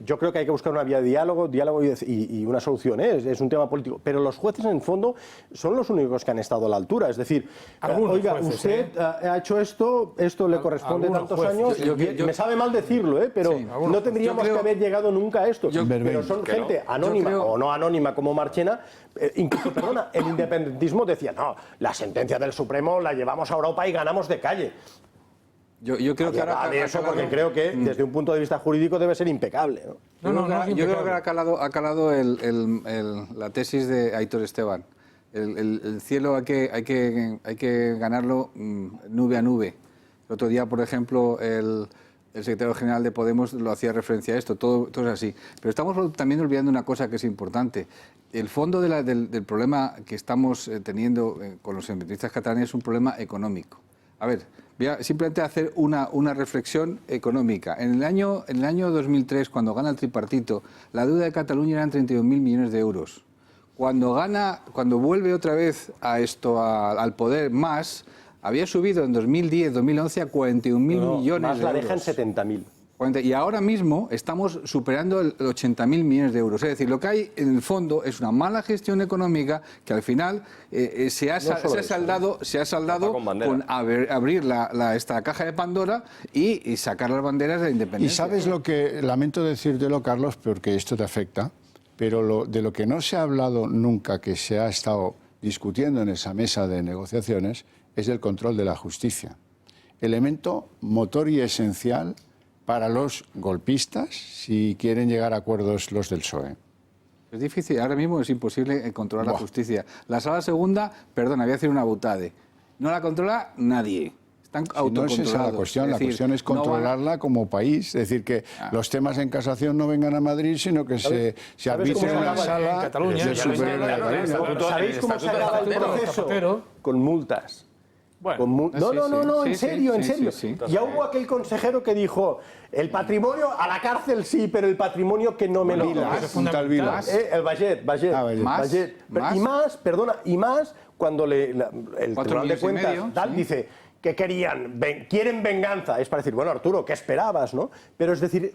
Speaker 6: yo creo que hay que buscar una vía de diálogo y una solución, es un tema político. Pero los jueces, en el fondo, son los únicos que han estado a la altura. Es decir, oiga, jueces, usted ha hecho esto le corresponde tantos años. Me sabe mal decirlo, pero sí, no tendríamos que haber llegado nunca a esto. Pero son gente anónima o no anónima como Marchena. Incluso, perdona, el independentismo decía, no, la sentencia del Supremo la llevamos a Europa y ganamos de calle.
Speaker 5: Yo creo que ahora
Speaker 6: porque creo que desde un punto de vista jurídico debe ser impecable, ¿no?
Speaker 5: Yo creo que ha calado la tesis de Aitor Esteban. El cielo hay que ganarlo nube a nube. El otro día, por ejemplo, el secretario general de Podemos lo hacía referencia a esto, todo es así. Pero estamos también olvidando una cosa que es importante. El fondo del problema que estamos teniendo con los independentistas catalanes es un problema económico. A ver, voy a simplemente hacer una reflexión económica. En el año 2003, cuando gana el tripartito, la deuda de Cataluña eran 32.000 millones de euros. cuando vuelve otra vez a esto, al poder, Mas había subido en 2010, 2011 a 41.000 millones
Speaker 6: Mas
Speaker 5: de
Speaker 6: la
Speaker 5: euros.
Speaker 6: deja en 70.000.
Speaker 5: Y ahora mismo estamos superando el 80.000 millones de euros. Es decir, lo que hay en el fondo es una mala gestión económica que al final se ha saldado con abrir esta caja de Pandora y sacar las banderas de la independencia.
Speaker 1: Y sabes lo que, lamento decírtelo, Carlos, porque esto te afecta, pero de lo que no se ha hablado nunca, que se ha estado discutiendo en esa mesa de negociaciones, es el control de la justicia. Elemento motor y esencial para los golpistas si quieren llegar a acuerdos los del PSOE.
Speaker 5: Es difícil, ahora mismo es imposible controlar la justicia. La sala segunda, perdona, voy a hacer una butade, no la controla nadie. Están autocontrolados.
Speaker 1: No es esa la cuestión, la cuestión es controlarla como país. Es decir, que los temas en casación no vengan a Madrid, sino que se arbitren en la sala
Speaker 4: en Cataluña,
Speaker 1: del Superior de Cataluña.
Speaker 6: ¿Sabéis cómo se acaba el proceso? Con multas. No, en serio. Ya hubo aquel consejero que dijo, el patrimonio a la cárcel sí, pero el patrimonio que no me lo toques. El Baget. Y más cuando el Tribunal de Cuentas dice que quieren venganza. Es para decir, bueno, Arturo, ¿qué esperabas, no? Pero es decir,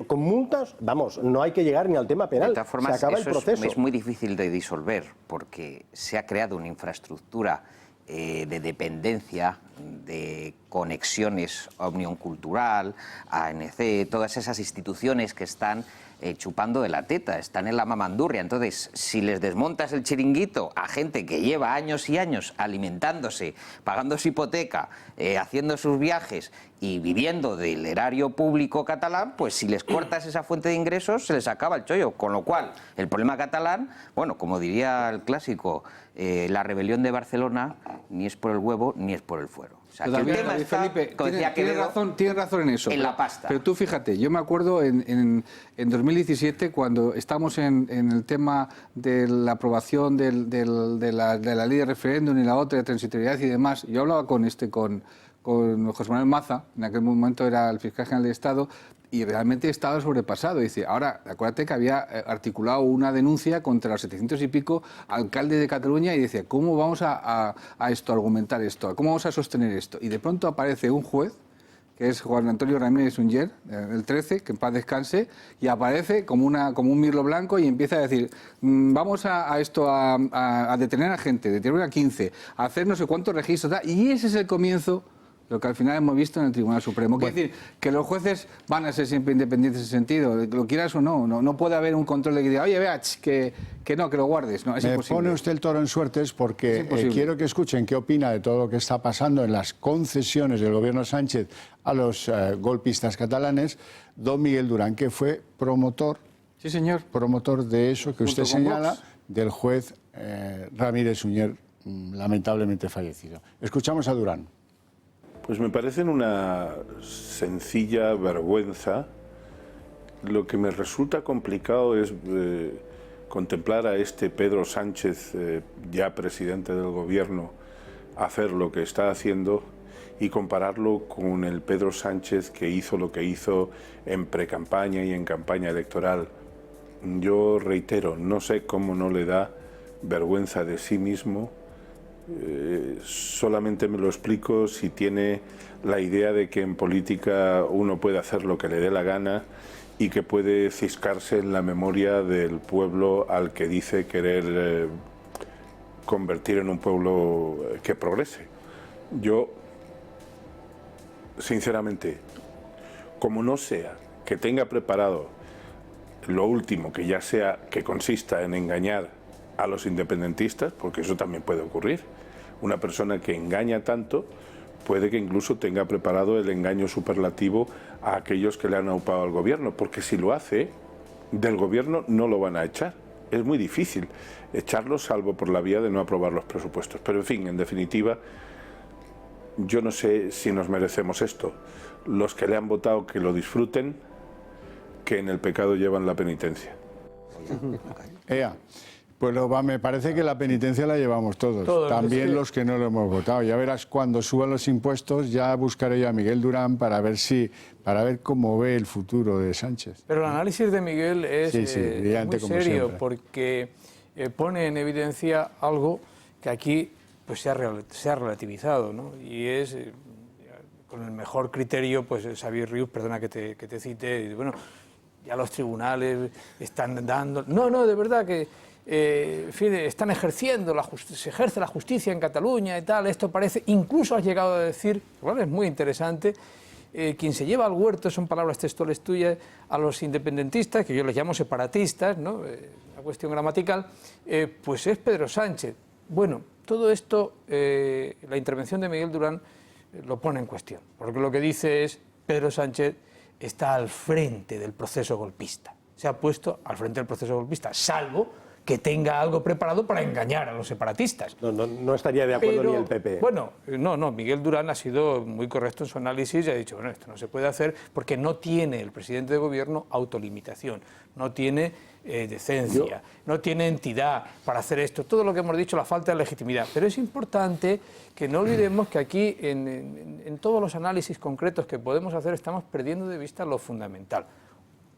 Speaker 6: con multas, vamos, no hay que llegar ni al tema penal.
Speaker 3: De todas formas,
Speaker 6: se acaba el proceso.
Speaker 3: Es muy difícil de disolver porque se ha creado una infraestructura de dependencia, de conexiones a Unión Cultural, a ANC, todas esas instituciones que están chupando de la teta, están en la mamandurria. Entonces, si les desmontas el chiringuito a gente que lleva años y años alimentándose, pagando su hipoteca, haciendo sus viajes y viviendo del erario público catalán, pues si les cortas esa fuente de ingresos, se les acaba el chollo. Con lo cual, el problema catalán, bueno, como diría el clásico, la rebelión de Barcelona ni es por el huevo ni es por el fuero. O sea, que el tema está,
Speaker 5: Felipe, tiene razón en eso.
Speaker 3: En la pasta.
Speaker 5: Pero tú fíjate, yo me acuerdo en 2017, cuando estamos en el tema de la aprobación de la ley de referéndum y la otra de transitoriedad y demás, yo hablaba con José Manuel Maza, en aquel momento era el fiscal general de Estado, y realmente estaba sobrepasado. Dice, ahora, acuérdate que había articulado una denuncia contra los 700 y pico alcaldes de Cataluña y decía, ¿cómo vamos a argumentar esto? ¿Cómo vamos a sostener esto? Y de pronto aparece un juez, que es Juan Antonio Ramírez Unger, el 13, que en paz descanse, y aparece como un mirlo blanco y empieza a decir, vamos a detener a gente, detener a 15, a hacer no sé cuántos registros, y ese es el comienzo. Lo que al final hemos visto en el Tribunal Supremo. Quiere decir que los jueces van a ser siempre independientes en ese sentido, lo quieras o no. No puede haber un control de que diga, oye, vea, que no, que lo guardes. No, es imposible.
Speaker 1: Pone usted el toro en suertes porque quiero que escuchen qué opina de todo lo que está pasando en las concesiones del gobierno Sánchez a los golpistas catalanes, don Miguel Durán, que fue promotor,
Speaker 5: sí, señor,
Speaker 1: promotor de eso que usted señala, del juez Ramírez Uñer, lamentablemente fallecido. Escuchamos a Durán.
Speaker 18: Pues me parecen una sencilla vergüenza. Lo que me resulta complicado es contemplar a este Pedro Sánchez, ya presidente del gobierno, hacer lo que está haciendo y compararlo con el Pedro Sánchez que hizo lo que hizo en precampaña y en campaña electoral. Yo reitero, no sé cómo no le da vergüenza de sí mismo. Solamente me lo explico si tiene la idea de que en política uno puede hacer lo que le dé la gana y que puede ciscarse en la memoria del pueblo al que dice querer convertir en un pueblo que progrese. Yo, sinceramente, como no sea que tenga preparado lo último, que ya sea que consista en engañar a los independentistas, porque eso también puede ocurrir. Una persona que engaña tanto puede que incluso tenga preparado el engaño superlativo a aquellos que le han aupado al gobierno, porque si lo hace, del gobierno no lo van a echar. Es muy difícil echarlo, salvo por la vía de no aprobar los presupuestos. Pero en fin, en definitiva, yo no sé si nos merecemos esto. Los que le han votado que lo disfruten, que en el pecado llevan la penitencia.
Speaker 1: Pues me parece que la penitencia la llevamos todos, también los que no lo hemos votado. Ya verás, cuando suban los impuestos, ya buscaré yo a Miguel Durán para ver cómo ve el futuro de Sánchez.
Speaker 4: Pero el análisis de Miguel es muy serio, porque pone en evidencia algo que aquí pues se ha relativizado, ¿no? Y es, con el mejor criterio, pues Xavier Rius, perdona que te cite, y, bueno, ya los tribunales están dando... No, de verdad que en fin, están ejerciendo, se ejerce la justicia en Cataluña y tal, esto parece, incluso has llegado a decir, bueno, es muy interesante, quien se lleva al huerto, son palabras textuales tuyas, a los independentistas, que yo les llamo separatistas, ¿no? Una cuestión gramatical, pues es Pedro Sánchez. Bueno, todo esto, la intervención de Miguel Durán lo pone en cuestión, porque lo que dice es, Pedro Sánchez está al frente del proceso golpista, se ha puesto al frente del proceso golpista, salvo que tenga algo preparado para engañar a los separatistas.
Speaker 6: No estaría de acuerdo ni el PP.
Speaker 4: Bueno, no, Miguel Durán ha sido muy correcto en su análisis y ha dicho, bueno, esto no se puede hacer porque no tiene el presidente de gobierno autolimitación, no tiene decencia, no tiene entidad para hacer esto, todo lo que hemos dicho, la falta de legitimidad. Pero es importante que no olvidemos que aquí, en todos los análisis concretos que podemos hacer, estamos perdiendo de vista lo fundamental.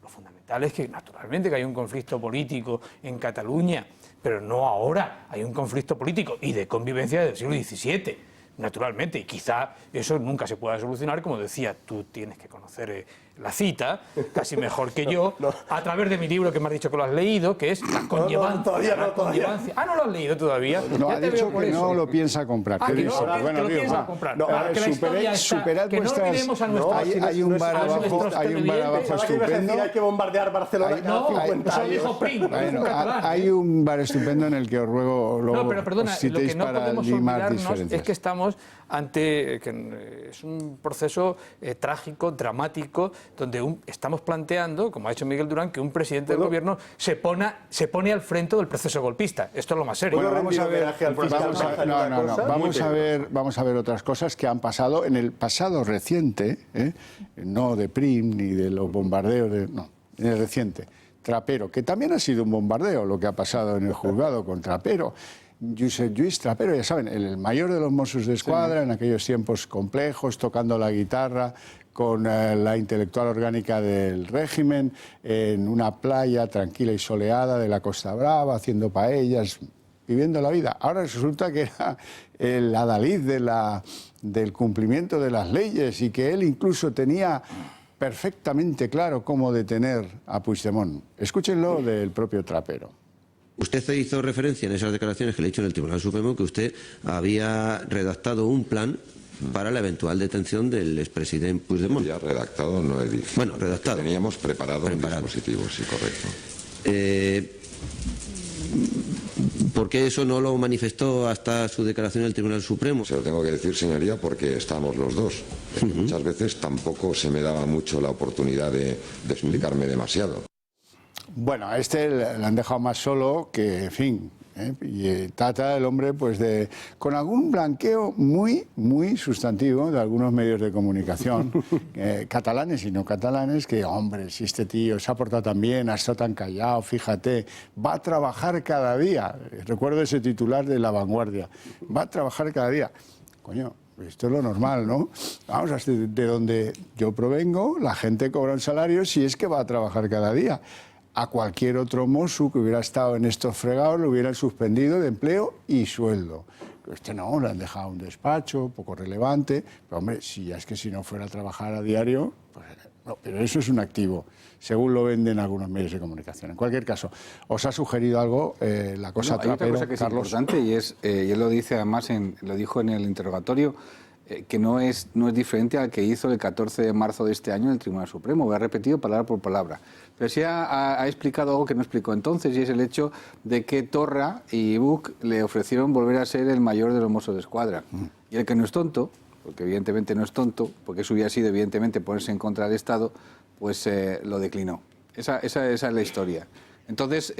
Speaker 4: Lo fundamental es que, naturalmente, que hay un conflicto político en Cataluña, pero no ahora. Hay un conflicto político y de convivencia del siglo XVII, naturalmente, y quizá eso nunca se pueda solucionar, como decía, tú tienes que conocer la cita, casi mejor que yo, a través de mi libro que me has dicho que lo has leído, que es La conllevancia.
Speaker 6: Todavía.
Speaker 4: Ah, ¿no lo has leído todavía?
Speaker 1: No,
Speaker 4: ya
Speaker 1: ha dicho que no lo piensa comprar.
Speaker 4: Ah,
Speaker 1: ¿Qué
Speaker 4: que
Speaker 1: dice?
Speaker 4: no,
Speaker 1: Bueno,
Speaker 4: lo
Speaker 1: digo,
Speaker 4: piensa comprar.
Speaker 1: no,
Speaker 4: Para que la historia
Speaker 1: superad
Speaker 4: que no
Speaker 1: vuestras...
Speaker 4: olvidemos a nuestros...
Speaker 1: hay un bar abajo estupendo.
Speaker 6: Hay que bombardear Barcelona cada 50 años.
Speaker 4: Dijo Prim,
Speaker 1: Bueno, hay un bar estupendo en el que os ruego
Speaker 4: no, pero perdona,
Speaker 1: os
Speaker 4: lo que
Speaker 1: citéis
Speaker 4: no
Speaker 1: para
Speaker 4: podemos
Speaker 1: limar
Speaker 4: olvidarnos
Speaker 1: diferencias.
Speaker 4: es que estamos ante, es un proceso trágico, dramático, donde estamos planteando, como ha hecho Miguel Durán, que un presidente del gobierno se pone al frente del proceso golpista. Esto es lo más serio.
Speaker 6: Bueno, vamos a ver,
Speaker 1: vamos a ver otras cosas que han pasado en el pasado reciente, no de Prim ni de los bombardeos, no, en el reciente. Trapero, que también ha sido un bombardeo lo que ha pasado en el juzgado con Trapero. Josep Lluís Trapero, ya saben, el mayor de los Mossos d'Esquadra, sí, en aquellos tiempos complejos, tocando la guitarra con la intelectual orgánica del régimen, en una playa tranquila y soleada de la Costa Brava, haciendo paellas, viviendo la vida. Ahora resulta que era el adalid del cumplimiento de las leyes y que él incluso tenía perfectamente claro cómo detener a Puigdemont. Escúchenlo del propio Trapero.
Speaker 19: Usted hizo referencia en esas declaraciones que le he hecho en el Tribunal Supremo que usted había redactado un plan para la eventual detención del expresidente Puigdemont.
Speaker 20: Ya redactado no he dicho.
Speaker 19: Bueno, redactado.
Speaker 20: Teníamos preparado un dispositivo, sí, correcto.
Speaker 19: ¿Por qué eso no lo manifestó hasta su declaración en el Tribunal Supremo?
Speaker 20: Se lo tengo que decir, señoría, porque estábamos los dos. Muchas veces tampoco se me daba mucho la oportunidad de explicarme demasiado.
Speaker 1: Bueno, a este le han dejado más solo que, en fin, y trata el hombre pues con algún blanqueo muy sustantivo de algunos medios de comunicación, catalanes y no catalanes, que, hombre, si este tío se ha portado tan bien, ha estado tan callado, fíjate, va a trabajar cada día. Recuerdo ese titular de La Vanguardia, va a trabajar cada día. Coño, esto es lo normal, ¿no? Vamos, de donde yo provengo, la gente cobra un salario si es que va a trabajar cada día. A cualquier otro mosu que hubiera estado en estos fregados lo hubieran suspendido de empleo y sueldo. Este no, le han dejado un despacho poco relevante, pero hombre, si no fuera a trabajar a diario, pues, no, pero eso es un activo, según lo venden algunos medios de comunicación. En cualquier caso, os ha sugerido algo la cosa Trapero,
Speaker 5: hay otra cosa que es
Speaker 1: Carlos.
Speaker 5: Importante y él lo dice además, lo dijo en el interrogatorio, que no es diferente al que hizo el 14 de marzo de este año en el Tribunal Supremo. Lo ha repetido palabra por palabra. Pero sí ha explicado algo que no explicó entonces, y es el hecho de que Torra y Buch le ofrecieron volver a ser el mayor de los Mossos d'Esquadra. Y el que no es tonto, porque evidentemente no es tonto, porque eso hubiera sido evidentemente ponerse en contra del Estado, pues lo declinó. Esa es la historia. Entonces,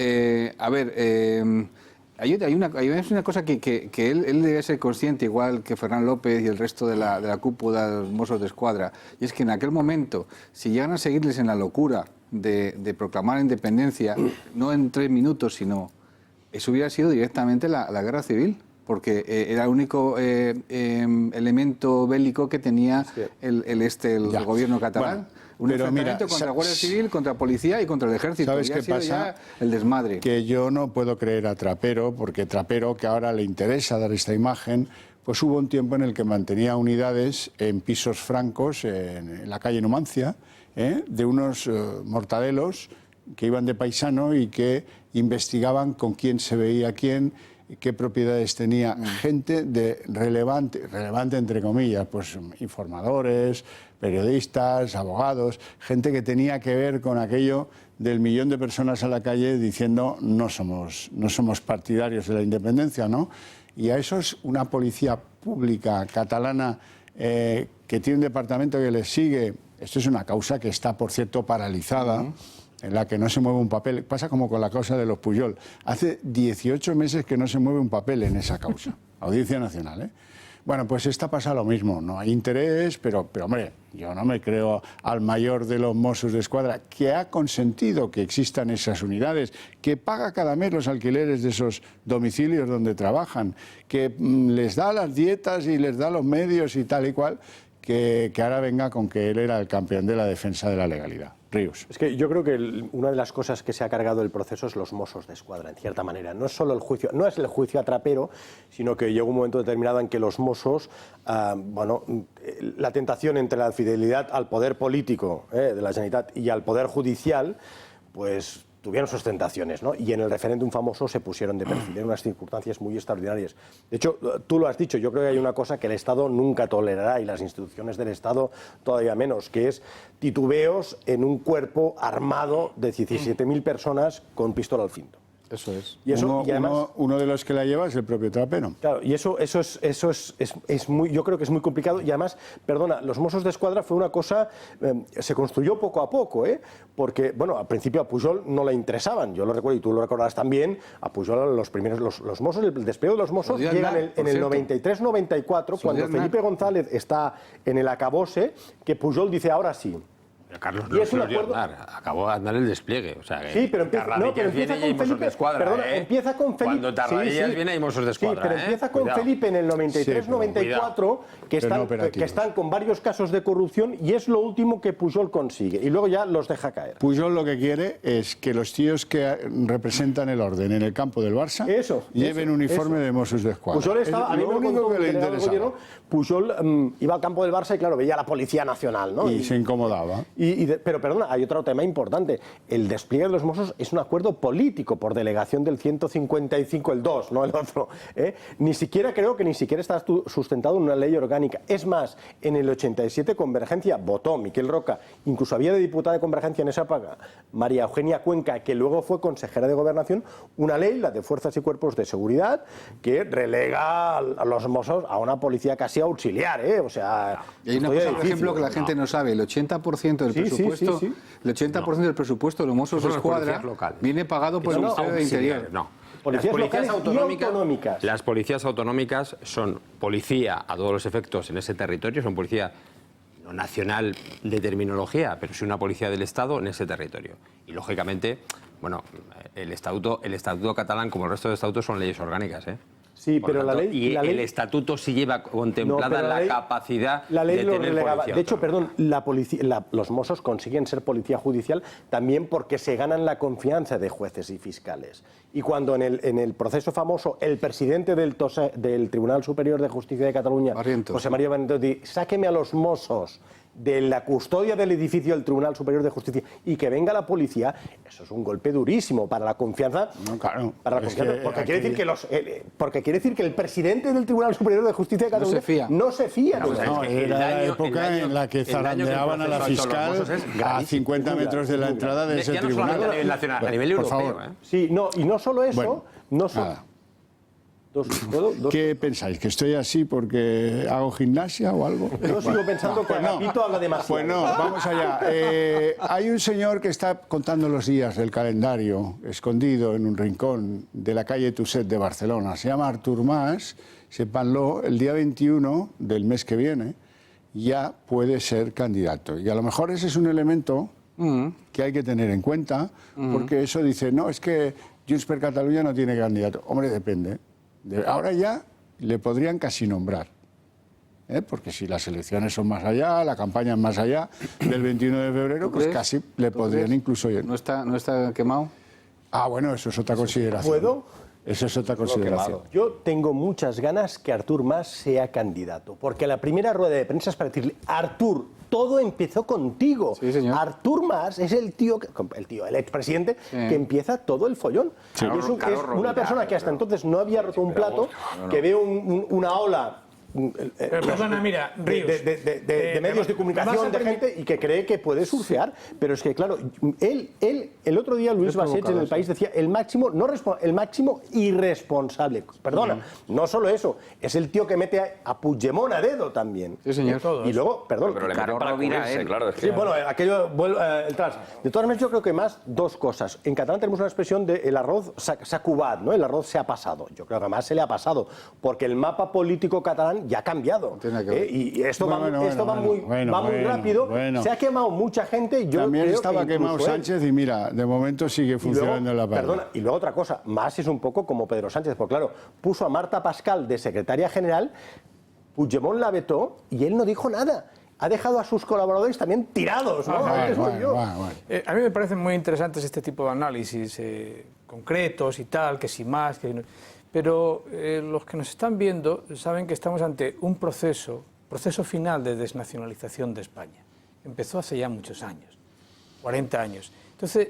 Speaker 5: hay una cosa que él debe ser consciente, igual que Fernán López y el resto de la cúpula de los Mossos d'Esquadra, y es que en aquel momento, si llegan a seguirles en la locura de proclamar la independencia, no en 3 minutos, sino eso hubiera sido directamente la guerra civil, porque era el único elemento bélico que tenía el gobierno catalán. Un enfrentamiento contra la Guardia Civil, contra la policía y contra el ejército.
Speaker 1: ¿Sabes qué pasa?
Speaker 5: El desmadre.
Speaker 1: Que yo no puedo creer a Trapero, porque Trapero, que ahora le interesa dar esta imagen, pues hubo un tiempo en el que mantenía unidades en pisos francos, en la calle Numancia, de unos mortadelos que iban de paisano y que investigaban con quién se veía quién, qué propiedades tenía gente de relevante entre comillas, pues informadores, periodistas, abogados, gente que tenía que ver con aquello del millón de personas a la calle diciendo no somos partidarios de la independencia, ¿no? Y a eso es una policía pública catalana que tiene un departamento que les sigue. Esto es una causa que está, por cierto, paralizada, en la que no se mueve un papel. Pasa como con la causa de los Pujol. Hace 18 meses que no se mueve un papel en esa causa. Audiencia Nacional, ¿eh? Bueno, pues esta pasa lo mismo. No hay interés, pero hombre, yo no me creo al mayor de los Mossos de Escuadra, que ha consentido que existan esas unidades, que paga cada mes los alquileres de esos domicilios donde trabajan, que les da las dietas y les da los medios y tal y cual, que ahora venga con que él era el campeón de la defensa de la legalidad. Ríos.
Speaker 6: Es que yo creo que una de las cosas que se ha cargado el proceso es los Mossos de Escuadra, en cierta manera. No es solo el juicio, no es el juicio a Trapero, sino que llegó un momento determinado en que los Mossos, la tentación entre la fidelidad al poder político de la Generalitat y al poder judicial, pues tuvieron sus tentaciones, ¿no? Y en el referéndum famoso se pusieron de perfil en unas circunstancias muy extraordinarias. De hecho, tú lo has dicho, yo creo que hay una cosa que el Estado nunca tolerará, y las instituciones del Estado todavía menos, que es titubeos en un cuerpo armado de 17.000 personas con pistola al cinto.
Speaker 5: Eso es.
Speaker 6: Y eso, además,
Speaker 1: uno de los que la lleva es el propio Trapero.
Speaker 6: Claro, y eso es muy, yo creo que es muy complicado. Y además, perdona, los Mossos de Escuadra fue una cosa, se construyó poco a poco, porque, bueno, al principio a Pujol no le interesaban, yo lo recuerdo y tú lo recordarás también, a Pujol los Mossos, el despegue de los Mossos llega en el 93-94, cuando Felipe González está en el acabose, que Pujol dice ahora sí.
Speaker 12: Pero Carlos no se lo dio andar, acabó de andar el despliegue. O sea,
Speaker 6: sí, pero empieza con Felipe. Perdona, empieza con Felipe.
Speaker 12: Cuando Tarradellas viene hay Mossos de Escuadra.
Speaker 6: Sí, pero empieza con Felipe en el 93-94, que están con varios casos de corrupción, y es lo último que Pujol consigue. Y luego ya los deja caer.
Speaker 1: Pujol lo que quiere es que los tíos que representan el orden en el campo del Barça lleven uniforme de Mossos de Escuadra.
Speaker 6: Pujol estaba, a mí me contó que le interesaba. Pujol iba al campo del Barça y, claro, veía a la Policía Nacional, ¿no?
Speaker 1: Y se incomodaba.
Speaker 6: Pero perdona, hay otro tema importante. El despliegue de los Mossos es un acuerdo político por delegación del 155, el 2, no el otro. Ni siquiera creo que está sustentado en una ley orgánica. Es más, en el 87 Convergencia votó Miquel Roca, incluso había de diputada de Convergencia en esa época, María Eugenia Cuenca, que luego fue consejera de Gobernación, una ley, la de Fuerzas y Cuerpos de Seguridad, que relega a los Mossos a una policía casi auxiliar. O sea,
Speaker 5: y hay una cosa, por ejemplo, que la gente no sabe, el 80% del presupuesto, el 80% del presupuesto de los Mossos de Escuadra viene pagado por el Ministerio de Interior.
Speaker 6: Policías locales y autonómicas.
Speaker 12: Las policías autonómicas son policía a todos los efectos en ese territorio, son policía no nacional de terminología, pero sí una policía del Estado en ese territorio. Y lógicamente, bueno, el estatuto catalán, como el resto de estatutos, son leyes orgánicas,
Speaker 6: Sí, pero la ley...
Speaker 12: el estatuto sí lleva contemplada la capacidad de tener policía.
Speaker 6: De hecho, perdón, los Mossos consiguen ser policía judicial también porque se ganan la confianza de jueces y fiscales. Y cuando en el proceso famoso el presidente del Tribunal Superior de Justicia de Cataluña, José María Barrientos, dice: sáqueme a los Mossos de la custodia del edificio del Tribunal Superior de Justicia y que venga la policía, eso es un golpe durísimo para la confianza.
Speaker 1: No, claro.
Speaker 6: Para la confianza, porque quiere decir que el presidente del Tribunal Superior de Justicia de Cataluña no se fía.
Speaker 1: No, era la época en la que zarandeaban a la fiscal a 50 metros de la entrada de ese tribunal.
Speaker 12: No a nivel nacional, a nivel europeo.
Speaker 6: Sí, y no solo eso,
Speaker 1: ¿Qué pensáis? ¿Que estoy así porque hago gimnasia o algo?
Speaker 6: Yo sigo pensando que Agapito habla demasiado.
Speaker 1: Pues no, vamos allá. Hay un señor que está contando los días del calendario, escondido en un rincón de la calle Tuset de Barcelona. Se llama Artur Mas, sépanlo, el día 21 del mes que viene ya puede ser candidato. Y a lo mejor ese es un elemento que hay que tener en cuenta, porque eso dice, no, es que Junts per Catalunya no tiene candidato. Hombre, depende. Ahora ya le podrían casi nombrar. porque si las elecciones son más allá, la campaña es más allá del 21 de febrero, pues casi le podrían incluso...
Speaker 5: ¿No está quemado?
Speaker 1: Ah, bueno, eso es otra consideración.
Speaker 6: ¿Puedo?
Speaker 1: Eso es otra consideración.
Speaker 6: Yo tengo muchas ganas que Artur Mas sea candidato, porque la primera rueda de prensa es para decirle, Artur, todo empezó contigo.
Speaker 5: Sí, señor.
Speaker 6: Artur Mas es el expresidente, que empieza todo el follón.
Speaker 1: Sí.
Speaker 6: Es una persona que hasta entonces no había roto un plato, que ve una ola...
Speaker 4: Perdona, mira, Ríos,
Speaker 6: de medios de comunicación, de gente, y que cree que puede surfear, pero es que claro, el otro día Luis Bassets en El País decía el máximo irresponsable. Perdona, no solo eso, es el tío que mete a Puigdemont a dedo también.
Speaker 5: Sí, señor.
Speaker 6: Y luego, perdón,
Speaker 2: Pero le meten para cubrirse, claro. Es que...
Speaker 6: Sí, bueno, aquello, el tras. De todas maneras, yo creo que más dos cosas. En catalán tenemos una expresión de el arroz s'ha cubat, ¿no? El arroz se ha pasado. Yo creo que más se le ha pasado, porque el mapa político catalán ya ha cambiado. Y esto va muy rápido. Se ha quemado mucha gente. Yo
Speaker 1: también
Speaker 6: creo
Speaker 1: estaba
Speaker 6: que
Speaker 1: quemado Sánchez y mira, de momento sigue funcionando en la parte.
Speaker 6: Perdona, y luego otra cosa, Mas es un poco como Pedro Sánchez, porque claro, puso a Marta Pascal de secretaria general, Puigdemont la vetó y él no dijo nada. Ha dejado a sus colaboradores también tirados, ¿no?
Speaker 4: A mí me parecen muy interesantes este tipo de análisis concretos y tal, que si más, que no. Pero los que nos están viendo saben que estamos ante un proceso final de desnacionalización de España. Empezó hace ya muchos años, 40 años. Entonces,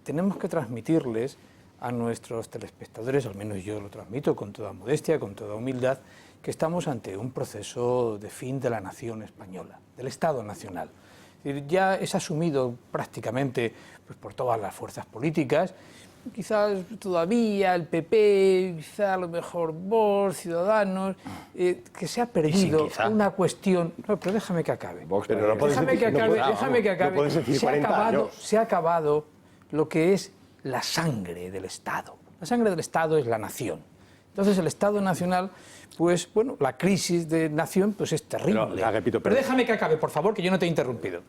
Speaker 4: tenemos que transmitirles a nuestros telespectadores, al menos yo lo transmito con toda modestia, con toda humildad, que estamos ante un proceso de fin de la nación española, del Estado nacional. Es decir, ya es asumido prácticamente pues, por todas las fuerzas políticas. Quizás todavía el PP, quizás a lo mejor Vox, Ciudadanos, que se ha perdido una cuestión... No, pero déjame que acabe. Déjame que acabe. Se ha acabado lo que es la sangre del Estado. La sangre del Estado es la nación. Entonces el Estado nacional, pues bueno, la crisis de nación pues es terrible. Pero déjame que acabe, por favor, que yo no te he interrumpido.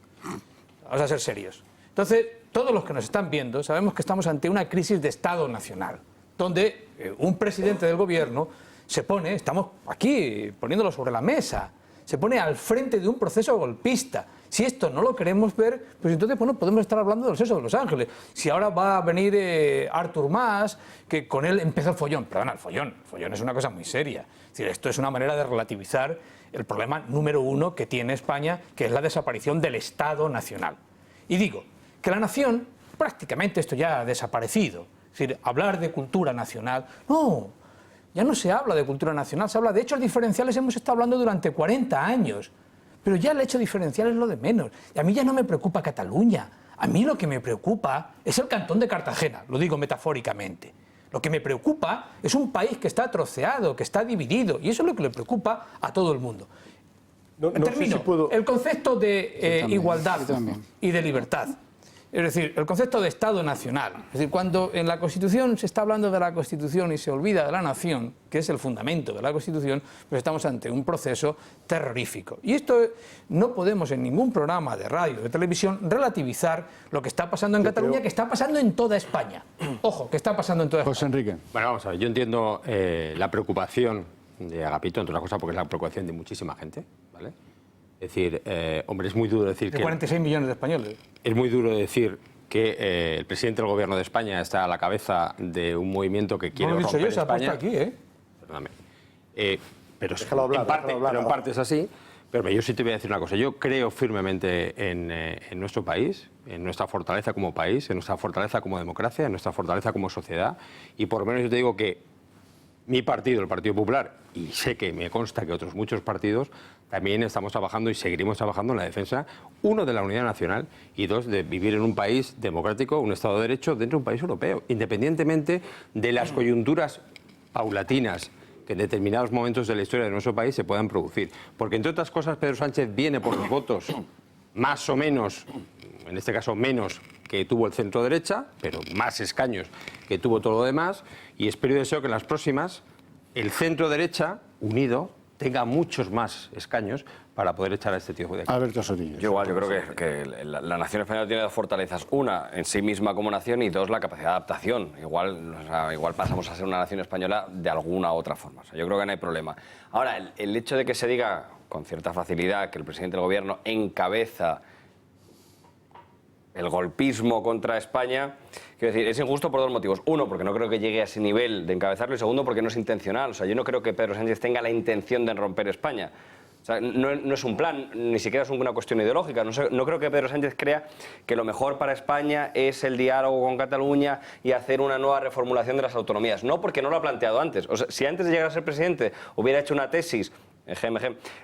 Speaker 4: Vamos a ser serios. Entonces, todos los que nos están viendo sabemos que estamos ante una crisis de Estado nacional, donde un presidente del gobierno se pone, estamos aquí poniéndolo sobre la mesa, se pone al frente de un proceso golpista. Si esto no lo queremos ver, pues entonces bueno, podemos estar hablando del seso de Los Ángeles. Si ahora va a venir Artur Mas, que con él empezó el follón. Perdona, el follón es una cosa muy seria. Es decir, esto es una manera de relativizar el problema número uno que tiene España, que es la desaparición del Estado nacional. Y digo que la nación, prácticamente esto ya ha desaparecido. Es decir, hablar de cultura nacional, no, ya no se habla de cultura nacional, se habla de hechos diferenciales, hemos estado hablando durante 40 años, pero ya el hecho diferencial es lo de menos. Y a mí ya no me preocupa Cataluña, a mí lo que me preocupa es el Cantón de Cartagena, lo digo metafóricamente. Lo que me preocupa es un país que está troceado, que está dividido, y eso es lo que le preocupa a todo el mundo. Termino. El concepto de igualdad y de libertad. Es decir, el concepto de Estado nacional. Es decir, cuando en la Constitución se está hablando de la Constitución y se olvida de la nación, que es el fundamento de la Constitución, pues estamos ante un proceso terrorífico. Y esto no podemos en ningún programa de radio o de televisión relativizar lo que está pasando en Cataluña, que está pasando en toda España. Ojo, que está pasando en toda España.
Speaker 1: José Enrique.
Speaker 12: Bueno, vamos a ver, yo entiendo la preocupación de Agapito, entre otras cosas, porque es la preocupación de muchísima gente, ¿vale? Es decir, hombre, es muy duro decir que...
Speaker 4: 46 millones de españoles.
Speaker 12: Es muy duro decir que el presidente del gobierno de España está a la cabeza de un movimiento que quiere romper España.
Speaker 4: Se ha puesto aquí, ¿eh?
Speaker 12: Perdóname. Pero en parte es así. Pero yo sí te voy a decir una cosa. Yo creo firmemente en nuestro país, en nuestra fortaleza como país, en nuestra fortaleza como democracia, en nuestra fortaleza como sociedad. Y por lo menos yo te digo que mi partido, el Partido Popular, y sé que me consta que otros muchos partidos, también estamos trabajando y seguiremos trabajando en la defensa, uno, de la unidad nacional y dos, de vivir en un país democrático, un Estado de Derecho dentro de un país europeo, independientemente de las coyunturas paulatinas que en determinados momentos de la historia de nuestro país se puedan producir. Porque, entre otras cosas, Pedro Sánchez viene por los votos más o menos, en este caso menos, que tuvo el centro derecha, pero más escaños que tuvo todo lo demás, y espero y deseo que en las próximas el centro derecha, unido, tenga muchos más escaños para poder echar a este tío de aquí.
Speaker 1: Alberto Sotillo.
Speaker 2: Yo igual, yo creo que la nación española tiene dos fortalezas. Una, en sí misma como nación, y dos, la capacidad de adaptación. Igual pasamos a ser una nación española de alguna otra forma. O sea, yo creo que no hay problema. Ahora, el hecho de que se diga con cierta facilidad que el presidente del gobierno encabeza el golpismo contra España, quiero decir, es injusto por dos motivos. Uno, porque no creo que llegue a ese nivel de encabezarlo, y segundo, porque no es intencional. O sea, yo no creo que Pedro Sánchez tenga la intención de romper España. O sea, no es un plan, ni siquiera es una cuestión ideológica. No creo que Pedro Sánchez crea que lo mejor para España es el diálogo con Cataluña y hacer una nueva reformulación de las autonomías. No, porque no lo ha planteado antes. O sea, si antes de llegar a ser presidente hubiera hecho una tesis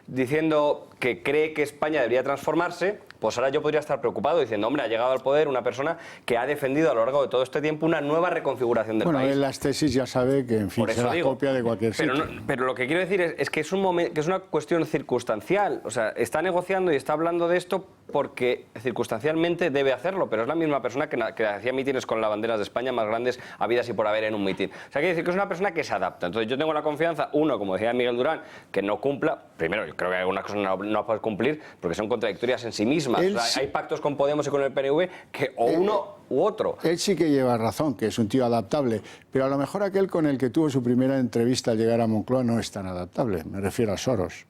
Speaker 2: diciendo que cree que España debería transformarse, pues ahora yo podría estar preocupado diciendo, hombre, ha llegado al poder una persona que ha defendido a lo largo de todo este tiempo una nueva reconfiguración del país.
Speaker 1: Bueno, en las tesis ya sabe que, en fin, será copia de cualquier sitio.
Speaker 2: Pero lo que quiero decir es que es una cuestión circunstancial. O sea, está negociando y está hablando de esto porque circunstancialmente debe hacerlo, pero es la misma persona que hacía mítines con las banderas de España más grandes habidas y por haber en un mitin. O sea, quiere decir que es una persona que se adapta. Entonces yo tengo la confianza, uno, como decía Miguel Durán, que no cumpla. Primero, yo creo que algunas cosas no puede cumplir porque son contradictorias en sí mismas. O sea, hay pactos con Podemos y con el PNV que o uno u otro.
Speaker 1: Él sí que lleva razón, que es un tío adaptable, pero a lo mejor aquel con el que tuvo su primera entrevista al llegar a Moncloa no es tan adaptable. Me refiero a Soros.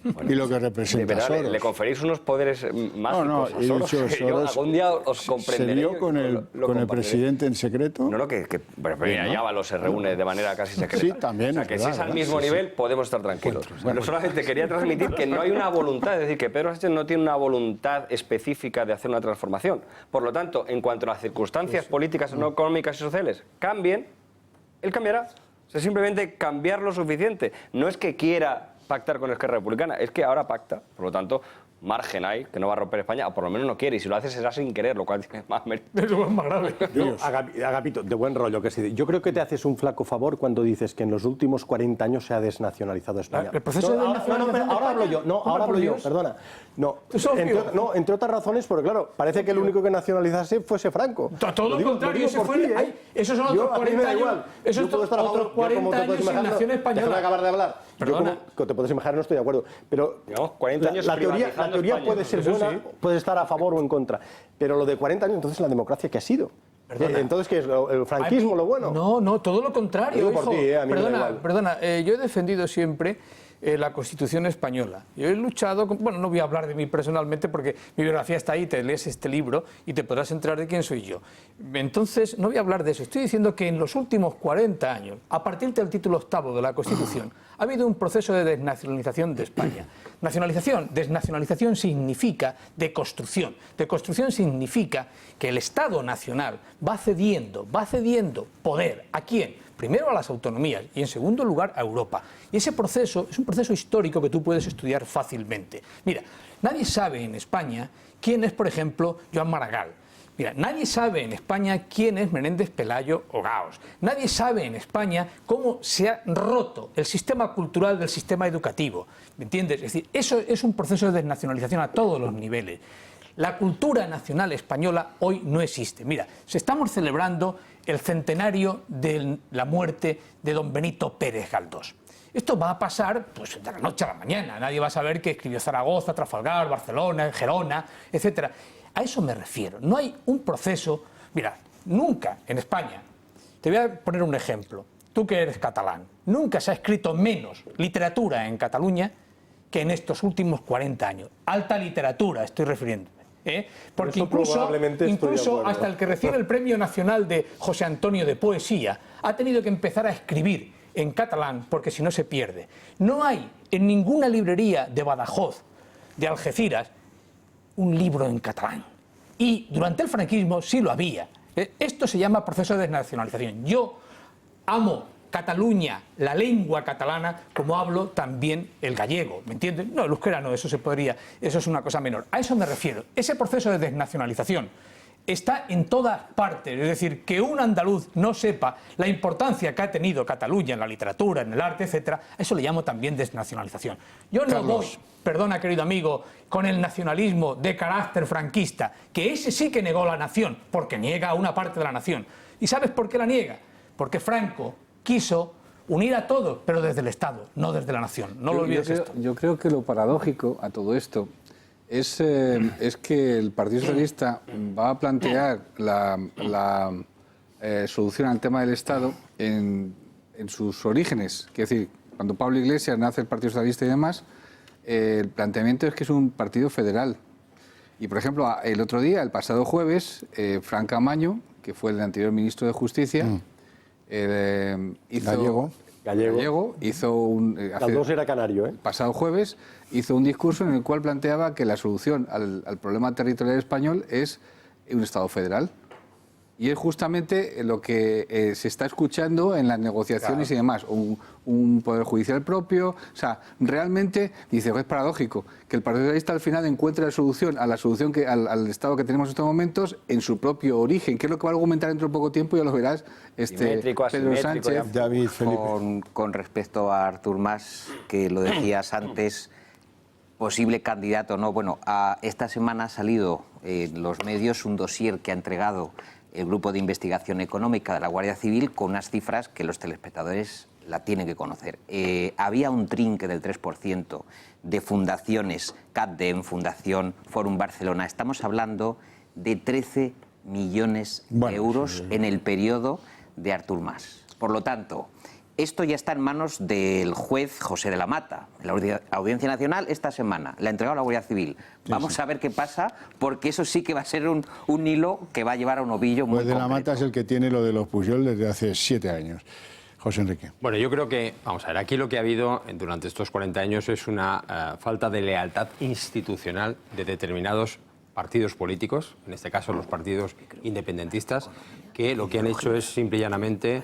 Speaker 1: Bueno, y lo que representa Soros.
Speaker 2: ¿Le conferís unos poderes mágicos
Speaker 1: no,
Speaker 2: a Soros?
Speaker 1: He dicho, Soros
Speaker 2: algún día os comprenderé.
Speaker 1: ¿Se vio con el presidente en secreto?
Speaker 2: No, pero Ayávalo se reúne de manera casi secreta.
Speaker 1: Sí, también.
Speaker 2: O sea, que si es al mismo nivel, podemos estar tranquilos. Bueno, solamente quería transmitir que no hay una voluntad, es decir, que Pedro Sánchez no tiene una voluntad específica de hacer una transformación. Por lo tanto, en cuanto a las circunstancias políticas, económicas y sociales cambien, él cambiará. O sea, simplemente cambiar lo suficiente. No es que quiera pactar con Esquerra Republicana, es que ahora pacta, por lo tanto, margen hay, que no va a romper España, o por lo menos no quiere, y si lo hace será sin querer, lo cual tiene más mérito.
Speaker 4: Eso es más grave.
Speaker 6: No, Agapito, de buen rollo que sí. Yo creo que te haces un flaco favor cuando dices que en los últimos 40 años se ha desnacionalizado España.
Speaker 4: ¿El proceso de desnacionalización
Speaker 6: ahora hablo yo, ahora hablo yo, perdona. Entre otras razones, porque claro, parece que el único que nacionalizase fuese Franco.
Speaker 4: Todo lo contrario, esos son otros 40 años. Esos son otros 40 años sin nación española.
Speaker 6: Déjame acabar de hablar. Perdona. Yo, como te puedes imaginar, no estoy de acuerdo. Pero
Speaker 2: 40 años
Speaker 6: la teoría puede ser buena, puede estar a favor o en contra. Pero lo de 40 años, entonces la democracia, ¿qué ha sido? Entonces, ¿qué es el franquismo lo bueno?
Speaker 4: No, todo lo contrario.
Speaker 6: Por ti, a mí
Speaker 4: perdona, yo he defendido siempre la Constitución española. Yo he luchado, bueno, no voy a hablar de mí personalmente porque mi biografía está ahí, te lees este libro y te podrás enterar de quién soy yo. Entonces, no voy a hablar de eso. Estoy diciendo que en los últimos 40 años, a partir del título 8º de la Constitución, ha habido un proceso de desnacionalización de España. Desnacionalización significa deconstrucción. Deconstrucción significa que el Estado nacional va cediendo poder. ¿A quién? Primero a las autonomías y en segundo lugar a Europa. Y ese proceso es un proceso histórico que tú puedes estudiar fácilmente. Mira, nadie sabe en España quién es, por ejemplo, Joan Maragall. Mira, nadie sabe en España quién es Menéndez Pelayo o Gaos. Nadie sabe en España cómo se ha roto el sistema cultural del sistema educativo. ¿Me entiendes? Es decir, eso es un proceso de desnacionalización a todos los niveles. La cultura nacional española hoy no existe. Mira, estamos celebrando el centenario de la muerte de don Benito Pérez Galdós. Esto va a pasar pues, de la noche a la mañana. Nadie va a saber que escribió Zaragoza, Trafalgar, Barcelona, Gerona, etc. A eso me refiero. No hay un proceso... Mira, nunca en España, te voy a poner un ejemplo. Tú que eres catalán, nunca se ha escrito menos literatura en Cataluña que en estos últimos 40 años. Alta literatura, estoy refiriéndome. Porque incluso hasta el que recibe el Premio Nacional de José Antonio de Poesía ha tenido que empezar a escribir en catalán porque si no se pierde. No hay en ninguna librería de Badajoz, de Algeciras, un libro en catalán. Y durante el franquismo sí lo había. Esto se llama proceso de desnacionalización. Yo amo Cataluña, la lengua catalana, como hablo también el gallego, ¿me entiendes? No, el euskera no, eso es una cosa menor. A eso me refiero. Ese proceso de desnacionalización está en todas partes, es decir, que un andaluz no sepa la importancia que ha tenido Cataluña en la literatura, en el arte, etcétera, a eso le llamo también desnacionalización. Yo no voy, perdona querido amigo, con el nacionalismo de carácter franquista, que ese sí que negó la nación, porque niega a una parte de la nación. ¿Y sabes por qué la niega? Porque Franco quiso unir a todos, pero desde el Estado, no desde la nación. No lo olvides esto.
Speaker 5: Yo creo que lo paradójico a todo esto es que el Partido Socialista va a plantear la solución al tema del Estado en sus orígenes. Quiero decir, cuando Pablo Iglesias nace el Partido Socialista y demás, el planteamiento es que es un partido federal. Y, por ejemplo, el otro día, el pasado jueves, Frank Camaño, que fue el anterior ministro de Justicia, Gallego hizo un...
Speaker 6: Galdós era canario, ¿eh?
Speaker 5: Pasado jueves hizo un discurso en el cual planteaba que la solución al problema territorial español es un Estado federal. Y es justamente lo que se está escuchando en las negociaciones y demás. Un poder judicial propio. O sea, realmente, dice, es paradójico que el Partido Socialista al final encuentre la solución al Estado que tenemos en estos momentos en su propio origen, que es lo que va a argumentar dentro de poco tiempo, ya lo verás, Pedro Sánchez.
Speaker 3: David, con respecto a Artur Mas, que lo decías antes, posible candidato o no. Bueno, esta semana ha salido en los medios un dossier que ha entregado el Grupo de Investigación Económica de la Guardia Civil con unas cifras que los telespectadores la tienen que conocer. Había un trinque del 3% de fundaciones, CADDEM, Fundación Fórum Barcelona. Estamos hablando de 13 millones de euros en el periodo de Artur Mas. Por lo tanto, esto ya está en manos del juez José de la Mata, en la Audiencia Nacional esta semana. La ha entregado a la Guardia Civil. Vamos a ver qué pasa, porque eso sí que va a ser un hilo que va a llevar a un ovillo muy concreto.
Speaker 1: Juez de la Mata es el que tiene lo de los Pujol desde hace 7 años. José Enrique.
Speaker 12: Bueno, yo creo que, vamos a ver, aquí lo que ha habido durante estos 40 años es una falta de lealtad institucional de determinados partidos políticos, en este caso los partidos independentistas, que lo que han hecho es simple y llanamente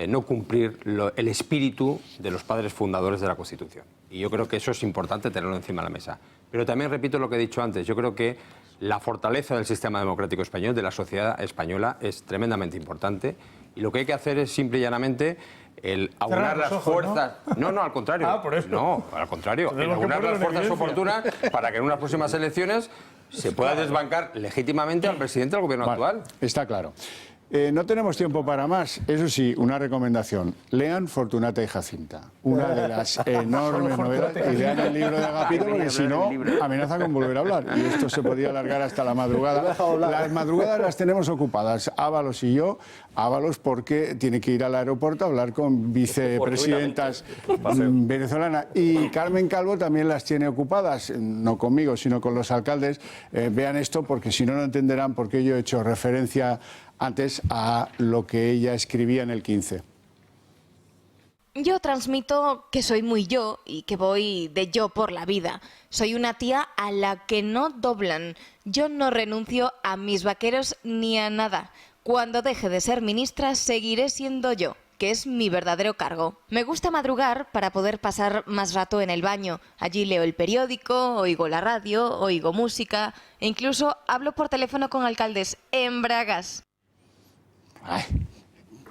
Speaker 12: no cumplir el espíritu de los padres fundadores de la Constitución. Y yo creo que eso es importante tenerlo encima de la mesa. Pero también repito lo que he dicho antes, yo creo que la fortaleza del sistema democrático español, de la sociedad española, es tremendamente importante. Y lo que hay que hacer es simple y llanamente el aunar las fuerzas... No, al contrario.
Speaker 4: Por eso.
Speaker 12: No, al contrario. El aunar las fuerzas oportunas para que en unas próximas elecciones se pueda desbancar legítimamente al presidente del gobierno actual.
Speaker 1: Está claro. No tenemos tiempo para más. Eso sí, una recomendación. Lean Fortunata y Jacinta. Una de las enormes novelas. Y lean el libro de Agapito, porque si no, amenaza con volver a hablar. Y esto se podría alargar hasta la madrugada. Las madrugadas las tenemos ocupadas, Ábalos y yo. Ábalos porque tiene que ir al aeropuerto a hablar con vicepresidentas venezolanas. Y Carmen Calvo también las tiene ocupadas, no conmigo, sino con los alcaldes. Vean esto, porque si no, no entenderán por qué yo he hecho referencia antes a lo que ella escribía en el 15.
Speaker 10: Yo transmito que soy muy yo y que voy de yo por la vida. Soy una tía a la que no doblan. Yo no renuncio a mis vaqueros ni a nada. Cuando deje de ser ministra, seguiré siendo yo, que es mi verdadero cargo. Me gusta madrugar para poder pasar más rato en el baño. Allí leo el periódico, oigo la radio, oigo música e incluso hablo por teléfono con alcaldes en bragas.
Speaker 1: Ay,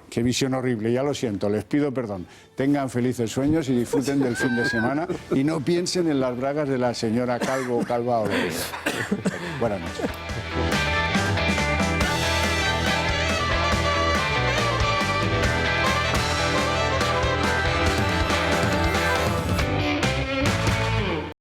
Speaker 1: qué visión horrible, ya lo siento, les pido perdón. Tengan felices sueños y disfruten del fin de semana y no piensen en las bragas de la señora Calvo o Calva o lo que sea. Buenas noches.